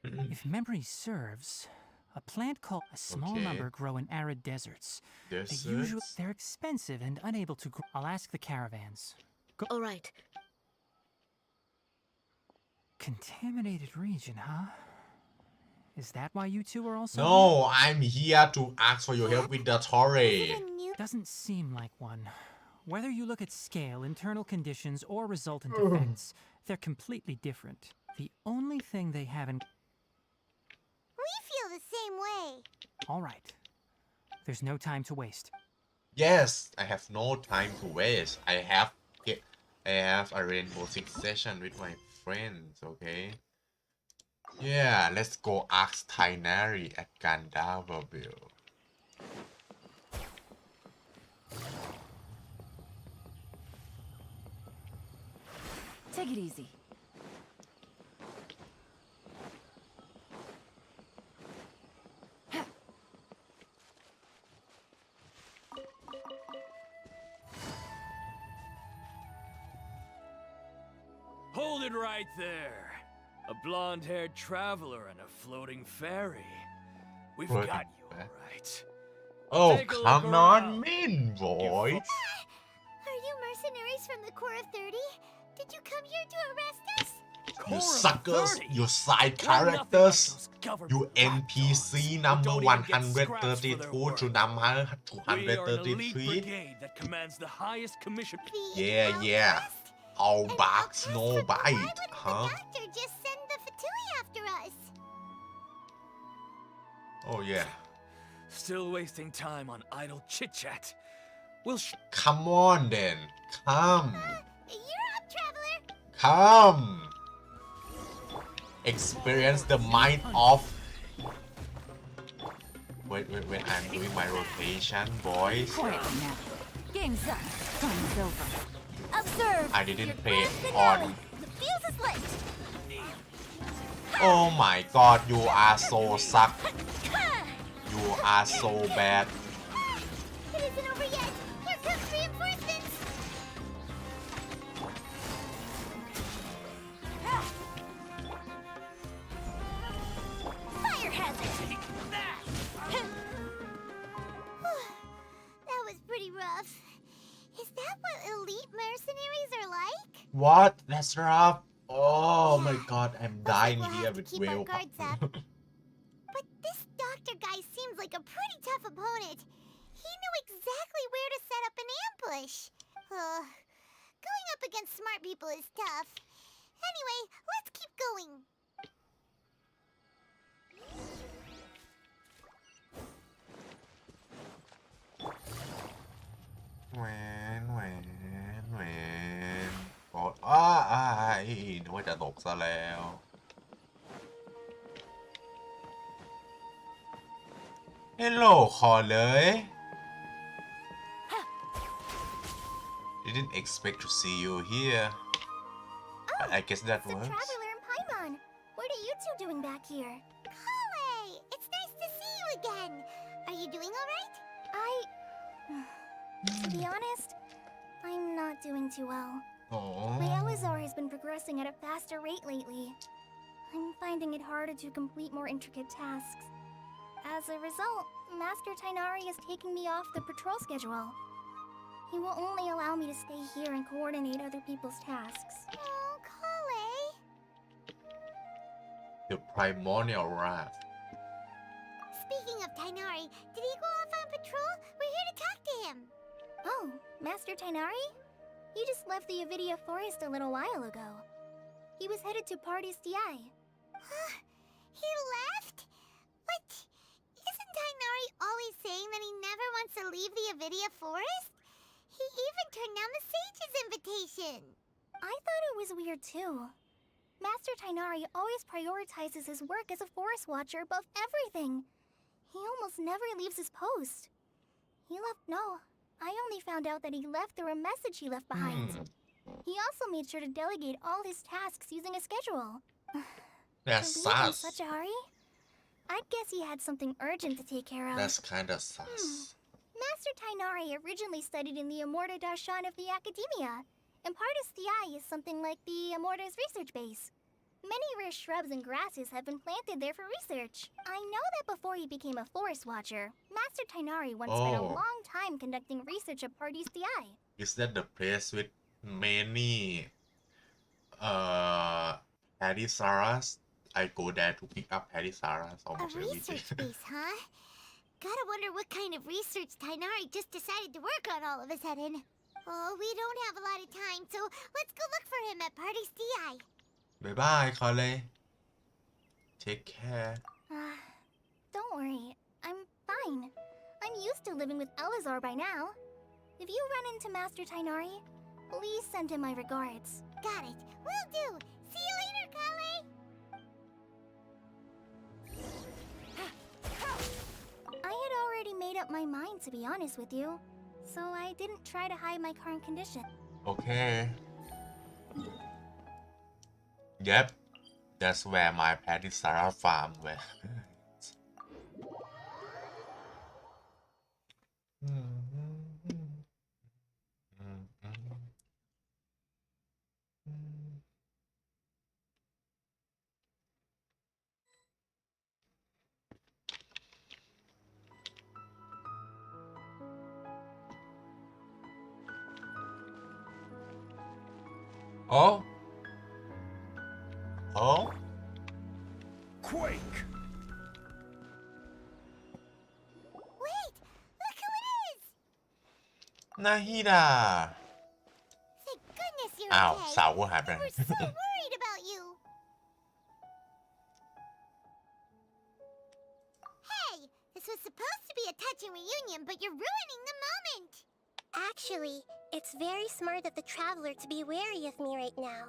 [SPEAKER 11] If memory serves, a plant called a small number grow in arid deserts. They're expensive and unable to grow. I'll ask the caravans.
[SPEAKER 12] All right.
[SPEAKER 11] Contaminated region, huh? Is that why you two are also...
[SPEAKER 4] No, I'm here to ask for your help with the Torre.
[SPEAKER 11] Doesn't seem like one. Whether you look at scale, internal conditions, or resultant effects, they're completely different. The only thing they have in...
[SPEAKER 1] We feel the same way.
[SPEAKER 11] All right. There's no time to waste.
[SPEAKER 4] Yes, I have no time to waste. I have a Rainbow Six session with my friends, okay? Yeah, let's go ask Tainari at Gandharvaville.
[SPEAKER 9] Take it easy.
[SPEAKER 13] it right there. A blonde-haired traveler and a floating fairy. We've
[SPEAKER 4] Floating
[SPEAKER 13] got you
[SPEAKER 4] fairy.
[SPEAKER 13] right.
[SPEAKER 4] Oh,
[SPEAKER 13] Take a look
[SPEAKER 4] come on,
[SPEAKER 13] around.
[SPEAKER 4] mean boy.
[SPEAKER 5] Are you mercenaries from the Core of 30? Did you come here to arrest us?
[SPEAKER 4] You
[SPEAKER 13] Core of
[SPEAKER 4] suckers,
[SPEAKER 13] 30?
[SPEAKER 4] you side
[SPEAKER 13] We're nothing like
[SPEAKER 4] characters,
[SPEAKER 13] those government
[SPEAKER 4] you
[SPEAKER 13] lapdogs
[SPEAKER 4] NPC
[SPEAKER 13] who
[SPEAKER 4] number
[SPEAKER 13] don't even get scraps for their
[SPEAKER 4] 132
[SPEAKER 13] work.
[SPEAKER 4] to number
[SPEAKER 13] We are an elite
[SPEAKER 4] 233.
[SPEAKER 13] brigade that commands the highest commission.
[SPEAKER 4] Yeah. All barks, no
[SPEAKER 5] Why
[SPEAKER 4] bite,
[SPEAKER 5] wouldn't
[SPEAKER 4] huh?
[SPEAKER 5] the doctor just send the Fatui after us?
[SPEAKER 4] Oh yeah.
[SPEAKER 13] Still wasting time on idle chit-chat. We'll
[SPEAKER 4] Come on then. Come.
[SPEAKER 5] You're up, traveler.
[SPEAKER 4] Come. Experience the might of. Wait, I'm doing my rotation, boys.
[SPEAKER 3] Quiet now. Game's up. Fun's over. Observe.
[SPEAKER 4] I didn't
[SPEAKER 3] your
[SPEAKER 4] play
[SPEAKER 3] grand
[SPEAKER 4] on.
[SPEAKER 3] finale. The fuse is lit.
[SPEAKER 4] Oh my god, you are so suck. You are so bad.
[SPEAKER 5] It isn't over yet. Here comes reinforcements.
[SPEAKER 3] Fire hazard.
[SPEAKER 5] That was pretty rough. Is that what elite mercenaries are like?
[SPEAKER 4] What? That's rough. Oh my god, I'm
[SPEAKER 5] Looks like
[SPEAKER 4] dying
[SPEAKER 5] we'll
[SPEAKER 4] here
[SPEAKER 5] have to
[SPEAKER 4] with
[SPEAKER 5] keep our
[SPEAKER 4] whale.
[SPEAKER 5] guards up. But this doctor guy seems like a pretty tough opponent. He knew exactly where to set up an ambush. Going up against smart people is tough. Anyway, let's keep going.
[SPEAKER 4] When กดนึกว่าจะตกซะแล้ว Hello ขอเลย Didn't expect to see you here but I guess that
[SPEAKER 5] The
[SPEAKER 4] works.
[SPEAKER 5] traveler and Paimon. What are you two doing back here? Kale, it's nice to see you again. Are you doing all right? To be honest, I'm not doing too well. My
[SPEAKER 4] Oh.
[SPEAKER 5] Elazar has been progressing at a faster rate lately. I'm finding it harder to complete more intricate tasks. As a result, Master Tainari is taking me off the patrol schedule. He will only allow me to stay here and coordinate other people's tasks. Oh, Kale.
[SPEAKER 4] The primordial wrath.
[SPEAKER 5] Speaking of Tainari, did he go off on patrol? We're here to talk to him. Oh, Master Tainari? He just left the Avidia forest a little while ago. He was headed to Party's DI. He left? But isn't Tainari always saying that he never wants to leave the Avidia forest? He even turned down the sage's invitation. I thought it was weird too. Master Tainari always prioritizes his work as a forest watcher above everything. He almost never leaves his post. I only found out that he left through a message he left behind. He also made sure to delegate all his tasks using a schedule.
[SPEAKER 4] That's
[SPEAKER 5] To leave in
[SPEAKER 4] sus.
[SPEAKER 5] such a hurry? I'd guess he had something urgent to take care of.
[SPEAKER 4] That's kinda sus.
[SPEAKER 5] Master Tainari originally studied in the Amorta Darshan of the Academia, and Partis DI is something like the Amorta's research base. Many rare shrubs and grasses have been planted there for research. I know that before he became a forest watcher, Master Tainari once spent a
[SPEAKER 4] Oh.
[SPEAKER 5] long time conducting research at Partis DI.
[SPEAKER 4] Is that the place with many Padisaras? I go there to pick up Padisaras
[SPEAKER 5] A
[SPEAKER 4] almost every day.
[SPEAKER 5] research base, huh? Gotta wonder what kind of research Tainari just decided to work on all of a sudden. Oh, we don't have a lot of time, so let's go look for him at Party's DI.
[SPEAKER 4] Bye bye, Kale. Take care.
[SPEAKER 5] Don't worry, I'm fine. I'm used to living with Elazar by now. If you run into Master Tainari, please send him my regards. Got it. Will do. See you later, Kale. I had already made up my mind, to be honest with you, so I didn't try to hide my current condition.
[SPEAKER 4] Okay. Yep. That's where my Padisara farm were. Oh. Oh.
[SPEAKER 6] Quake!
[SPEAKER 5] Wait! Look who it is!
[SPEAKER 4] Nahida.
[SPEAKER 5] Thank goodness you're
[SPEAKER 4] Ow,
[SPEAKER 5] okay.
[SPEAKER 4] Sao, what happened?
[SPEAKER 5] We were so worried about you. Hey, this was supposed to be a touching reunion, but you're ruining the moment. Actually, it's very smart of the traveler to be wary of me right now.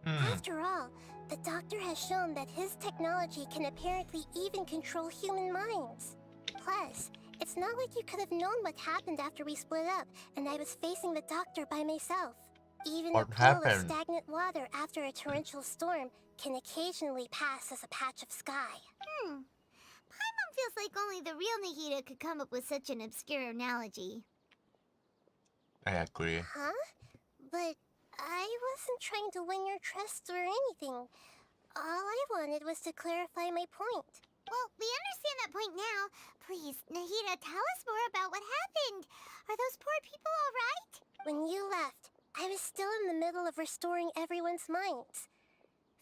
[SPEAKER 5] After all, the doctor has shown that his technology can apparently even control human minds. Plus, it's not like you could have known what happened after we split up and I was facing the doctor by myself. Even a pool of stagnant water after a torrential storm can occasionally pass as a patch of sky. Paimon feels like only the real Nahida could come up with such an obscure analogy.
[SPEAKER 4] I agree.
[SPEAKER 5] Huh? But I wasn't trying to win your trust or anything. All I wanted was to clarify my point. Well, we understand that point now. Please, Nahida, tell us more about what happened. Are those poor people all right? When you left, I was still in the middle of restoring everyone's minds.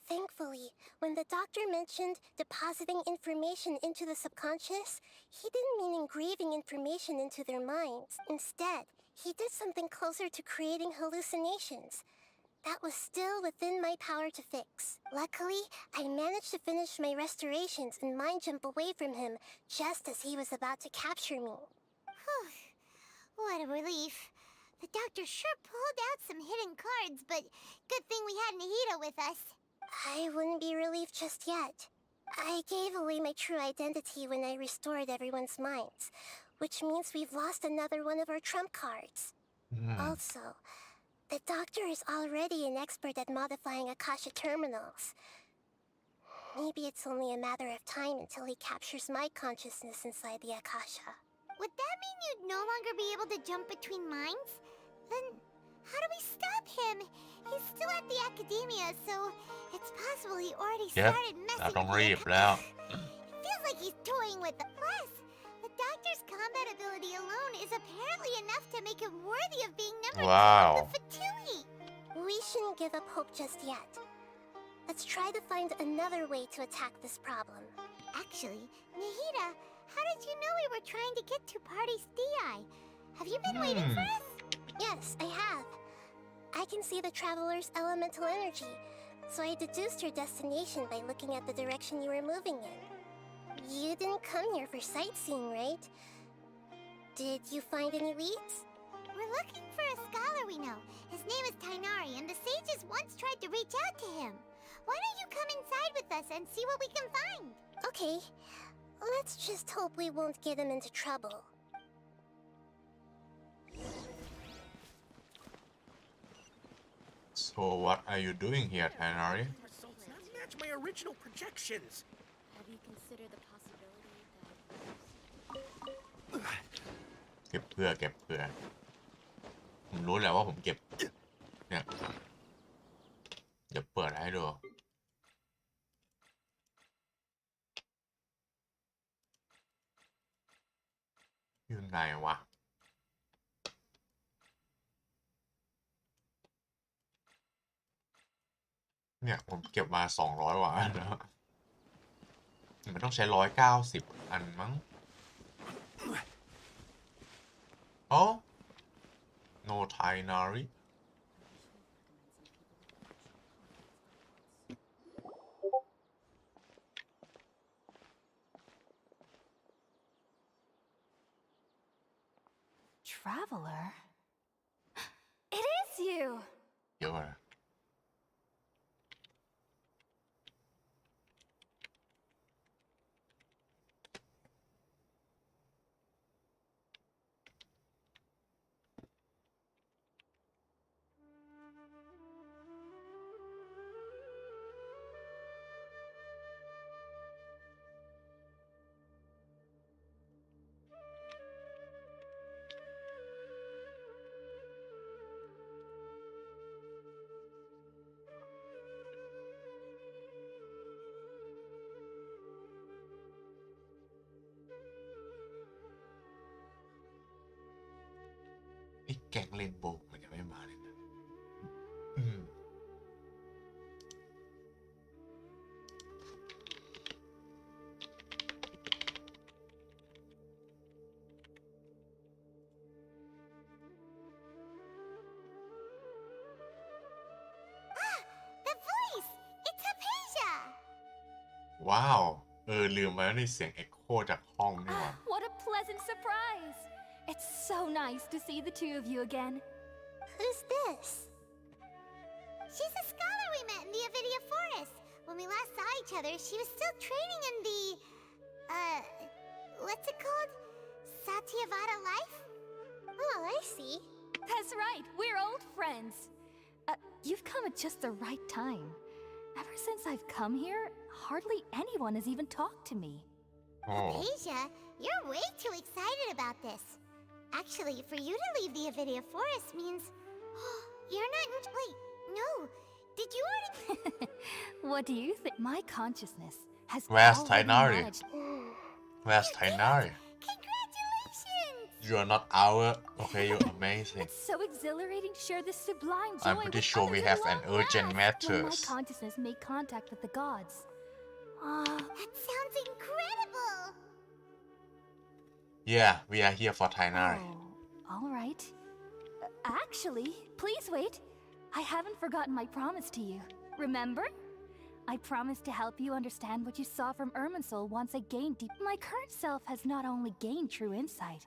[SPEAKER 5] Thankfully, when the doctor mentioned depositing information into the subconscious, he didn't mean engraving information into their minds. Instead, he did something closer to creating hallucinations. That was still within my power to fix. Luckily, I managed to finish my restorations and mind jump away from him just as he was about to capture me. What a relief. The doctor sure pulled out some hidden cards, but good thing we had Nahida with us. I wouldn't be relieved just yet. I gave away my true identity when I restored everyone's minds, which means we've lost another one of our trump cards. Also, the doctor is already an expert at modifying Akasha terminals. Maybe it's only a matter of time until he captures my consciousness inside the Akasha. Would that mean you'd no longer be able to jump between minds? Then how do we stop him? He's still at the academia, so it's possible he already started messing with it. Feels like he's toying with the plus. The doctor's combat ability alone is apparently enough to make him worthy of being number 2 of the Fatui. We shouldn't give up hope just yet. Let's try to find another way to attack this problem. Actually, Nahida, how did you know we were trying to get to Party's DI? Have you been waiting for us? Yes, I have. I can see the traveler's elemental energy, so I deduced your destination by looking at the direction you were moving in. You didn't come here for sightseeing, right? Did you find any leads? We're looking for a scholar we know. His name is Tainari, and the sages once tried to reach out to him. Why don't you come inside with us and see what we can find? Okay. Let's just hope we won't get him into trouble.
[SPEAKER 4] So what are you doing here, Tainari?
[SPEAKER 14] Results not match my original projections.
[SPEAKER 9] Have you considered the possibility that...
[SPEAKER 4] เก็บเพื่อผมรู้แล้วว่าผมเก็บเนี่ยเดี๋ยวเปิดให้ดูอยู่ไหนวะเนี่ยผมเก็บมา200กว่าอันแล้วมันต้องใช้190อันมั้งOh, no Tainari.
[SPEAKER 3] Traveler? It is you!
[SPEAKER 4] You're...แก๊งเรนโบว์มันยังไม่มาเลยนะ ว้าวลืมไปแล้วนี่เสียงเอ็กโคจากห้องนี่หว่า
[SPEAKER 3] What a pleasant surprise! It's so nice to see the two of you again.
[SPEAKER 5] Who's this? She's a scholar we met in the Avidia Forest. When we last saw each other, she was still training in the... what's it called? Satyavada life? Oh, I see.
[SPEAKER 3] That's right, we're old friends. You've come at just the right time. Ever since I've come here, hardly anyone has even talked to me.
[SPEAKER 5] Asia, you're way too excited about this. Actually, for you to leave the Avidia Forest means... you're not... Wait, no. Did you already...
[SPEAKER 3] What do you think? My consciousness has
[SPEAKER 4] Where's
[SPEAKER 3] already
[SPEAKER 4] Tainari?
[SPEAKER 3] managed...
[SPEAKER 4] Where's Tainari?
[SPEAKER 5] Congratulations!
[SPEAKER 4] You're not our... Okay, you're amazing.
[SPEAKER 3] It's so exhilarating to share this sublime joy
[SPEAKER 4] I'm pretty
[SPEAKER 3] with
[SPEAKER 4] sure we
[SPEAKER 3] others
[SPEAKER 4] have
[SPEAKER 3] at
[SPEAKER 4] an
[SPEAKER 3] long
[SPEAKER 4] urgent
[SPEAKER 3] last.
[SPEAKER 4] matters.
[SPEAKER 3] When my consciousness made contact with the gods.
[SPEAKER 5] That sounds incredible!
[SPEAKER 4] Yeah, we are here for Tainari.
[SPEAKER 3] Oh, all right. Actually, please wait. I haven't forgotten my promise to you. Remember? I promised to help you understand what you saw from Irminsul once I gained deep... My current self has not only gained true insight,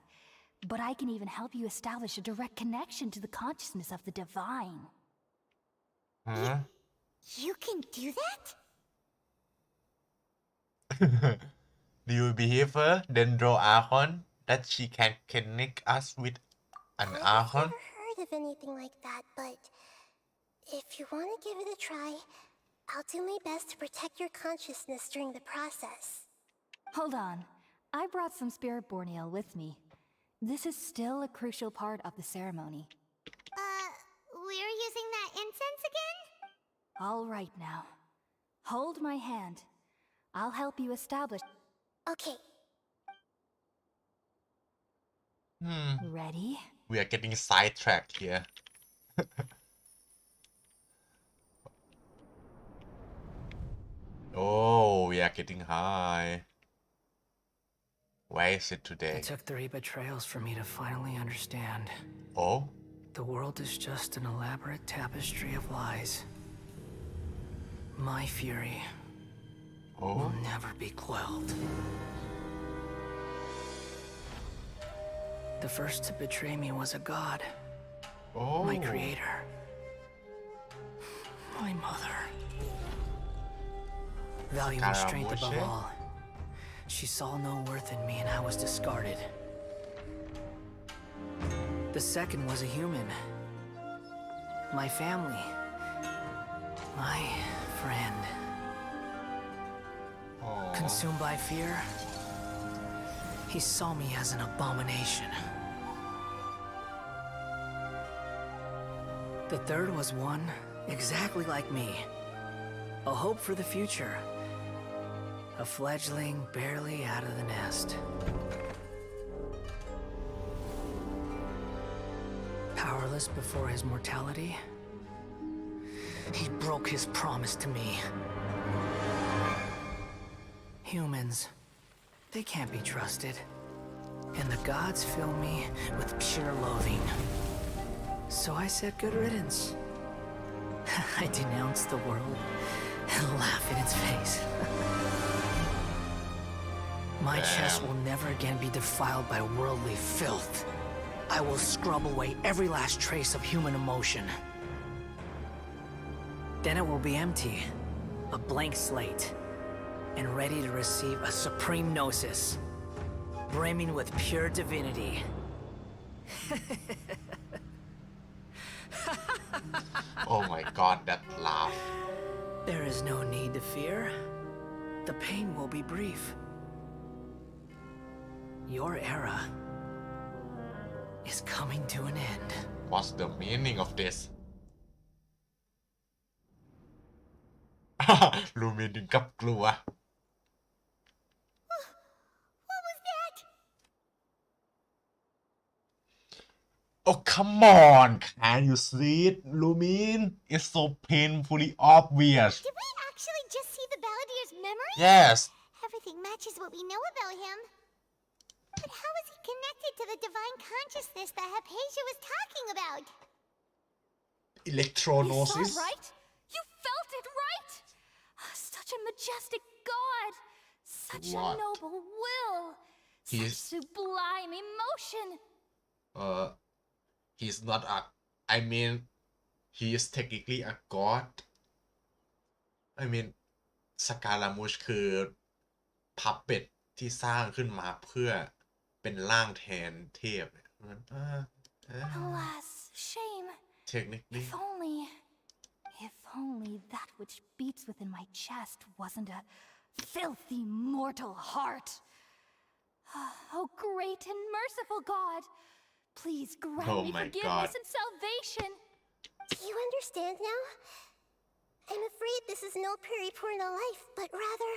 [SPEAKER 3] but I can even help you establish a direct connection to the consciousness of the divine.
[SPEAKER 4] Huh?
[SPEAKER 5] You can do that?
[SPEAKER 4] Do you believe her, Dendro Archon, that she can connect us with an
[SPEAKER 5] I've
[SPEAKER 4] Archon?
[SPEAKER 5] never heard of anything like that, but... if you want to give it a try, I'll do my best to protect your consciousness during the process.
[SPEAKER 3] Hold on. I brought some spirit borneal with me. This is still a crucial part of the ceremony.
[SPEAKER 5] We're using that incense again?
[SPEAKER 3] All right now. Hold my hand. I'll help you establish...
[SPEAKER 5] Okay.
[SPEAKER 3] Ready?
[SPEAKER 4] We are getting sidetracked here. Oh, we are getting high. Where is it today?
[SPEAKER 11] It took 3 betrayals for me to finally understand.
[SPEAKER 4] Oh?
[SPEAKER 11] The world is just an elaborate tapestry of lies. My fury will never be quelled. The first to betray me was a god. My creator. My mother. Valuing strength above all. She saw no worth in me and I was discarded. The second was a human. My family. My friend. Consumed by fear, he saw me as an abomination. The third was one exactly like me. A hope for the future. A fledgling barely out of the nest. Powerless before his mortality, he broke his promise to me. Humans, they can't be trusted. And the gods fill me with pure loathing. So I said good riddance. I denounce the world and laugh in its face. My chest will never again be defiled by worldly filth. I will scrub away every last trace of human emotion. Then it will be empty, a blank slate, and ready to receive a supreme gnosis, brimming with pure divinity.
[SPEAKER 4] Oh my god, that laugh.
[SPEAKER 11] There is no need to fear. The pain will be brief. Your era is coming to an end.
[SPEAKER 4] What's the meaning of this? ลูมินถึงกับกลัว
[SPEAKER 5] What was that?
[SPEAKER 4] Oh, come on! Can you see it, Lumin? It's so painfully obvious.
[SPEAKER 5] Did we actually just see the Baladier's memory?
[SPEAKER 4] Yes.
[SPEAKER 5] Everything matches what we know about him. But how is he connected to the divine consciousness that Hypatia was talking about?
[SPEAKER 4] Electronosis.
[SPEAKER 3] You saw it, right? You felt it, right? Such a majestic god! Such
[SPEAKER 4] What?
[SPEAKER 3] a noble will!
[SPEAKER 4] He's-
[SPEAKER 3] Such sublime emotion!
[SPEAKER 4] He's not a I mean he is technically a god I mean สกาลามุชคือพับเป็ดที่สร้างขึ้นมาเพื่อเป็นร่างแทนเทพเนี่ยมัน
[SPEAKER 3] Alas, shame.
[SPEAKER 4] technically
[SPEAKER 3] If only that which beats within my chest wasn't a filthy mortal heart. Oh, great and merciful God, please grant
[SPEAKER 4] Oh
[SPEAKER 3] me
[SPEAKER 4] my
[SPEAKER 3] forgiveness
[SPEAKER 4] God.
[SPEAKER 3] and salvation.
[SPEAKER 5] Do you understand now? I'm afraid this is no Purna life, but rather...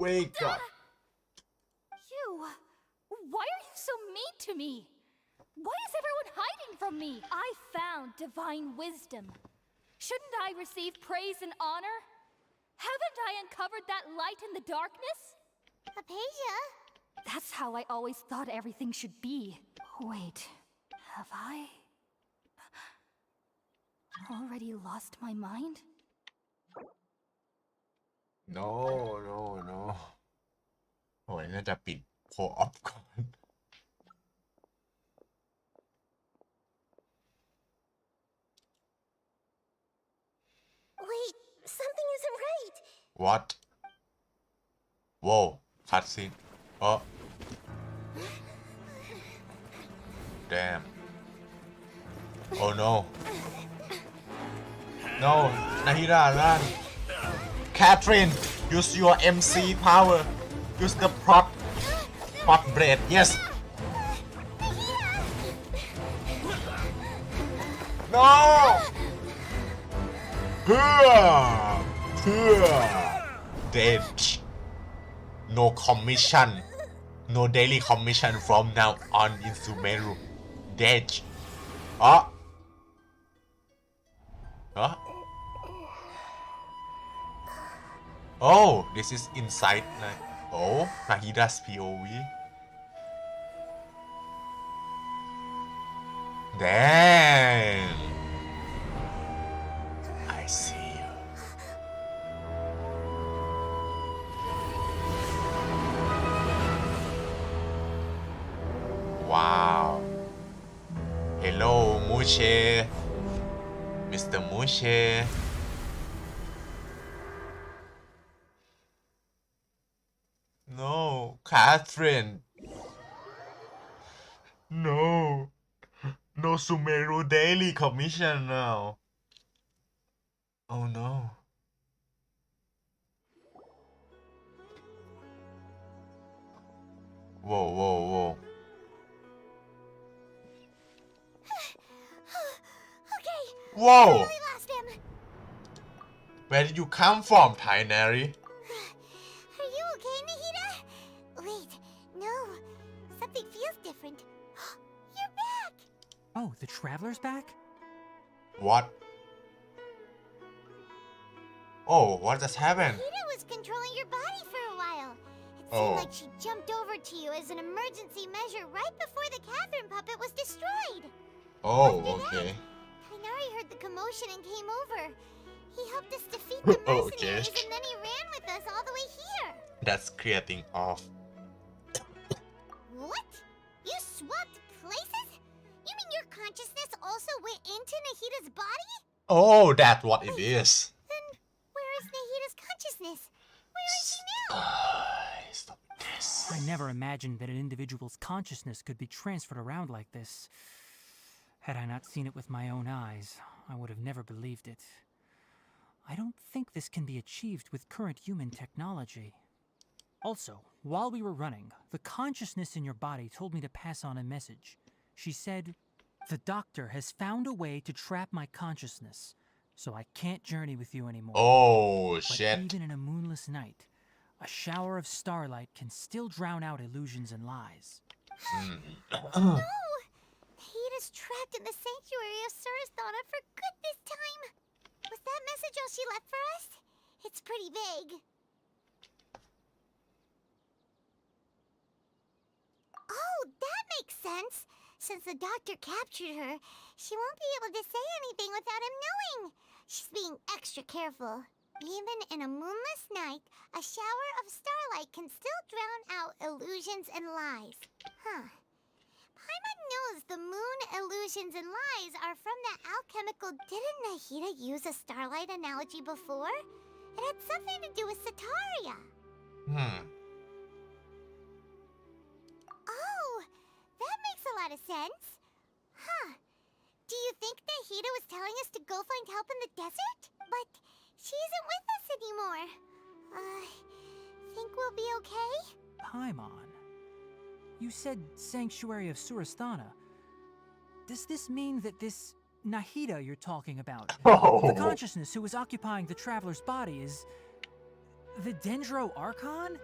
[SPEAKER 4] wake up
[SPEAKER 3] You, why are you so mean to me? Why is everyone hiding from me? I found divine wisdom. Shouldn't I receive praise and honor? Haven't I uncovered that light in the darkness?
[SPEAKER 5] Apasia?
[SPEAKER 3] That's how I always thought everything should be. Wait, have I already lost my mind?
[SPEAKER 4] no โอ้ยน่าจะปิดโคออฟก่อน
[SPEAKER 5] Wait, something isn't right.
[SPEAKER 4] what whoa cutscene oh damn oh no no Nahida run Catherine use your MC power use the prot blade yes no เพื่อ dead no commission no daily commission from now on in Sumeru dead อ๋อoh this is inside oh Nahida's POV damn I see you wow hello Mushe Mr. Mushe no Catherine no Sumeru daily commission now oh no whoa
[SPEAKER 5] Okay,
[SPEAKER 4] whoa
[SPEAKER 5] we lost him.
[SPEAKER 4] where did you come from Tainari
[SPEAKER 5] Are you okay, Nahida? Wait, no. Something feels different. You're back!
[SPEAKER 11] Oh, the traveler's back?
[SPEAKER 4] what oh what just happened
[SPEAKER 5] Nahida was controlling your body for a while. It
[SPEAKER 4] Oh.
[SPEAKER 5] seemed like she jumped over to you as an emergency measure right before the Catherine puppet was destroyed.
[SPEAKER 4] oh
[SPEAKER 5] After
[SPEAKER 4] okay
[SPEAKER 5] that, Tainari heard the commotion and came over. He helped us defeat the
[SPEAKER 4] Okay.
[SPEAKER 5] mercenaries and then he ran with us all the way here.
[SPEAKER 4] that's creating off
[SPEAKER 5] What? You swapped places? You mean your consciousness also went into Nahida's body?
[SPEAKER 4] oh that's what it is
[SPEAKER 5] Then where is Nahida's consciousness? Where is she now?
[SPEAKER 4] stop this
[SPEAKER 11] I never imagined that an individual's consciousness could be transferred around like this. Had I not seen it with my own eyes, I would have never believed it. I don't think this can be achieved with current human technology. Also, while we were running, the consciousness in your body told me to pass on a message. She said, "The doctor has found a way to trap my consciousness, so I can't journey with you anymore."
[SPEAKER 4] oh
[SPEAKER 11] But
[SPEAKER 4] shit
[SPEAKER 11] even in a moonless night, a shower of starlight can still drown out illusions and lies.
[SPEAKER 5] No! Nahida's trapped in the sanctuary of Suristhana for good this time. Was that message all she left for us? It's pretty vague. Oh, that makes sense. Since the doctor captured her, she won't be able to say anything without him knowing.
[SPEAKER 1] she's being extra careful. Even in a moonless night, a shower of starlight can still drown out illusions and lies. Huh. Paimon knows the moon illusions and lies are from the alchemical. Didn't Nahida use a starlight analogy before? It had something to do with Sataria. Oh, that makes a lot of sense. Huh. Do you think Nahida was telling us to go find help in the desert? But she isn't with us anymore. Think we'll be okay?
[SPEAKER 15] Paimon, you said Sanctuary of Surasthana. Does this mean that this Nahida you're talking about, the consciousness who is occupying the traveler's body, is the Dendro Archon?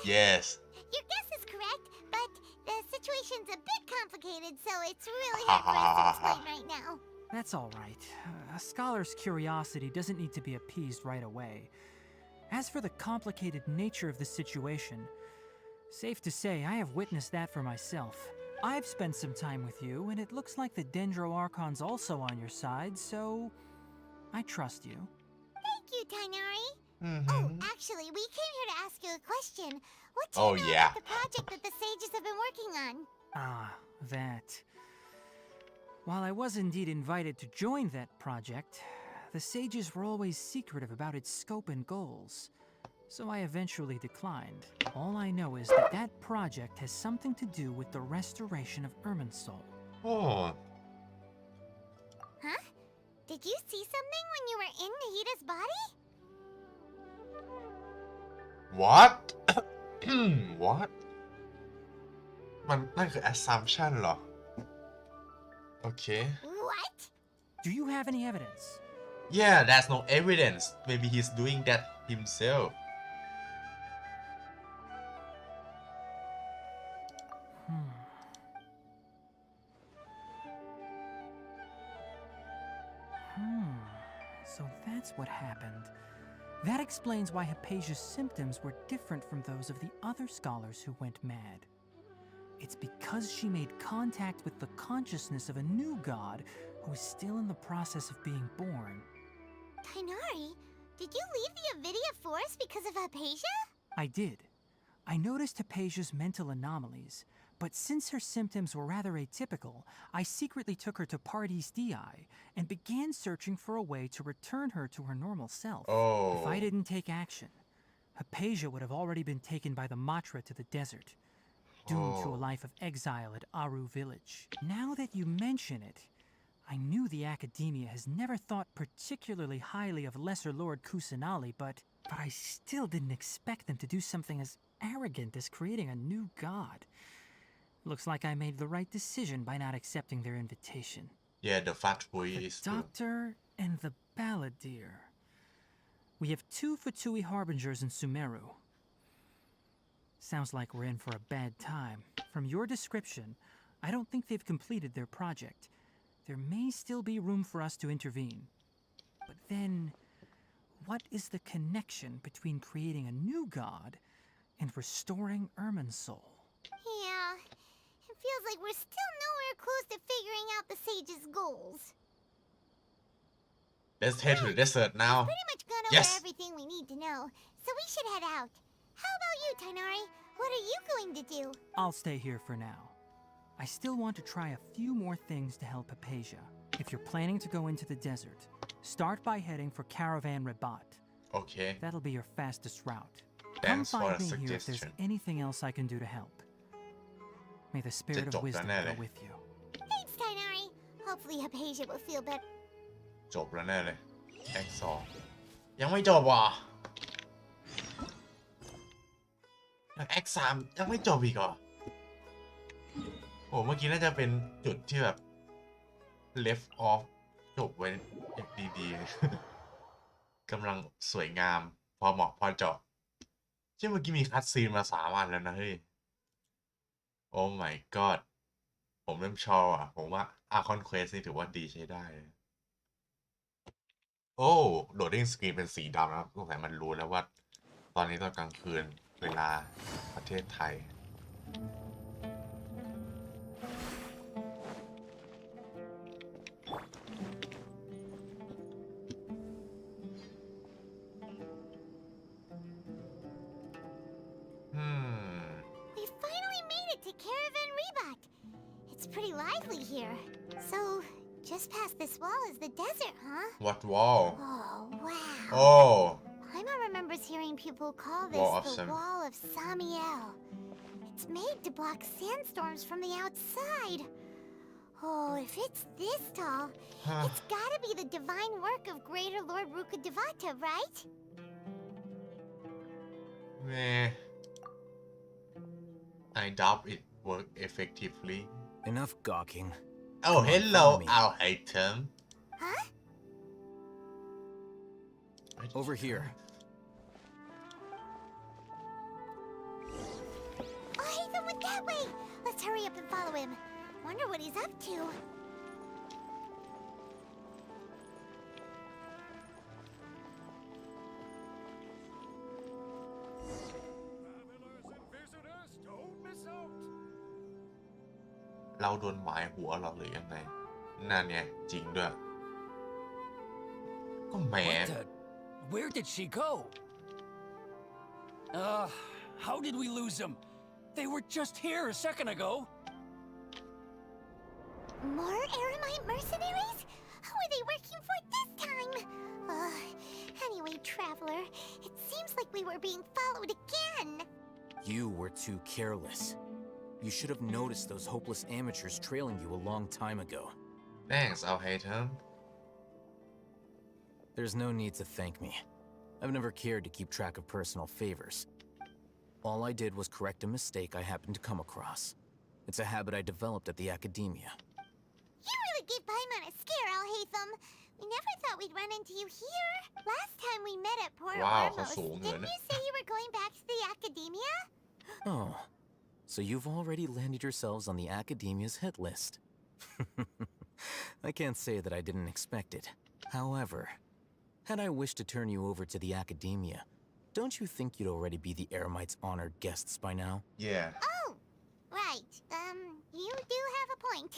[SPEAKER 4] Yes.
[SPEAKER 1] Your guess is correct, but the situation's a bit complicated, so it's really hard for us to explain right now.
[SPEAKER 15] That's all right. A scholar's curiosity doesn't need to be appeased right away. As for the complicated nature of the situation, safe to say I have witnessed that for myself. I've spent some time with you, and it looks like the Dendro Archon's also on your side, so I trust you.
[SPEAKER 1] Thank you, Tainari. Oh, actually, we came here to ask you a question. What do you know about the project that the sages have been working on?
[SPEAKER 15] Ah, that. While I was indeed invited to join that project, the sages were always secretive about its scope and goals. So I eventually declined. All I know is that that project has something to do with the restoration of Irminsul.
[SPEAKER 4] Oh.
[SPEAKER 1] Huh? Did you see something when you were in Nahida's body?
[SPEAKER 4] What? What? นั่นคือ assumption เหรอ Okay.
[SPEAKER 1] What?
[SPEAKER 15] Do you have any evidence?
[SPEAKER 4] Yeah, there's no evidence. Maybe he's doing that himself.
[SPEAKER 15] So that's what happened. That explains why Hypatia's symptoms were different from those of the other scholars who went mad. It's because she made contact with the consciousness of a new god who is still in the process of being born.
[SPEAKER 1] Tainari, did you leave the Avidia Forest because of Hypatia?
[SPEAKER 15] I did. I noticed Hypatia's mental anomalies, but since her symptoms were rather atypical, I secretly took her to Pardes Dii and began searching for a way to return her to her normal self. If I didn't take action, Hypatia would have already been taken by the Matra to the desert, doomed to a life of exile at Aru village. Now that you mention it, I knew the Academia has never thought particularly highly of Lesser Lord Kusanali, but I still didn't expect them to do something as arrogant as creating a new god. Looks like I made the right decision by not accepting their invitation.
[SPEAKER 4] Yeah, the fat boy is
[SPEAKER 15] The Doctor and the Balladeer. We have 2 Fatui Harbingers in Sumeru. Sounds like we're in for a bad time. From your description, I don't think they've completed their project. There may still be room for us to intervene. But then, what is the connection between creating a new god and restoring Irminsul?
[SPEAKER 1] Yeah, it feels like we're still nowhere close to figuring out the sage's goals.
[SPEAKER 4] Let's head to the desert now.
[SPEAKER 1] We've pretty much gone over everything we need to know, so we should head out. How about you, Tainari? What are you going to do?
[SPEAKER 15] I'll stay here for now. I still want to try a few more things to help Hypatia. If you're planning to go into the desert, start by heading for Caravan Rabat.
[SPEAKER 4] Okay.
[SPEAKER 15] That'll be your fastest route.
[SPEAKER 4] Thanks
[SPEAKER 15] Come
[SPEAKER 4] for
[SPEAKER 15] find
[SPEAKER 4] the
[SPEAKER 15] me here if there's
[SPEAKER 4] suggestion.
[SPEAKER 15] anything else I can do to help. May the spirit of wisdom go with you.
[SPEAKER 1] Thanks, Tainari. Hopefully Hypatia will feel better.
[SPEAKER 4] จบแล้วแน่เลย Act 2ยังไม่จบว่ะ Act 3ยังไม่จบอีกเหรอโอ้เมื่อกี้น่าจะเป็นจุดที่แบบ left off จบไว้ดีๆ กำลังสวยงามพอเหมาะพอเจาะเช่นเมื่อกี้มีคัตซีนมา3 วันแล้วนะเฮ้ย Oh my god ผมเริ่มชอบอ่ะผมว่า Archon Quest นี่ถือว่าดีใช้ได้เลยโอ้โหลดดิ้งสกรีนเป็นสีดำนะครับสงสัยมันรู้แล้วว่าตอนนี้ตอนกลางคืนเวลาประเทศไทย
[SPEAKER 1] pretty lively here. So, just past this wall is the desert, huh?
[SPEAKER 4] What wall?
[SPEAKER 1] Oh, wow.
[SPEAKER 4] Oh.
[SPEAKER 1] Paimon remembers hearing people call this
[SPEAKER 4] Wall of
[SPEAKER 1] the
[SPEAKER 4] Sam.
[SPEAKER 1] Wall of Samiel. It's made to block sandstorms from the outside. Oh, if it's this tall, it's gotta be the divine work of Greater Lord Rukkhadevata, right?
[SPEAKER 4] Meh. I doubt it worked effectively.
[SPEAKER 6] Enough gawking.
[SPEAKER 4] Oh,
[SPEAKER 6] Come on,
[SPEAKER 4] hello,
[SPEAKER 6] follow me.
[SPEAKER 4] our item.
[SPEAKER 1] Huh?
[SPEAKER 6] Over here.
[SPEAKER 1] Oh, Hatham went that way! Let's hurry up and follow him. Wonder what he's up to.
[SPEAKER 13] Don't miss out.
[SPEAKER 4] เราโดนหมายหัวเราหรือยังไง นั่นไงจริงด้วย ก็แหม
[SPEAKER 13] What the? Where did she go? How did we lose them? They were just here a second ago.
[SPEAKER 1] More Eremite mercenaries? Who are they working for this time? Anyway, Traveler, it seems like we were being followed again.
[SPEAKER 16] You were too careless. You should have noticed those hopeless amateurs trailing you a long time ago.
[SPEAKER 4] Thanks, our hater.
[SPEAKER 16] There's no need to thank me. I've never cared to keep track of personal favors. All I did was correct a mistake I happened to come across. It's a habit I developed at the academia.
[SPEAKER 1] You really gave Paimon a scare, Al-Hatham. We never thought we'd run into you here. Last time we met at Port Ormos, didn't you say you were going back to the academia?
[SPEAKER 16] Oh, so you've already landed yourselves on the academia's hit list. I can't say that I didn't expect it. However, had I wished to turn you over to the academia, don't you think you'd already be the Eremites' honored guests by now?
[SPEAKER 4] Yeah.
[SPEAKER 1] Oh, right. You do have a point.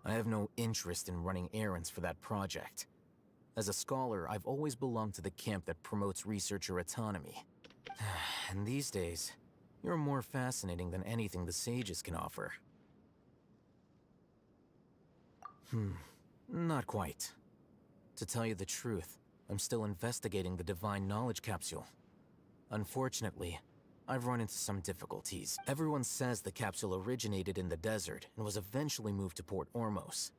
[SPEAKER 16] I have no interest in running errands for that project. As a scholar, I've always belonged to the camp that promotes researcher autonomy. And these days, you're more fascinating than anything the sages can offer. Not quite. To tell you the truth, I'm still investigating the divine knowledge capsule. Unfortunately, I've run into some difficulties. Everyone says the capsule originated in the desert and was eventually moved to Port Ormos.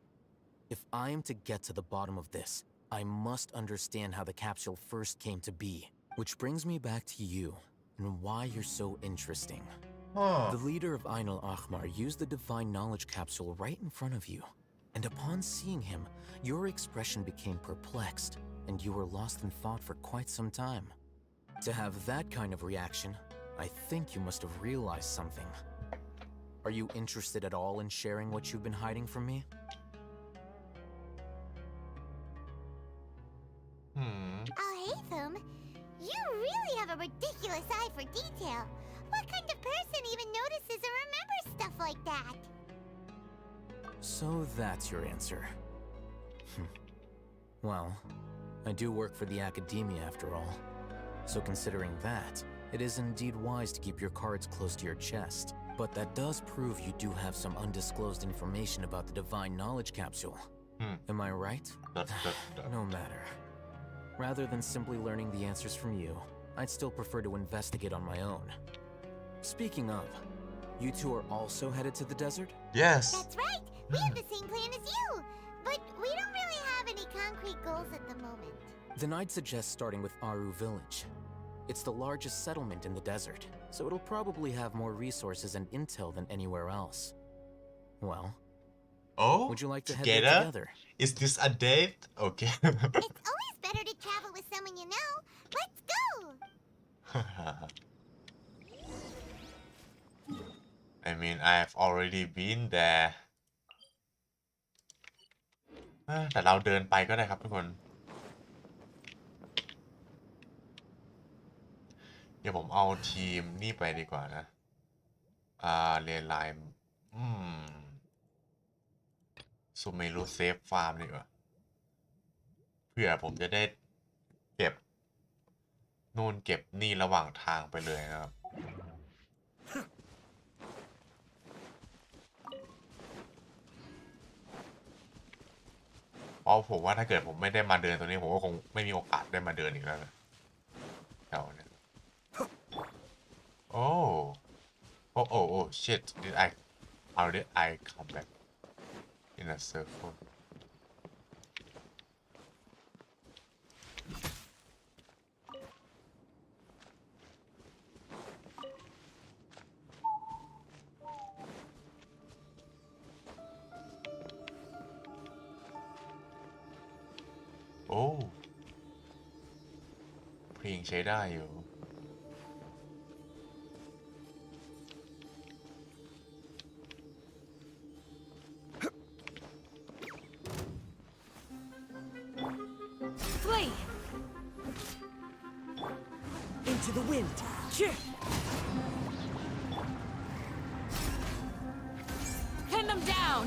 [SPEAKER 16] If I am to get to the bottom of this, I must understand how the capsule first came to be. Which brings me back to you and why you're so interesting. The leader of Ain al-Ahmar used the divine knowledge capsule right in front of you. And upon seeing him, your expression became perplexed, and you were lost in thought for quite some time. To have that kind of reaction, I think you must have realized something. Are you interested at all in sharing what you've been hiding from me?
[SPEAKER 1] Al-Hatham, you really have a ridiculous eye for detail. What kind of person even notices or remembers stuff like that?
[SPEAKER 16] So that's your answer. Well, I do work for the academia after all. So considering that, it is indeed wise to keep your cards close to your chest. But that does prove you do have some undisclosed information about the divine knowledge capsule. Am I right? No matter. Rather than simply learning the answers from you, I'd still prefer to investigate on my own. Speaking of, you two are also headed to the desert?
[SPEAKER 4] Yes.
[SPEAKER 1] That's right. We have the same plan as you. But we don't really have any concrete goals at the moment.
[SPEAKER 16] Then I'd suggest starting with Aru Village. It's the largest settlement in the desert, so it'll probably have more resources and intel than anywhere else. Well, would you like to head there together?
[SPEAKER 4] Is this a date? Okay.
[SPEAKER 1] It's always better to travel with someone you know. Let's go!
[SPEAKER 4] I mean, I've already been there. แต่เราเดินไปก็ได้ครับทุกคน เดี๋ยวผมเอาทีมนี่ไปดีกว่านะเรียนไลน์ซูเมรุเซฟฟาร์มดีกว่าเพื่อผมจะได้เก็บนู่นเก็บนี่ระหว่างทางไปเลยนะครับ ราะผมว่าถ้าเกิดผมไม่ได้มาเดินตรงนี้ผมก็คงไม่มีโอกาสได้มาเดินอีกแล้วนะแถวนี้โอ้shit how did I come back in a circle โอ้เพลงใช้ได้อยู่
[SPEAKER 12] Flee! Into the wind.
[SPEAKER 9] Pin them down!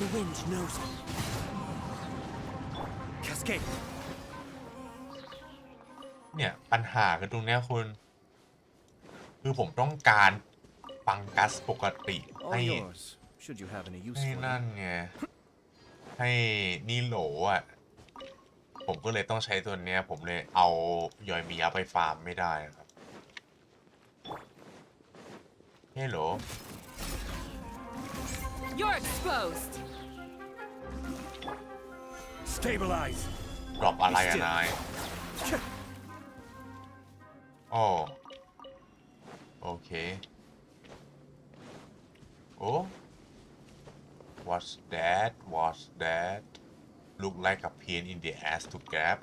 [SPEAKER 12] The wind knows it. Cascade.
[SPEAKER 4] เนี่ยปัญหาคือตรงเนี้ยคุณคือผมต้องการฟังกัสปกติให้นั่นไงให้นี่โหลอ่ะผมก็เลยต้องใช้ตัวเนี้ยผมเลยเอายอยมิยะไปฟาร์มไม่ได้ครับเฮ้โหล
[SPEAKER 9] You're exposed!
[SPEAKER 14] Stabilize.
[SPEAKER 4] ดรอปอะไรอะนายโอ้โอเคโอ้ what's that look like a pain in the ass to grab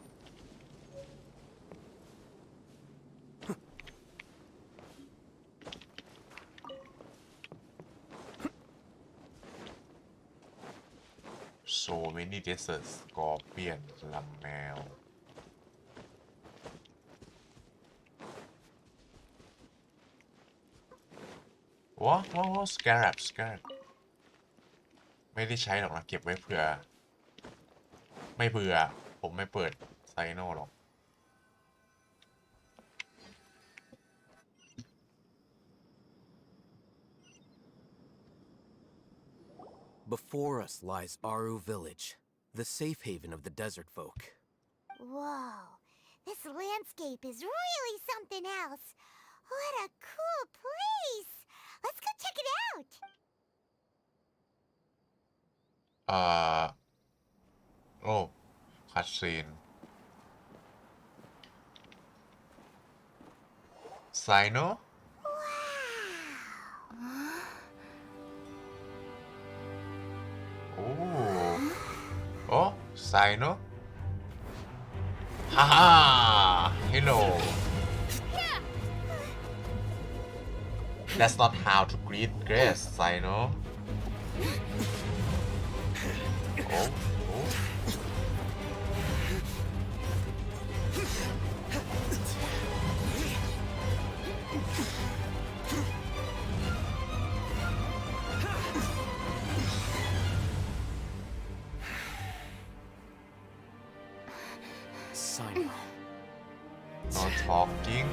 [SPEAKER 4] so many desert scorpion ลำแมวว้าวสแกรบไม่ได้ใช้หรอกนะเก็บไว้เผื่อไม่เบื่อผมไม่เปิดไซโน่หรอก
[SPEAKER 16] Before us lies Aru Village, the safe haven of the desert folk.
[SPEAKER 5] Whoa, this landscape is really something else. What a cool place! Let's go check it out!
[SPEAKER 4] Oh, cutscene. Sino? Oh, Sino? Haha! Hello. That's not how to greet Grace, Sino. Oh.
[SPEAKER 16] Sino.
[SPEAKER 4] No talking.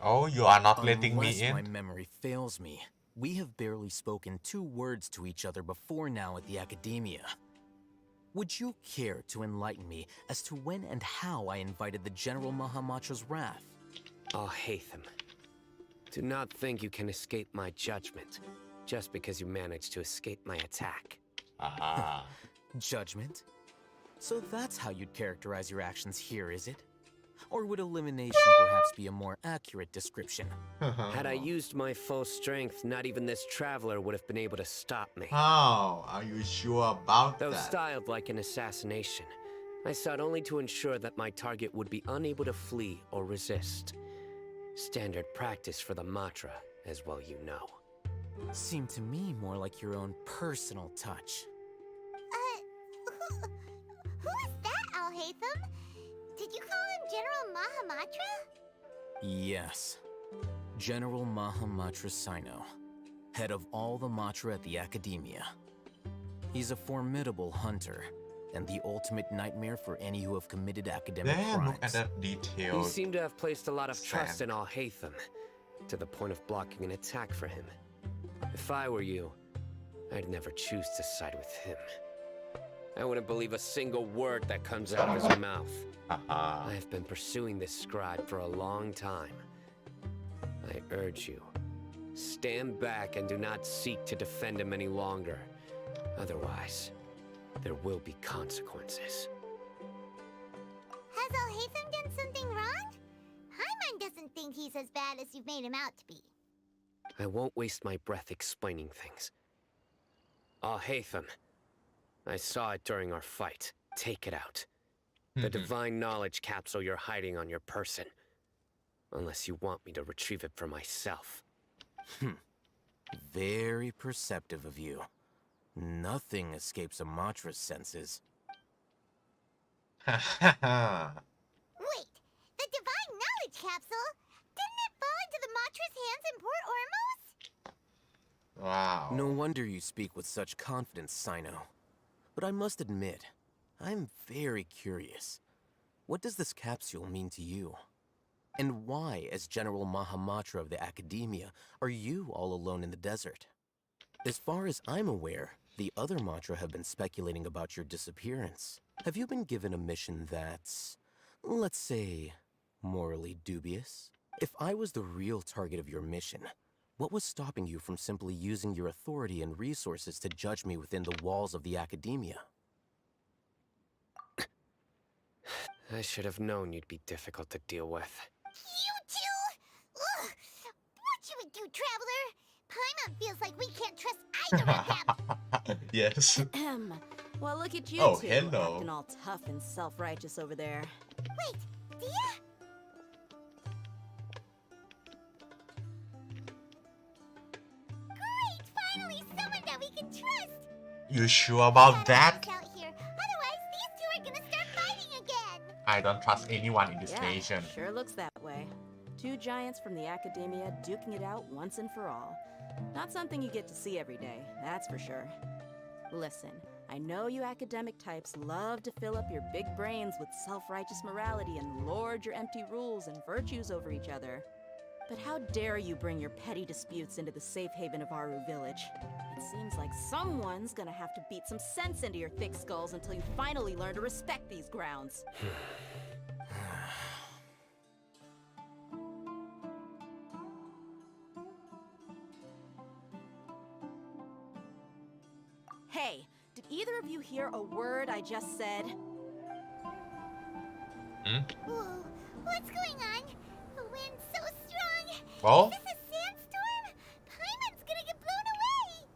[SPEAKER 4] Oh, you are not letting me in?
[SPEAKER 16] Unless my memory fails me, we have barely spoken 2 words to each other before now at the Academia. Would you care to enlighten me as to when and how I invited the General Mahamatra's wrath?
[SPEAKER 17] Oh, Hatham. Do not think you can escape my judgment, just because you managed to escape my attack.
[SPEAKER 4] Aha.
[SPEAKER 16] Judgment? So that's how you'd characterize your actions here, is it? Or would elimination perhaps be a more accurate description?
[SPEAKER 17] Had I used my full strength, not even this traveler would have been able to stop me.
[SPEAKER 4] How are you sure about
[SPEAKER 17] Though
[SPEAKER 4] that?
[SPEAKER 17] styled like an assassination, I sought only to ensure that my target would be unable to flee or resist. Standard practice for the Matra, as well you know.
[SPEAKER 16] Seemed to me more like your own personal touch.
[SPEAKER 5] Who is that, Al-Haytham? Did you call him General Mahamatra?
[SPEAKER 16] Yes. General Mahamatra Sino, head of all the Matra at the Academia. He's a formidable hunter, and the ultimate nightmare for any who have committed academic
[SPEAKER 4] Damn, look at
[SPEAKER 16] crimes.
[SPEAKER 4] that detail.
[SPEAKER 17] You seem to have placed a lot of trust in Al-Haytham, to the point of blocking an attack for him. If I were you, I'd never choose to side with him. I wouldn't believe a single word that comes out of his mouth. I have been pursuing this scribe for a long time. I urge you, stand back and do not seek to defend him any longer. Otherwise, there will be consequences.
[SPEAKER 1] Has Al-Haytham done something wrong? Paimon doesn't think he's as bad as you've made him out to be.
[SPEAKER 17] I won't waste my breath explaining things. Al-Haytham, I saw it during our fight. Take it out. The divine knowledge capsule you're hiding on your person. Unless you want me to retrieve it for myself.
[SPEAKER 16] Very perceptive of you. Nothing escapes a Matra's senses.
[SPEAKER 1] Wait, the divine knowledge capsule? Didn't it fall into the Matra's hands in Port Ormos?
[SPEAKER 4] Wow.
[SPEAKER 16] No wonder you speak with such confidence, Sino. But I must admit, I'm very curious. What does this capsule mean to you? And why, as General Mahamatra of the Academia, are you all alone in the desert? As far as I'm aware, the other Matra have been speculating about your disappearance. Have you been given a mission that's, let's say, morally dubious? If I was the real target of your mission, what was stopping you from simply using your authority and resources to judge me within the walls of the Academia?
[SPEAKER 17] I should have known you'd be difficult to deal with.
[SPEAKER 1] You two? Ugh. What should we do, Traveler? Paimon feels like we can't trust either of them.
[SPEAKER 4] Yes.
[SPEAKER 18] Well, look at you
[SPEAKER 4] Oh,
[SPEAKER 18] two,
[SPEAKER 4] hello.
[SPEAKER 18] acting all tough and self-righteous over there.
[SPEAKER 1] Wait, Dia? Great! Finally, someone that we can trust!
[SPEAKER 4] You sure about that?
[SPEAKER 1] Out here. Otherwise, these two are gonna start fighting again!
[SPEAKER 4] I don't trust anyone in this
[SPEAKER 18] Yeah,
[SPEAKER 4] nation.
[SPEAKER 18] sure looks that way. Two giants from the Academia duking it out once and for all. Not something you get to see every day, that's for sure. Listen, I know you academic types love to fill up your big brains with self-righteous morality and lord your empty rules and virtues over each other. But how dare you bring your petty disputes into the safe haven of Aru Village? It seems like someone's gonna have to beat some sense into your thick skulls until you finally learn to respect these grounds. Hey, did either of you hear a word I just said?
[SPEAKER 1] Whoa, what's going on? The wind's so strong!
[SPEAKER 4] Oh?
[SPEAKER 1] Is this a sandstorm? Paimon's gonna get blown away!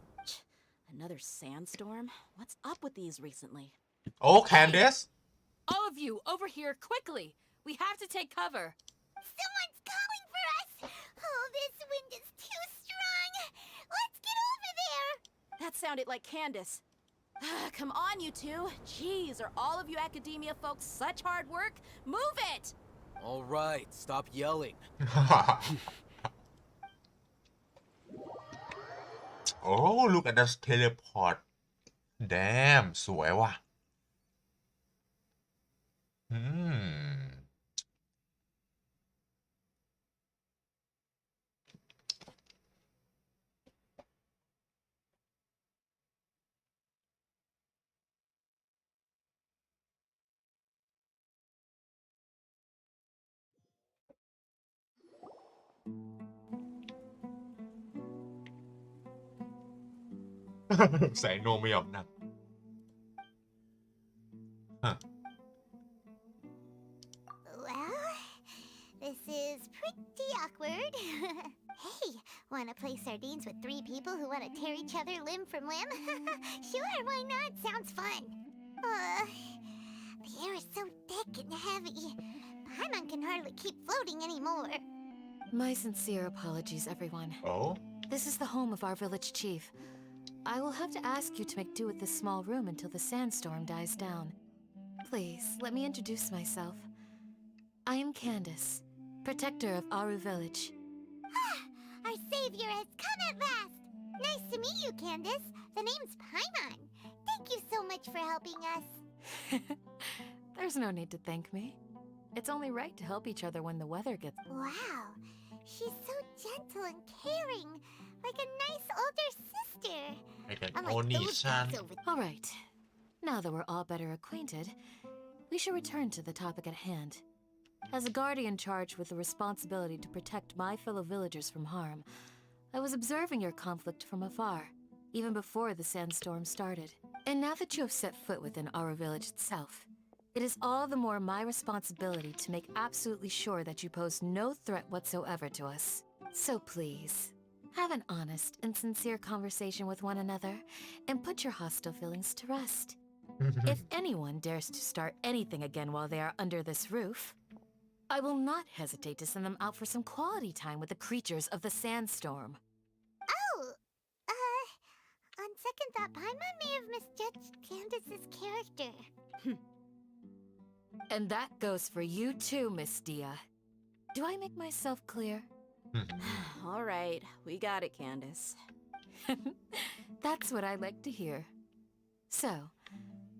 [SPEAKER 18] Another sandstorm? What's up with these recently?
[SPEAKER 4] Oh, Candace?
[SPEAKER 9] All of you, over here, quickly! We have to take cover.
[SPEAKER 1] Someone's calling for us! Oh, this wind is too strong! Let's get over there!
[SPEAKER 18] That sounded like Candace. Come on, you two. Jeez, are all of you Academia folks such hard work? Move it!
[SPEAKER 16] All right, stop yelling.
[SPEAKER 4] Oh, look at this teleport. Damn, สวยว่ะ แสงโนไม่ยอมนั่ง
[SPEAKER 1] Well, this is pretty awkward. Hey, wanna play sardines with three people who wanna tear each other limb from limb? Sure, why not? Sounds fun. The air is so thick and heavy. Paimon can hardly keep floating anymore.
[SPEAKER 9] My sincere apologies, everyone.
[SPEAKER 4] Oh?
[SPEAKER 9] This is the home of our village chief. I will have to ask you to make do with this small room until the sandstorm dies down. Please, let me introduce myself. I am Candace, protector of Aru Village.
[SPEAKER 1] Our savior has come at last! Nice to meet you, Candace. The name's Paimon. Thank you so much for helping us.
[SPEAKER 9] There's no need to thank me. It's only right to help each other when the weather gets...
[SPEAKER 1] Wow, she's so gentle and caring, like a nice older sister.
[SPEAKER 4] ไปกันโอนิชัน
[SPEAKER 9] All right. Now that we're all better acquainted, we should return to the topic at hand. As a guardian charged with the responsibility to protect my fellow villagers from harm, I was observing your conflict from afar, even before the sandstorm started. And now that you have set foot within our village itself, it is all the more my responsibility to make absolutely sure that you pose no threat whatsoever to us. So please, have an honest and sincere conversation with one another and put your hostile feelings to rest. If anyone dares to start anything again while they are under this roof, I will not hesitate to send them out for some quality time with the creatures of the sandstorm.
[SPEAKER 5] Oh, on second thought, Paimon may have misjudged Candace's character.
[SPEAKER 9] And that goes for you too, Miss Dia. Do I make myself clear?
[SPEAKER 18] All right, we got it, Candace.
[SPEAKER 9] That's what I like to hear. So,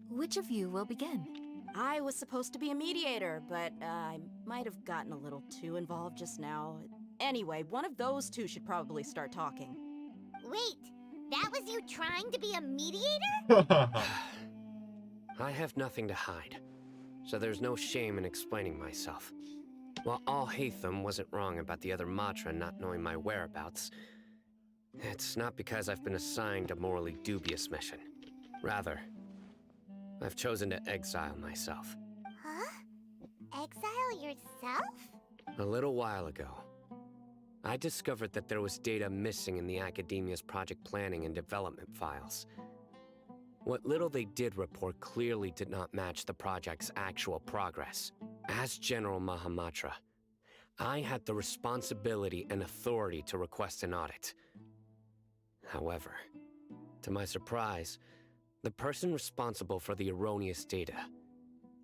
[SPEAKER 9] which of you will begin?
[SPEAKER 18] I was supposed to be a mediator, but I might have gotten a little too involved just now. Anyway, one of those two should probably start talking.
[SPEAKER 5] Wait, that was you trying to be a mediator?
[SPEAKER 17] I have nothing to hide, so there's no shame in explaining myself. While Al-Haytham wasn't wrong about the other Matra not knowing my whereabouts, it's not because I've been assigned a morally dubious mission. Rather, I've chosen to exile myself.
[SPEAKER 5] Huh? Exile yourself?
[SPEAKER 17] A little while ago, I discovered that there was data missing in the Academia's project planning and development files. What little they did report clearly did not match the project's actual progress. As General Mahamatra, I had the responsibility and authority to request an audit. However, to my surprise, the person responsible for the erroneous data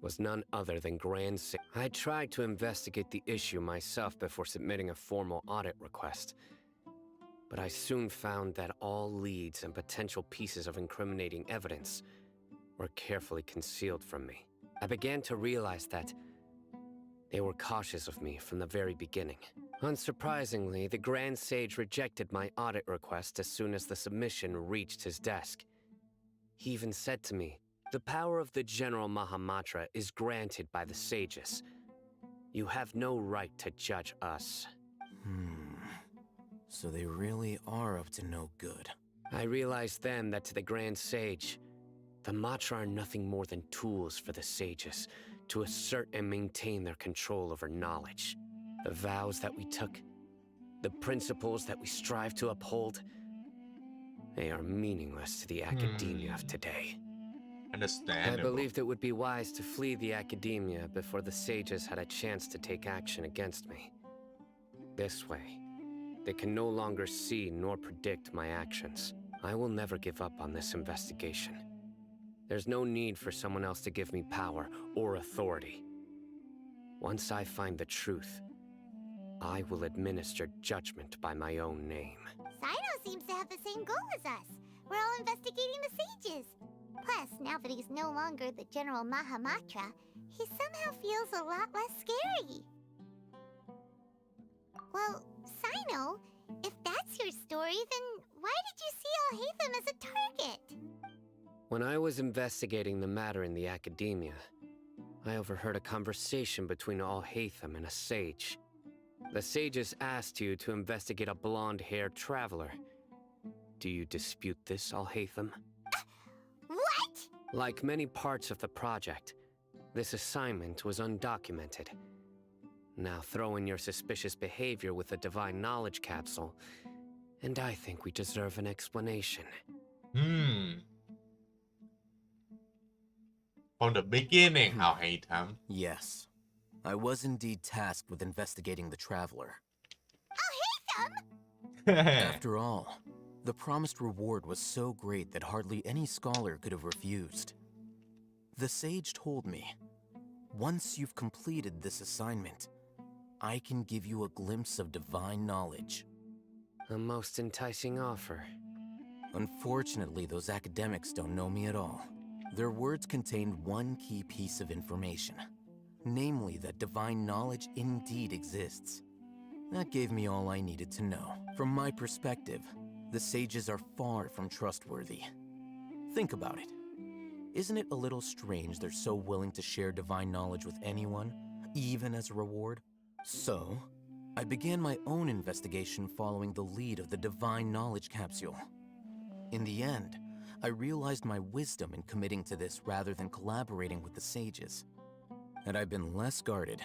[SPEAKER 17] was none other than Grand Sage. I tried to investigate the issue myself before submitting a formal audit request, but I soon found that all leads and potential pieces of incriminating evidence were carefully concealed from me. I began to realize that they were cautious of me from the very beginning. Unsurprisingly, the Grand Sage rejected my audit request as soon as the submission reached his desk. He even said to me, "The power of the General Mahamatra is granted by the sages. You have no right to judge us."
[SPEAKER 16] So they really are up to no good.
[SPEAKER 17] I realized then that to the Grand Sage, the Matra are nothing more than tools for the sages to assert and maintain their control over knowledge. The vows that we took, the principles that we strive to uphold, they are meaningless to the academia of today.
[SPEAKER 4] Understandable.
[SPEAKER 17] I believed it would be wise to flee the academia before the sages had a chance to take action against me. This way, they can no longer see nor predict my actions. I will never give up on this investigation. There's no need for someone else to give me power or authority. Once I find the truth, I will administer judgment by my own name.
[SPEAKER 5] Sino seems to have the same goal as us. We're all investigating the sages. Plus, now that he's no longer the General Mahamatra, he somehow feels a lot less scary. Well, Sino, if that's your story, then why did you see Al-Haytham as a target?
[SPEAKER 17] When I was investigating the matter in the academia, I overheard a conversation between Al-Haytham and a sage. The sages asked you to investigate a blonde-haired traveler. Do you dispute this, Al-Haytham?
[SPEAKER 5] What?
[SPEAKER 17] Like many parts of the project, this assignment was undocumented. Now throw in your suspicious behavior with the Divine Knowledge Capsule, and I think we deserve an explanation.
[SPEAKER 4] From the beginning, Al-Haytham.
[SPEAKER 16] Yes. I was indeed tasked with investigating the traveler.
[SPEAKER 5] Al-Haytham!
[SPEAKER 16] After all, the promised reward was so great that hardly any scholar could have refused. The sage told me, once you've completed this assignment, I can give you a glimpse of divine knowledge.
[SPEAKER 17] A most enticing offer.
[SPEAKER 16] Unfortunately, those academics don't know me at all. Their words contained one key piece of information. Namely, that divine knowledge indeed exists. That gave me all I needed to know. From my perspective, The sages are far from trustworthy. Think about it. Isn't it a little strange they're so willing to share divine knowledge with anyone, even as a reward? So, I began my own investigation following the lead of the divine knowledge capsule. In the end, I realized my wisdom in committing to this rather than collaborating with the sages. Had I been less guarded,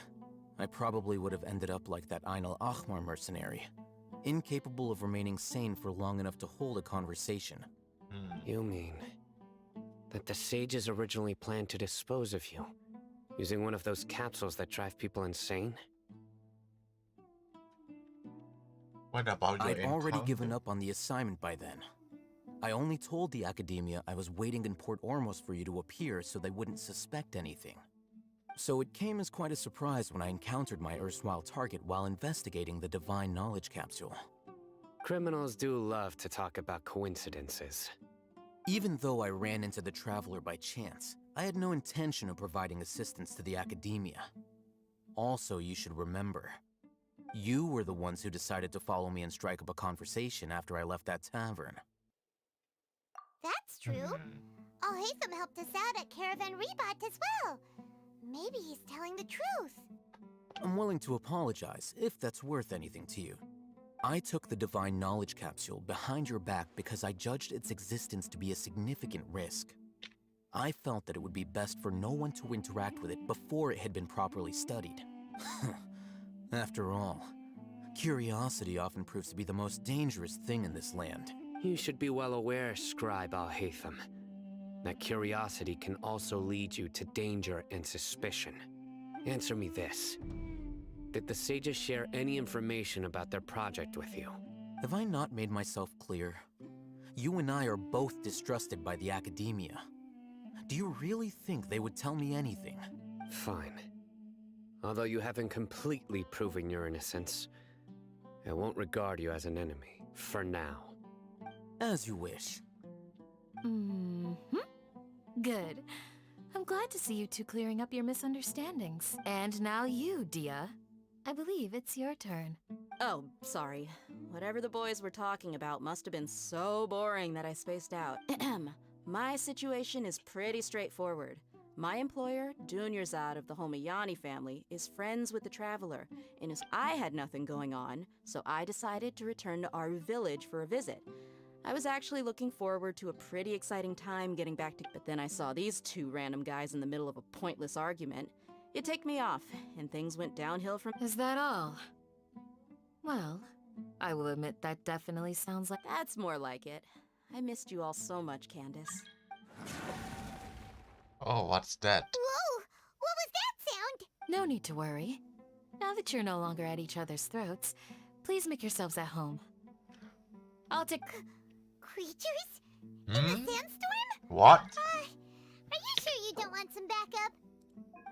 [SPEAKER 16] I probably would have ended up like that Ain al-Ahmar mercenary, incapable of remaining sane for long enough to hold a conversation.
[SPEAKER 17] You mean that the sages originally planned to dispose of you, using one of those capsules that drive people insane?
[SPEAKER 4] What about your
[SPEAKER 16] I'd already
[SPEAKER 4] encounter?
[SPEAKER 16] given up on the assignment by then. I only told the Academia I was waiting in Port Ormos for you to appear so they wouldn't suspect anything. So it came as quite a surprise when I encountered my erstwhile target while investigating the divine knowledge capsule.
[SPEAKER 17] Criminals do love to talk about coincidences.
[SPEAKER 16] Even though I ran into the Traveler by chance, I had no intention of providing assistance to the Academia. Also, you should remember, you were the ones who decided to follow me and strike up a conversation after I left that tavern.
[SPEAKER 5] That's true. Al-Haytham helped us out at Caravan Rebat as well. Maybe he's telling the truth.
[SPEAKER 16] I'm willing to apologize, if that's worth anything to you. I took the Divine Knowledge Capsule behind your back because I judged its existence to be a significant risk. I felt that it would be best for no one to interact with it before it had been properly studied. After all, curiosity often proves to be the most dangerous thing in this land.
[SPEAKER 17] You should be well aware, Scribe Al-Haytham, that curiosity can also lead you to danger and suspicion. Answer me this. Did the sages share any information about their project with you?
[SPEAKER 16] Have I not made myself clear? You and I are both distrusted by the Academia. Do you really think they would tell me anything?
[SPEAKER 17] Fine. Although you haven't completely proven your innocence, I won't regard you as an enemy, for now.
[SPEAKER 16] As you wish.
[SPEAKER 9] Good. I'm glad to see you two clearing up your misunderstandings. And now you, Dia. I believe it's your turn.
[SPEAKER 18] Oh, sorry. Whatever the boys were talking about must have been so boring that I spaced out. My situation is pretty straightforward. My employer, Dunyarzad of the Homayani family, is friends with the Traveler, and as I had nothing going on, so I decided to return to Aru village for a visit. I was actually looking forward to a pretty exciting time getting back to, but then I saw these two random guys in the middle of a pointless argument. It ticked me off, and things went downhill from—
[SPEAKER 9] Is that all? Well, I will admit that definitely sounds like—
[SPEAKER 18] That's more like it. I missed you all so much, Candace.
[SPEAKER 4] Oh, what's that?
[SPEAKER 5] Whoa! What was that sound?
[SPEAKER 9] No need to worry. Now that you're no longer at each other's throats, please make yourselves at home. I'll take—
[SPEAKER 5] Creatures? In the sandstorm?
[SPEAKER 4] What?
[SPEAKER 5] Are you sure you don't want some backup?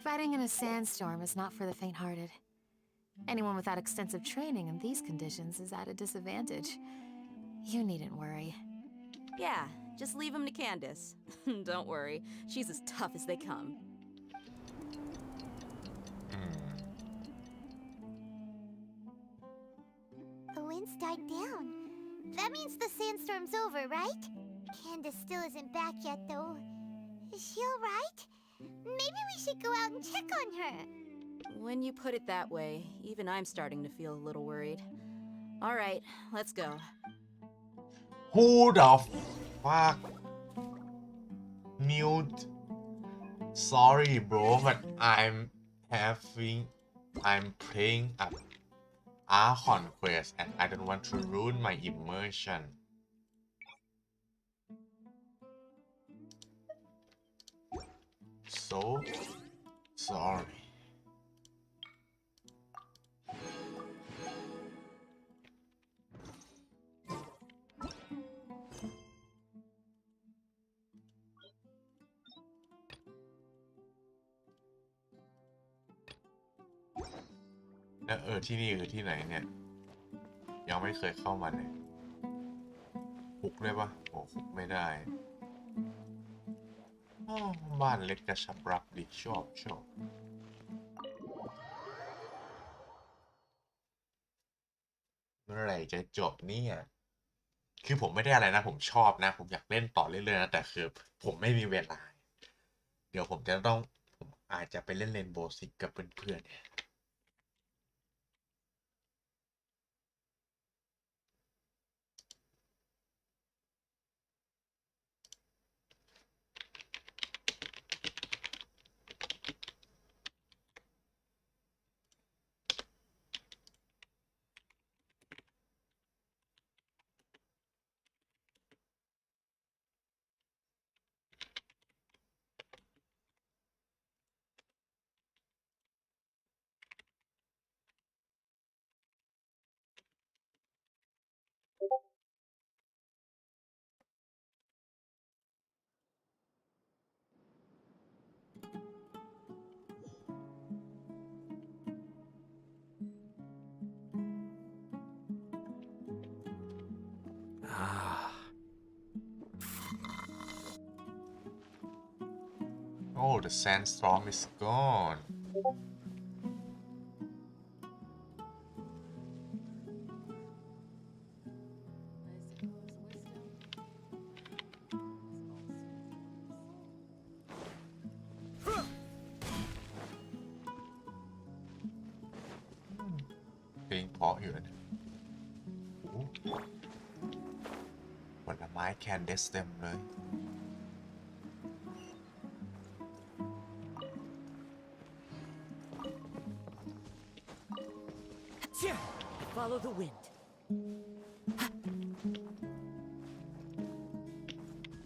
[SPEAKER 9] Fighting in a sandstorm is not for the faint-hearted. Anyone without extensive training in these conditions is at a disadvantage. You needn't worry.
[SPEAKER 18] Yeah, just leave him to Candace. Don't worry, she's as tough as they come.
[SPEAKER 5] The wind's died down. That means the sandstorm's over, right? Candace still isn't back yet, though. Is she alright? Maybe we should go out and check on her.
[SPEAKER 18] When you put it that way, even I'm starting to feel a little worried. All right, let's go.
[SPEAKER 4] Who the fuck? Mute. Sorry, bro, but I'm playing a archon quest and I don't want to ruin my immersion. So sorry.ที่นี่คือที่ไหนเนี่ยยังไม่เคยเข้ามาเลยคุกได้ปะโอ้คุกไม่ได้บ้านเล็กกระชับรักดีชอบเมื่อไหร่จะจบเนี่ย คือผมไม่ได้อะไรนะผมชอบนะผมอยากเล่นต่อเรื่อยๆนะแต่คือผมไม่มีเวลาเดี๋ยวผมจะต้องผมอาจจะไปเล่นเรนโบว์ซิกกับเพื่อนๆเนี่ย Oh, the sandstorm is gone. Beingเพาะอยู่นะผลไม้แคนเดสเต็มเลย
[SPEAKER 12] Follow the wind.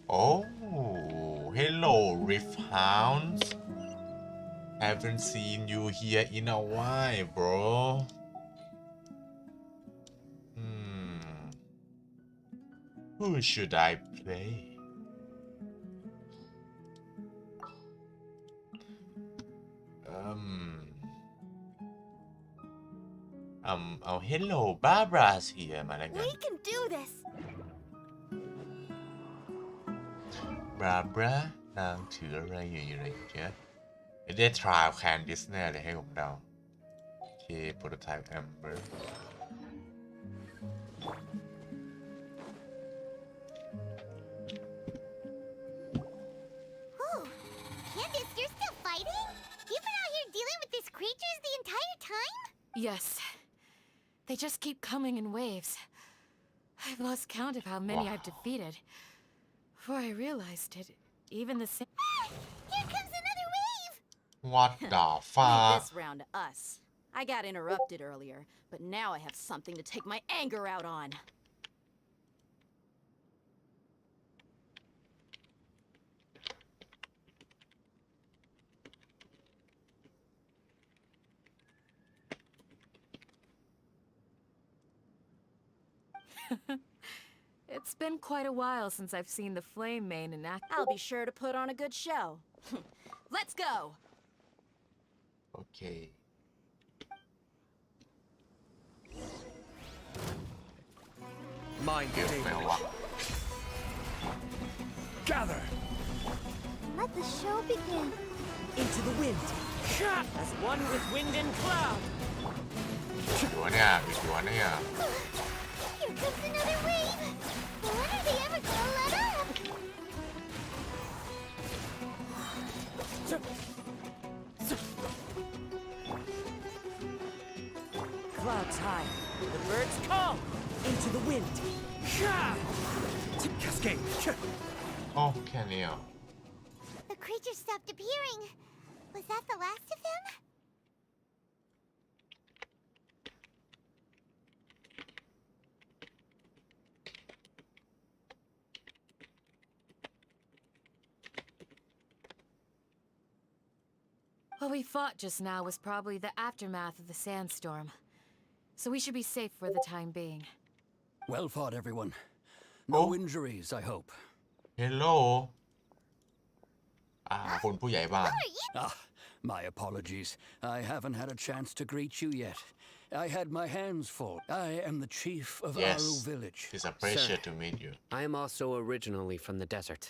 [SPEAKER 4] Oh, hello, Rift Hounds. Haven't seen you here in a while, bro. Who should I play? Oh, hello, Barbara's here มาแล้วกัน
[SPEAKER 3] We can do this.
[SPEAKER 4] Barbara นางถืออะไรอยู่อะไรเงี้ยได้ trial Candice แน่เลยให้ผมเดาโอเค prototype Amber
[SPEAKER 1] Oh, Candice, you're still fighting? You've been out here dealing with these creatures the entire time?
[SPEAKER 9] Yes. They just keep coming in waves. I've lost count of how many I've defeated. Before I realized it, even the same.
[SPEAKER 1] Here comes another wave!
[SPEAKER 4] What the fuck?
[SPEAKER 18] Leave this round to us. I got interrupted earlier, but now I have something to take my anger out on.
[SPEAKER 9] It's been quite a while since I've seen the flame main in action.
[SPEAKER 18] I'll be sure to put on a good show. Let's go!
[SPEAKER 4] Okay.
[SPEAKER 14] Mind Gather!
[SPEAKER 1] Let the show begin.
[SPEAKER 12] Into the wind. As one with wind and cloud.
[SPEAKER 4] อยู่เนี่ยอยู่เนี่ย
[SPEAKER 1] Here comes another wave! When are they ever gonna let up?
[SPEAKER 12] Clouds high. The birds call. Into the wind. Cascade.
[SPEAKER 4] โอ้แค่นี้เหรอ
[SPEAKER 1] The creatures stopped appearing. Was that the last of them?
[SPEAKER 9] What we fought just now was probably the aftermath of the sandstorm. So we should be safe for the time being.
[SPEAKER 14] Well fought, everyone. No injuries, I hope.
[SPEAKER 4] Hello คุณผู้ใหญ่บ้าน
[SPEAKER 14] My apologies. I haven't had a chance to greet you yet. I had my hands full. I am the chief of Aru village.
[SPEAKER 4] It's a pleasure to meet you.
[SPEAKER 17] I am also originally from the desert.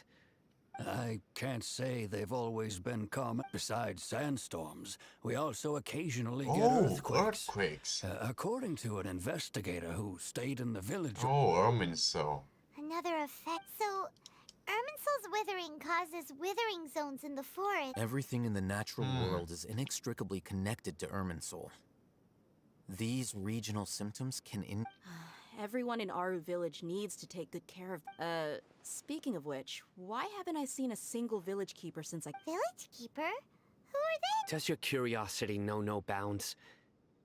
[SPEAKER 14] I can't say they've always been common. Besides sandstorms, we also occasionally get earthquakes. According to an investigator who stayed in the village.
[SPEAKER 4] Oh, Erminsul.
[SPEAKER 5] Another effect. So, Irminsul's withering causes withering zones in the forest.
[SPEAKER 16] Everything in the natural world is inextricably connected to Irminsul. These regional symptoms can
[SPEAKER 18] Everyone in Aru Village needs to take good care of. Speaking of which, why haven't I seen a single village keeper since I.
[SPEAKER 5] Village keeper? Who are they?
[SPEAKER 17] Does your curiosity know no bounds?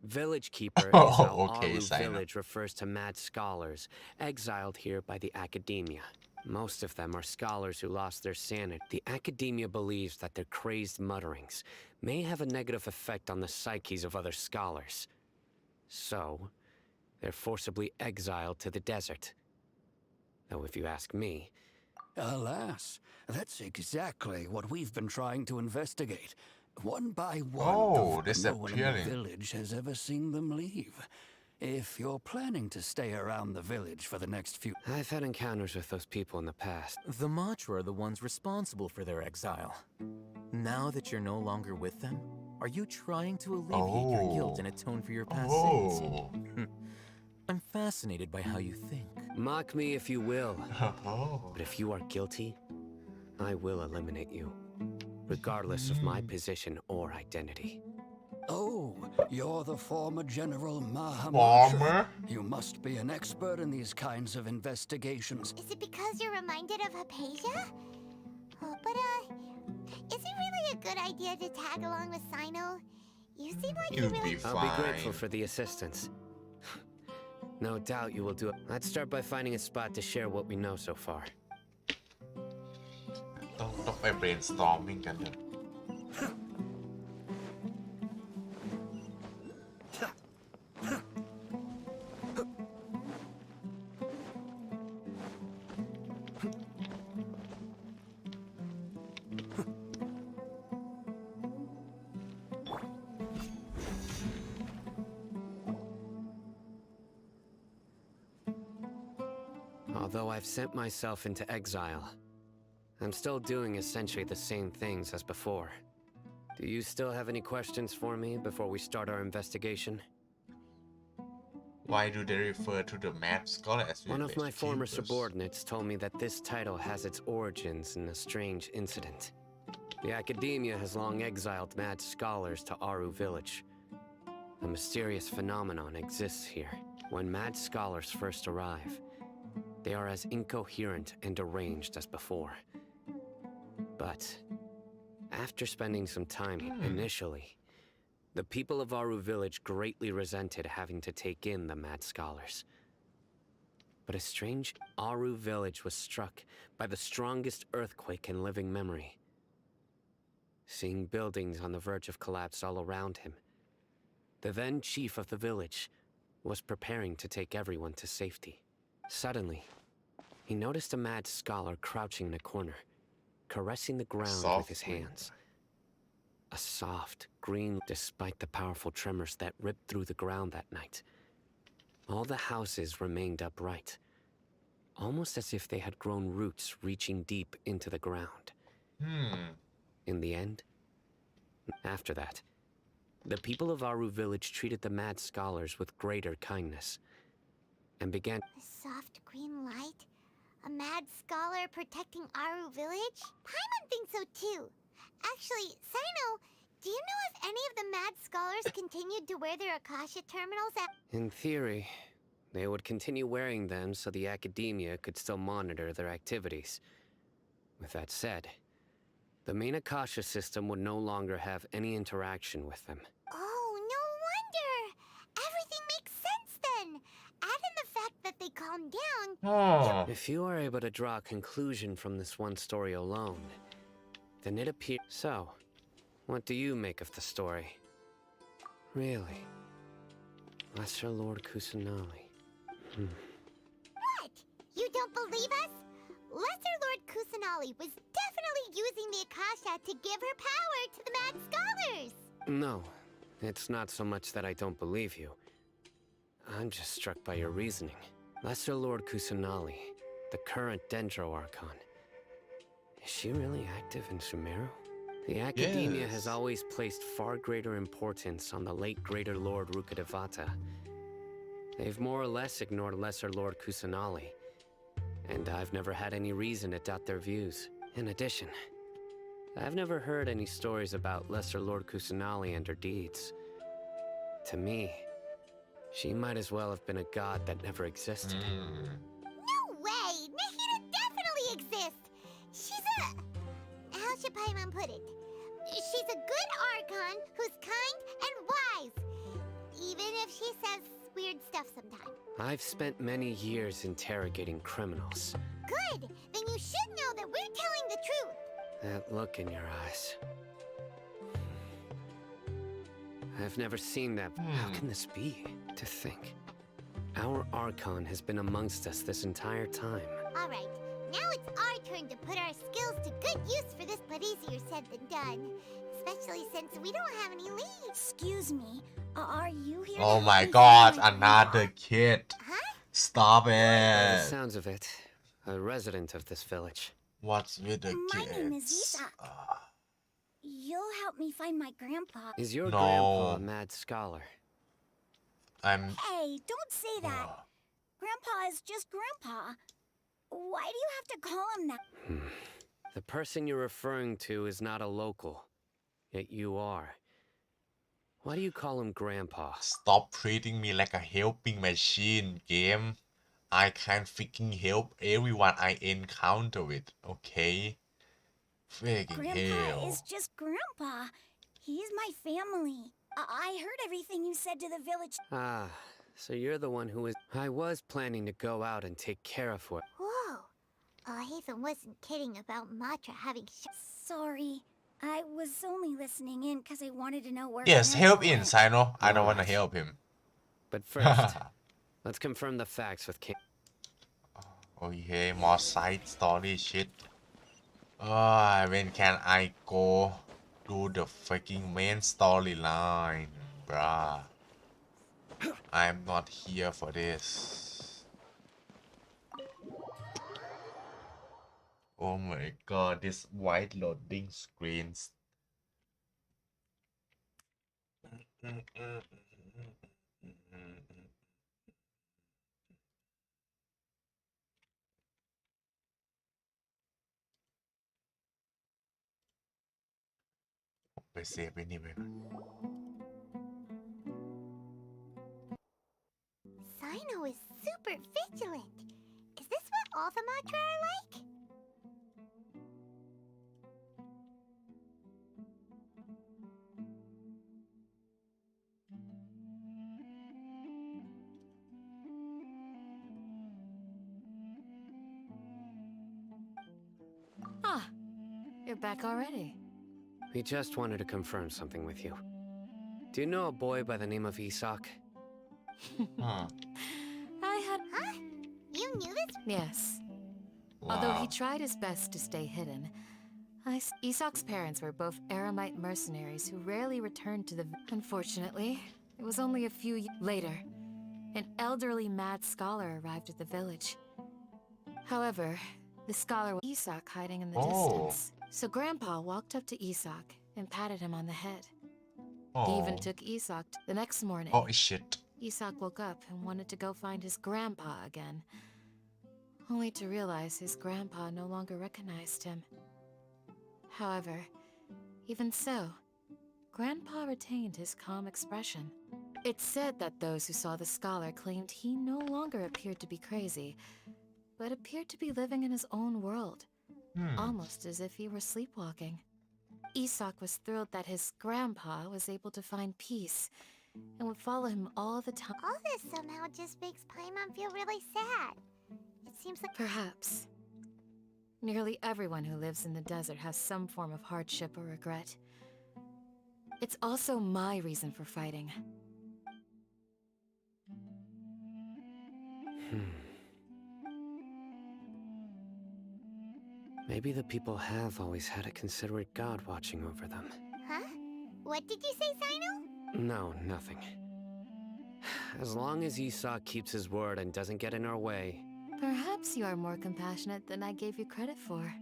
[SPEAKER 17] Village keeper is how Aru Village refers to mad scholars, exiled here by the academia. Most of them are scholars who lost their sanity. The academia believes that their crazed mutterings may have a negative effect on the psyches of other scholars. So, they're forcibly exiled to the desert. Though if you ask me...
[SPEAKER 14] Alas, that's exactly what we've been trying to investigate. One by one, no one in the village has ever seen them leave. If you're planning to stay around the village for the next few...
[SPEAKER 17] I've had encounters with those people in the past.
[SPEAKER 16] The Matra are the ones responsible for their exile. Now that you're no longer with them, are you trying to alleviate your guilt and atone for your past sins? I'm fascinated by how you think.
[SPEAKER 17] Mock me if you will. But if you are guilty, I will eliminate you, regardless of my position or identity.
[SPEAKER 14] Oh, you're the former General Mahamatra. You must be an expert in these kinds of investigations.
[SPEAKER 5] Is it because you're reminded of Hypatia? Oh, but, is it really a good idea to tag along with Sino? You seem like you really...
[SPEAKER 17] I'll be grateful for the assistance. No doubt you will do it. Let's start by finding a spot to share what we know so far.
[SPEAKER 4] ต้องไป brainstorming กันเถอะ
[SPEAKER 17] Although I've sent myself into exile, I'm still doing essentially the same things as before. Do you still have any questions for me before we start our investigation?
[SPEAKER 4] Why do they refer to the mad scholar as
[SPEAKER 17] One of my former
[SPEAKER 4] keepers?
[SPEAKER 17] subordinates told me that this title has its origins in a strange incident. The academia has long exiled mad scholars to Aru Village. A mysterious phenomenon exists here. When mad scholars first arrive, they are as incoherent and deranged as before. But after spending some time initially, the people of Aru Village greatly resented having to take in the mad scholars. But a strange Aru Village was struck by the strongest earthquake in living memory. Seeing buildings on the verge of collapse all around him, the then chief of the village was preparing to take everyone to safety. Suddenly, he noticed a mad scholar crouching in a corner, caressing the ground with his hands. A soft, green, despite the powerful tremors that ripped through the ground that night. All the houses remained upright, almost as if they had grown roots reaching deep into the ground. In the end, after that, the people of Aru Village treated the mad scholars with greater kindness, and began...
[SPEAKER 5] A soft green light? A mad scholar protecting Aru Village? Paimon thinks so too. Actually, Sino, do you know if any of the mad scholars continued to wear their Akasha terminals at...
[SPEAKER 17] In theory, they would continue wearing them so the academia could still monitor their activities. With that said, the main Akasha system would no longer have any interaction with them.
[SPEAKER 5] Oh, no wonder! Everything makes sense then! Add in the fact that they calmed down...
[SPEAKER 17] If you are able to draw a conclusion from this one story alone, then it appears... So, what do you make of the story? Really? Lesser Lord Kusanali.
[SPEAKER 5] What? You don't believe us? Lesser Lord Kusanali was definitely using the Akasha to give her power to the mad scholars!
[SPEAKER 17] No, it's not so much that I don't believe you. I'm just struck by your reasoning. Lesser Lord Kusanali, the current Dendro Archon. Is she really active in Sumeru? The academia has always placed far greater importance on the late Greater Lord Rukkhadevata. They've more or less ignored Lesser Lord Kusanali, and I've never had any reason to doubt their views. In addition, I've never heard any stories about Lesser Lord Kusanali and her deeds. To me, she might as well have been a god that never existed.
[SPEAKER 5] No way! Nahida definitely exists! She's a... How should Paimon put it? She's a good archon who's kind and wise. Even if she says weird stuff sometimes.
[SPEAKER 17] I've spent many years interrogating criminals.
[SPEAKER 5] Good! Then you should know that we're telling the truth.
[SPEAKER 17] That look in your eyes. I've never seen that. How can this be? To think. Our archon has been amongst us this entire time.
[SPEAKER 5] Alright, now it's our turn to put our skills to good use for this, but easier said than done. Especially since we don't have any leads.
[SPEAKER 1] Excuse me, are you here?
[SPEAKER 4] Oh my god, another kid. Stop
[SPEAKER 17] By the
[SPEAKER 4] it.
[SPEAKER 17] sounds of it, a resident of this village.
[SPEAKER 4] What's with the
[SPEAKER 1] My name is
[SPEAKER 4] kids?
[SPEAKER 1] Isak. You'll help me find my grandpa.
[SPEAKER 17] Is your
[SPEAKER 4] No.
[SPEAKER 17] grandpa a mad scholar?
[SPEAKER 1] Hey, don't say that. Grandpa is just Grandpa. Why do you have to call him that?
[SPEAKER 17] The person you're referring to is not a local, yet you are. Why do you call him Grandpa?
[SPEAKER 4] Stop treating me like a helping machine, game. I can freaking help everyone I encounter with, okay? Freaking
[SPEAKER 1] Grandpa
[SPEAKER 4] hell.
[SPEAKER 1] is just Grandpa. He's my family. I heard everything you said to the village.
[SPEAKER 17] Ah, so you're the one who is... I was planning to go out and take care of her.
[SPEAKER 5] Whoa. Hatham wasn't kidding about Matra having
[SPEAKER 1] Sorry. I was only listening in because I wanted to know where...
[SPEAKER 4] Yes, help
[SPEAKER 1] Grandpa
[SPEAKER 4] in,
[SPEAKER 1] went.
[SPEAKER 4] Sino. I don't want to help him.
[SPEAKER 17] But first, let's confirm the facts with King.
[SPEAKER 4] Okay, more side story shit. When can I go do the freaking main storyline, bruh? I'm not here for this. Oh my god, this white loading screens. ไปเซฟไว้นี่ไว้ก่อน
[SPEAKER 5] Sino is super vigilant. Is this what all the Matra are like?
[SPEAKER 9] Ah, you're back already.
[SPEAKER 17] We just wanted to confirm something with you. Do you know a boy by the name of Isak?
[SPEAKER 9] I had...
[SPEAKER 5] Huh? You knew this?
[SPEAKER 9] Yes.
[SPEAKER 4] Wow.
[SPEAKER 9] Although he tried his best to stay hidden. Isak's parents were both Aramite mercenaries who rarely returned to the... Unfortunately, it was only a few years later. An elderly mad scholar arrived at the village. However, the scholar was Isak hiding in the distance. So Grandpa walked up to Isak and patted him on the head. He even took Isak the next morning.
[SPEAKER 4] Oh shit.
[SPEAKER 9] Isak woke up and wanted to go find his grandpa again, only to realize his grandpa no longer recognized him. However, even so, Grandpa retained his calm expression. It's said that those who saw the scholar claimed he no longer appeared to be crazy, but appeared to be living in his own world, almost as if he were sleepwalking. Isak was thrilled that his grandpa was able to find peace and would follow him all the time.
[SPEAKER 5] All this somehow just makes Paimon feel really sad. It seems like...
[SPEAKER 9] Perhaps. Nearly everyone who lives in the desert has some form of hardship or regret. It's also my reason for fighting.
[SPEAKER 17] Maybe the people have always had a considerate god watching over them.
[SPEAKER 5] Huh? What did you say, Sino?
[SPEAKER 17] No, nothing. As long as Isak keeps his word and doesn't get in our way.
[SPEAKER 9] Perhaps you are more compassionate than I gave you credit for.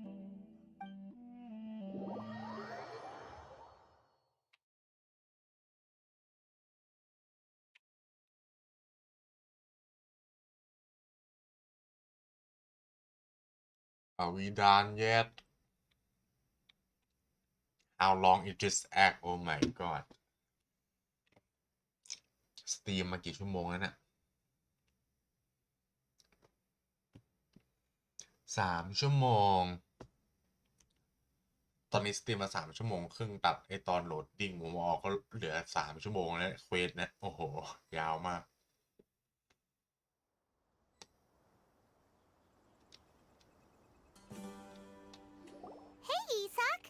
[SPEAKER 4] Are we done yet? How long is this act? Oh my god. สตรีมมากี่ชั่วโมงแล้วเนี่ย3 ชั่วโมง ตอนนี้สตรีมมา3 ชั่วโมงครึ่งตัดไอตอนโหลดดิ้งผมออกก็เหลือ3 ชั่วโมงแล้วเควสนะโอ้โห ยาวมาก
[SPEAKER 1] Hey, Isak!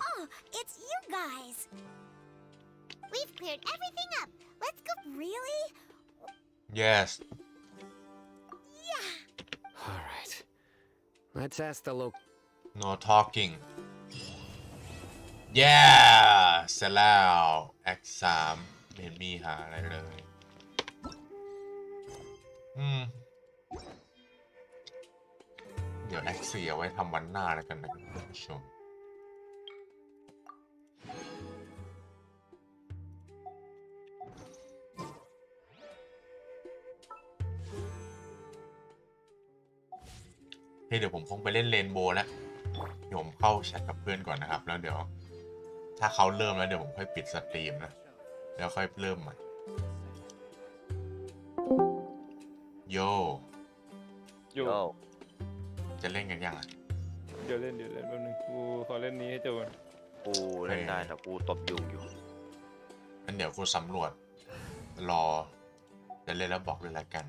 [SPEAKER 1] Oh, it's you guys! We've cleared everything up. Let's go. Really?
[SPEAKER 4] Yes.
[SPEAKER 1] Yeah.
[SPEAKER 17] All right. Let's ask the local.
[SPEAKER 4] No talking. Yeah เสร็จแล้วแอค3ไม่เห็นมีหาอะไรเลยเดี๋ยวแอค4เอาไว้ทำวันหน้าแล้วกันนะครับท่านผู้ชมเดี๋ยวผมคงไปเล่นเรนโบว์แล้วเดี๋ยวผมเข้าแชทกับเพื่อนก่อนนะครับแล้วเดี๋ยวถ้าเขาเริ่มแล้วเดี๋ยวผมค่อยปิดสตรีมนะแล้วค่อยเริ่มใหม่โยจะเล่นกันยังอ่ะ
[SPEAKER 19] เดี๋ยวเล่นแป๊บนึงกูขอเล่นนี้ให้จบ
[SPEAKER 20] กูเล่นได้แต่กูตบยุงอยู่
[SPEAKER 4] งั้นเดี๋ยวกูสำรวจรอจะเล่นแล้วบอกเลยละกัน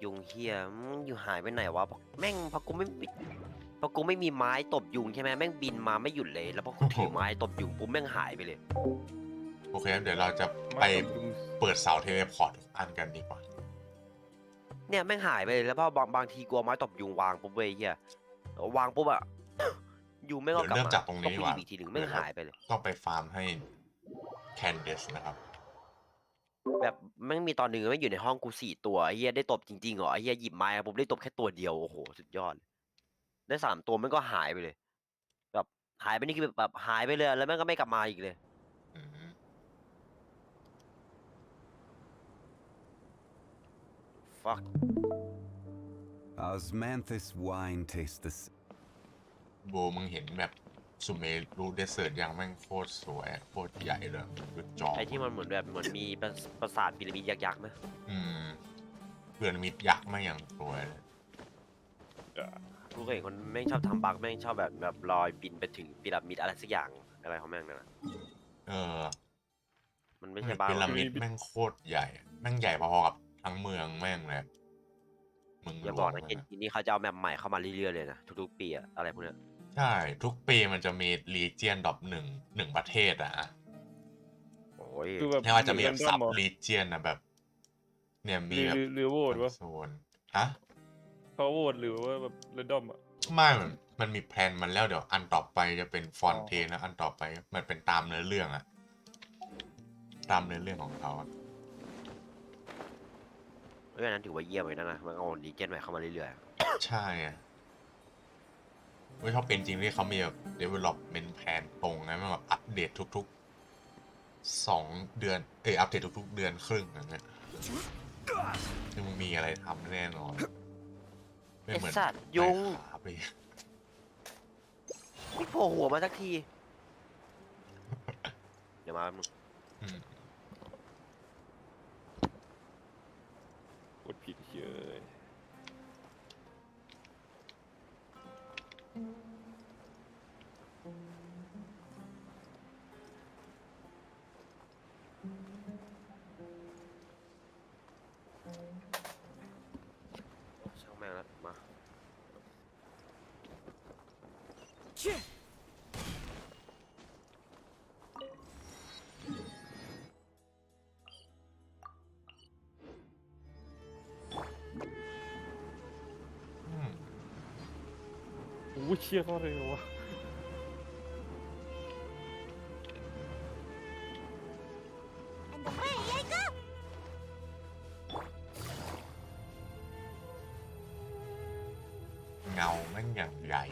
[SPEAKER 20] ยุงเฮียอยู่หายไปไหนวะแม่งพอกูไม่มีไม้ตบยุงใช่ไหมแม่งบินมาไม่หยุดเลยแล้วพอกูถือไม้ตบยุงปุ๊บแม่งหายไปเลย
[SPEAKER 4] โอเคเดี๋ยวเราจะไปเปิดเสาเทเลพอร์ตทุกอันกันดีกว่า
[SPEAKER 20] เนี่ยแม่งหายไปเลยแล้วพอบางทีกลัวไม้ตบยุงวางปุ๊บเว้ยเฮียวางปุ๊บอะยุงไม่ก็กลับมา
[SPEAKER 4] เริ่มจากตรงนี้ว่ะ
[SPEAKER 20] อีกทีหนึ่งแม่งหายไปเลย
[SPEAKER 4] ต้องไปฟาร์มให้แคนเดสนะครับ
[SPEAKER 20] แบบแม่งมีตอนหนึ่งไม่อยู่ในห้องกู4 ตัวไอ้เหี้ยได้ตบจริงๆเหรอไอ้เหี้ยหยิบไม้ผมได้ตบแค่ตัวเดียวโอ้โหสุดยอดได้3 ตัวมันก็หายไปเลยแบบหายไปนี่คือแบบหายไปเลยแล้วแม่งก็ไม่กลับมาอีกเลย Fuck
[SPEAKER 8] Osmanthus wine tastes the
[SPEAKER 4] โบมึงเห็นแบบสุเมรุเดสเซิร์ตอย่างแม่งโคตรสวยโคตรใหญ่เลยดูจอ
[SPEAKER 20] ไอ้ที่มันเหมือนมีปราสาทพีระมิดยักษ์ๆไหม
[SPEAKER 4] พีระมิดยักษ์ไม่อย่างสวยเลย
[SPEAKER 20] กูเคยเห็นคนแม่งชอบทำบักแม่งชอบแบบลอยบินไปถึงพีระมิดอะไรสักอย่างอะไรของแม่งนั่นนะมันไม่ใช่บ้า
[SPEAKER 4] พีระมิดแม่งโคตรใหญ่แม่งใหญ่พอๆกับทั้งเมืองแม่งเลยมึง
[SPEAKER 20] อย่าบอกนะทีนี้เขาจะเอาแมปใหม่เข้ามาเรื่อยๆเลยนะทุกๆปีอะไรพวกเนี้ย
[SPEAKER 4] ใช่ทุกปีมันจะมีรีเจียนดรอปหนึ่งประเทศอะ
[SPEAKER 20] โอ้ย
[SPEAKER 4] ไม่ว่าจะมีแบบซับรีเจียนนะแบบเนี่ยมีแบบ
[SPEAKER 19] หรือโหวตวะ
[SPEAKER 4] โซนฮะ
[SPEAKER 19] เขาโหวตหรือว่าแบบเรนดอมอะ
[SPEAKER 4] ไม่มันมีแพลนมันแล้วเดี๋ยวอันต่อไปจะเป็นฟอนเทนนะอันต่อไปมันเป็นตามเนื้อเรื่องอะตามเนื้อเรื่องของเขาอะ
[SPEAKER 20] เพราะฉะนั้นถือว่าเยี่ยมเลยนะมันเอารีเจียนใหม่เข้ามาเรื่อย
[SPEAKER 4] ๆใช่ไม่ชอบเป็นจริงที่เขามีแบบ development plan ตรงนะมันแบบอัปเดตทุกๆ2 เดือนอัปเดตทุกๆเดือนครึ่งอย่างเงี้ยคือมึงมีอะไรทำแน่นอน
[SPEAKER 20] ไม่เหมือนสัตว์ยุงไม่โผล่หัวมาสักทีเดี๋ยวมามึง
[SPEAKER 19] กดผิดเยอะ
[SPEAKER 20] ช่างแม่งแล้วมา
[SPEAKER 19] โอ้ยเชี่ยเขาเร็ววะ
[SPEAKER 4] เงาแม่งอย่างใหญ่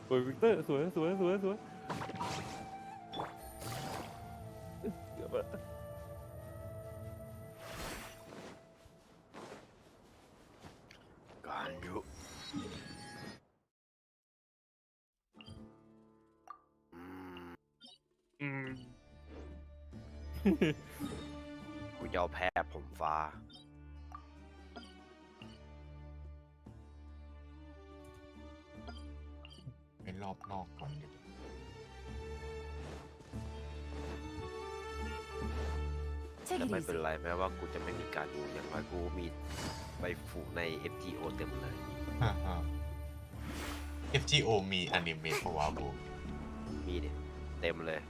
[SPEAKER 19] โอ้ยวิกเตอร์สวยสวยสวยสวยเกือบอะ
[SPEAKER 20] การยุกูจะเอาแพ้ผมฟ้าไปรอบนอกก่อนดิแต่ไม่เป็นไรแม้ว่ากูจะไม่มีการดูอย่างไรกูมีไปฝูใน FGO เต็มเลย FGO มีอนิเมะปะวะบูมีดิเต็มเลย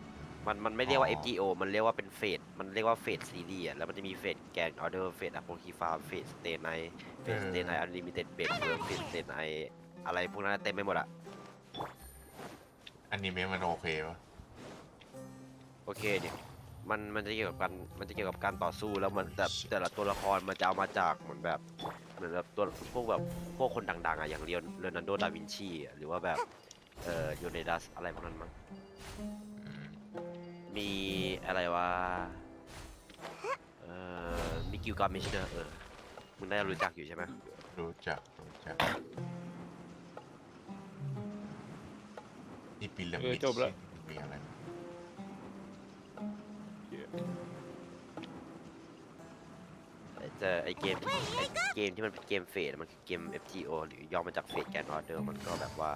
[SPEAKER 20] มันไม่เรียกว่า FGO มันเรียกว่าเป็นเฟสมันเรียกว่าเฟสซีรีส์แล้วมันจะมีเฟสแกนออเดอร์เฟสอะโปคีฟาเฟสสเตนไนเฟสสเตนไนอันลิมิเต็ดเบสเฟสสเตนไนอะไรพวกนั้นเต็มไปหมดอะอนิเมะมันโอเคปะโอเคดิมันจะเกี่ยวกับการต่อสู้แล้วมันแต่ละตัวละครมันจะเอามาจากเหมือนแบบตัวพวกคนดังๆอะอย่างเลโอนาร์โด ดาวินชีหรือว่าแบบโยเนดัสอะไรพวกนั้นมั้งมีอะไรวะมีกิลกาเมชเนอร์มึงได้รู้จักอยู่ใช่ไหมรู้จักนี่ปีละมิดจบแล้วมีอะไรแต่ไอเกมที่มันเป็นเกมเฟสมันคือเกม FGO หรือย่อมาจากเฟสแกนออเดอร์มันก็แบบว่า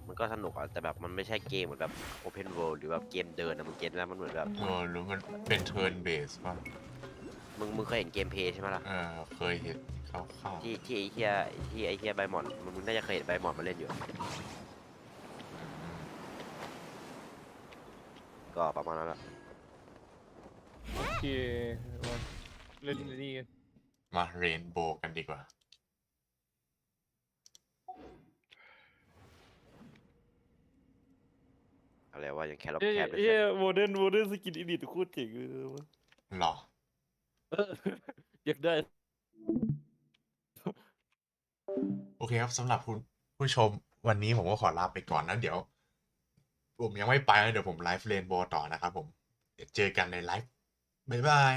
[SPEAKER 20] มันก็สนุกอะแต่แบบมันไม่ใช่เกมเหมือนแบบ Open World หรือแบบเกมเดินนะมันเกมแล้วมันเหมือนแบบหรือมันเป็น Turn Base ป่ะมึงเคยเห็นเกมเพลย์ใช่ไหมล่ะเคยเห็นเข้าที่ไอเฮียไบมอนมึงน่าจะเคยเห็นไบมอนมาเล่นอยู่ก็ประมาณนั้นแหละ
[SPEAKER 19] โอเคมาเล่นนี่กัน
[SPEAKER 4] มาเรนโบว์กันดีกว่าอะไรว่ายังแค่รอบแคบเลย
[SPEAKER 19] โมเดิร์นสกินอิดิทโคตรเจ๋งเลย
[SPEAKER 4] หรอ
[SPEAKER 19] อยากได้
[SPEAKER 4] โอเคครับสำหรับคุณผู้ชมวันนี้ผมก็ขอลาไปก่อนนะเดี๋ยวผมยังไม่ไปนะเดี๋ยวผมไลฟ์เรนโบว์ต่อนะครับผมเดี๋ยวเจอกันในไลฟ์บ๊ายบาย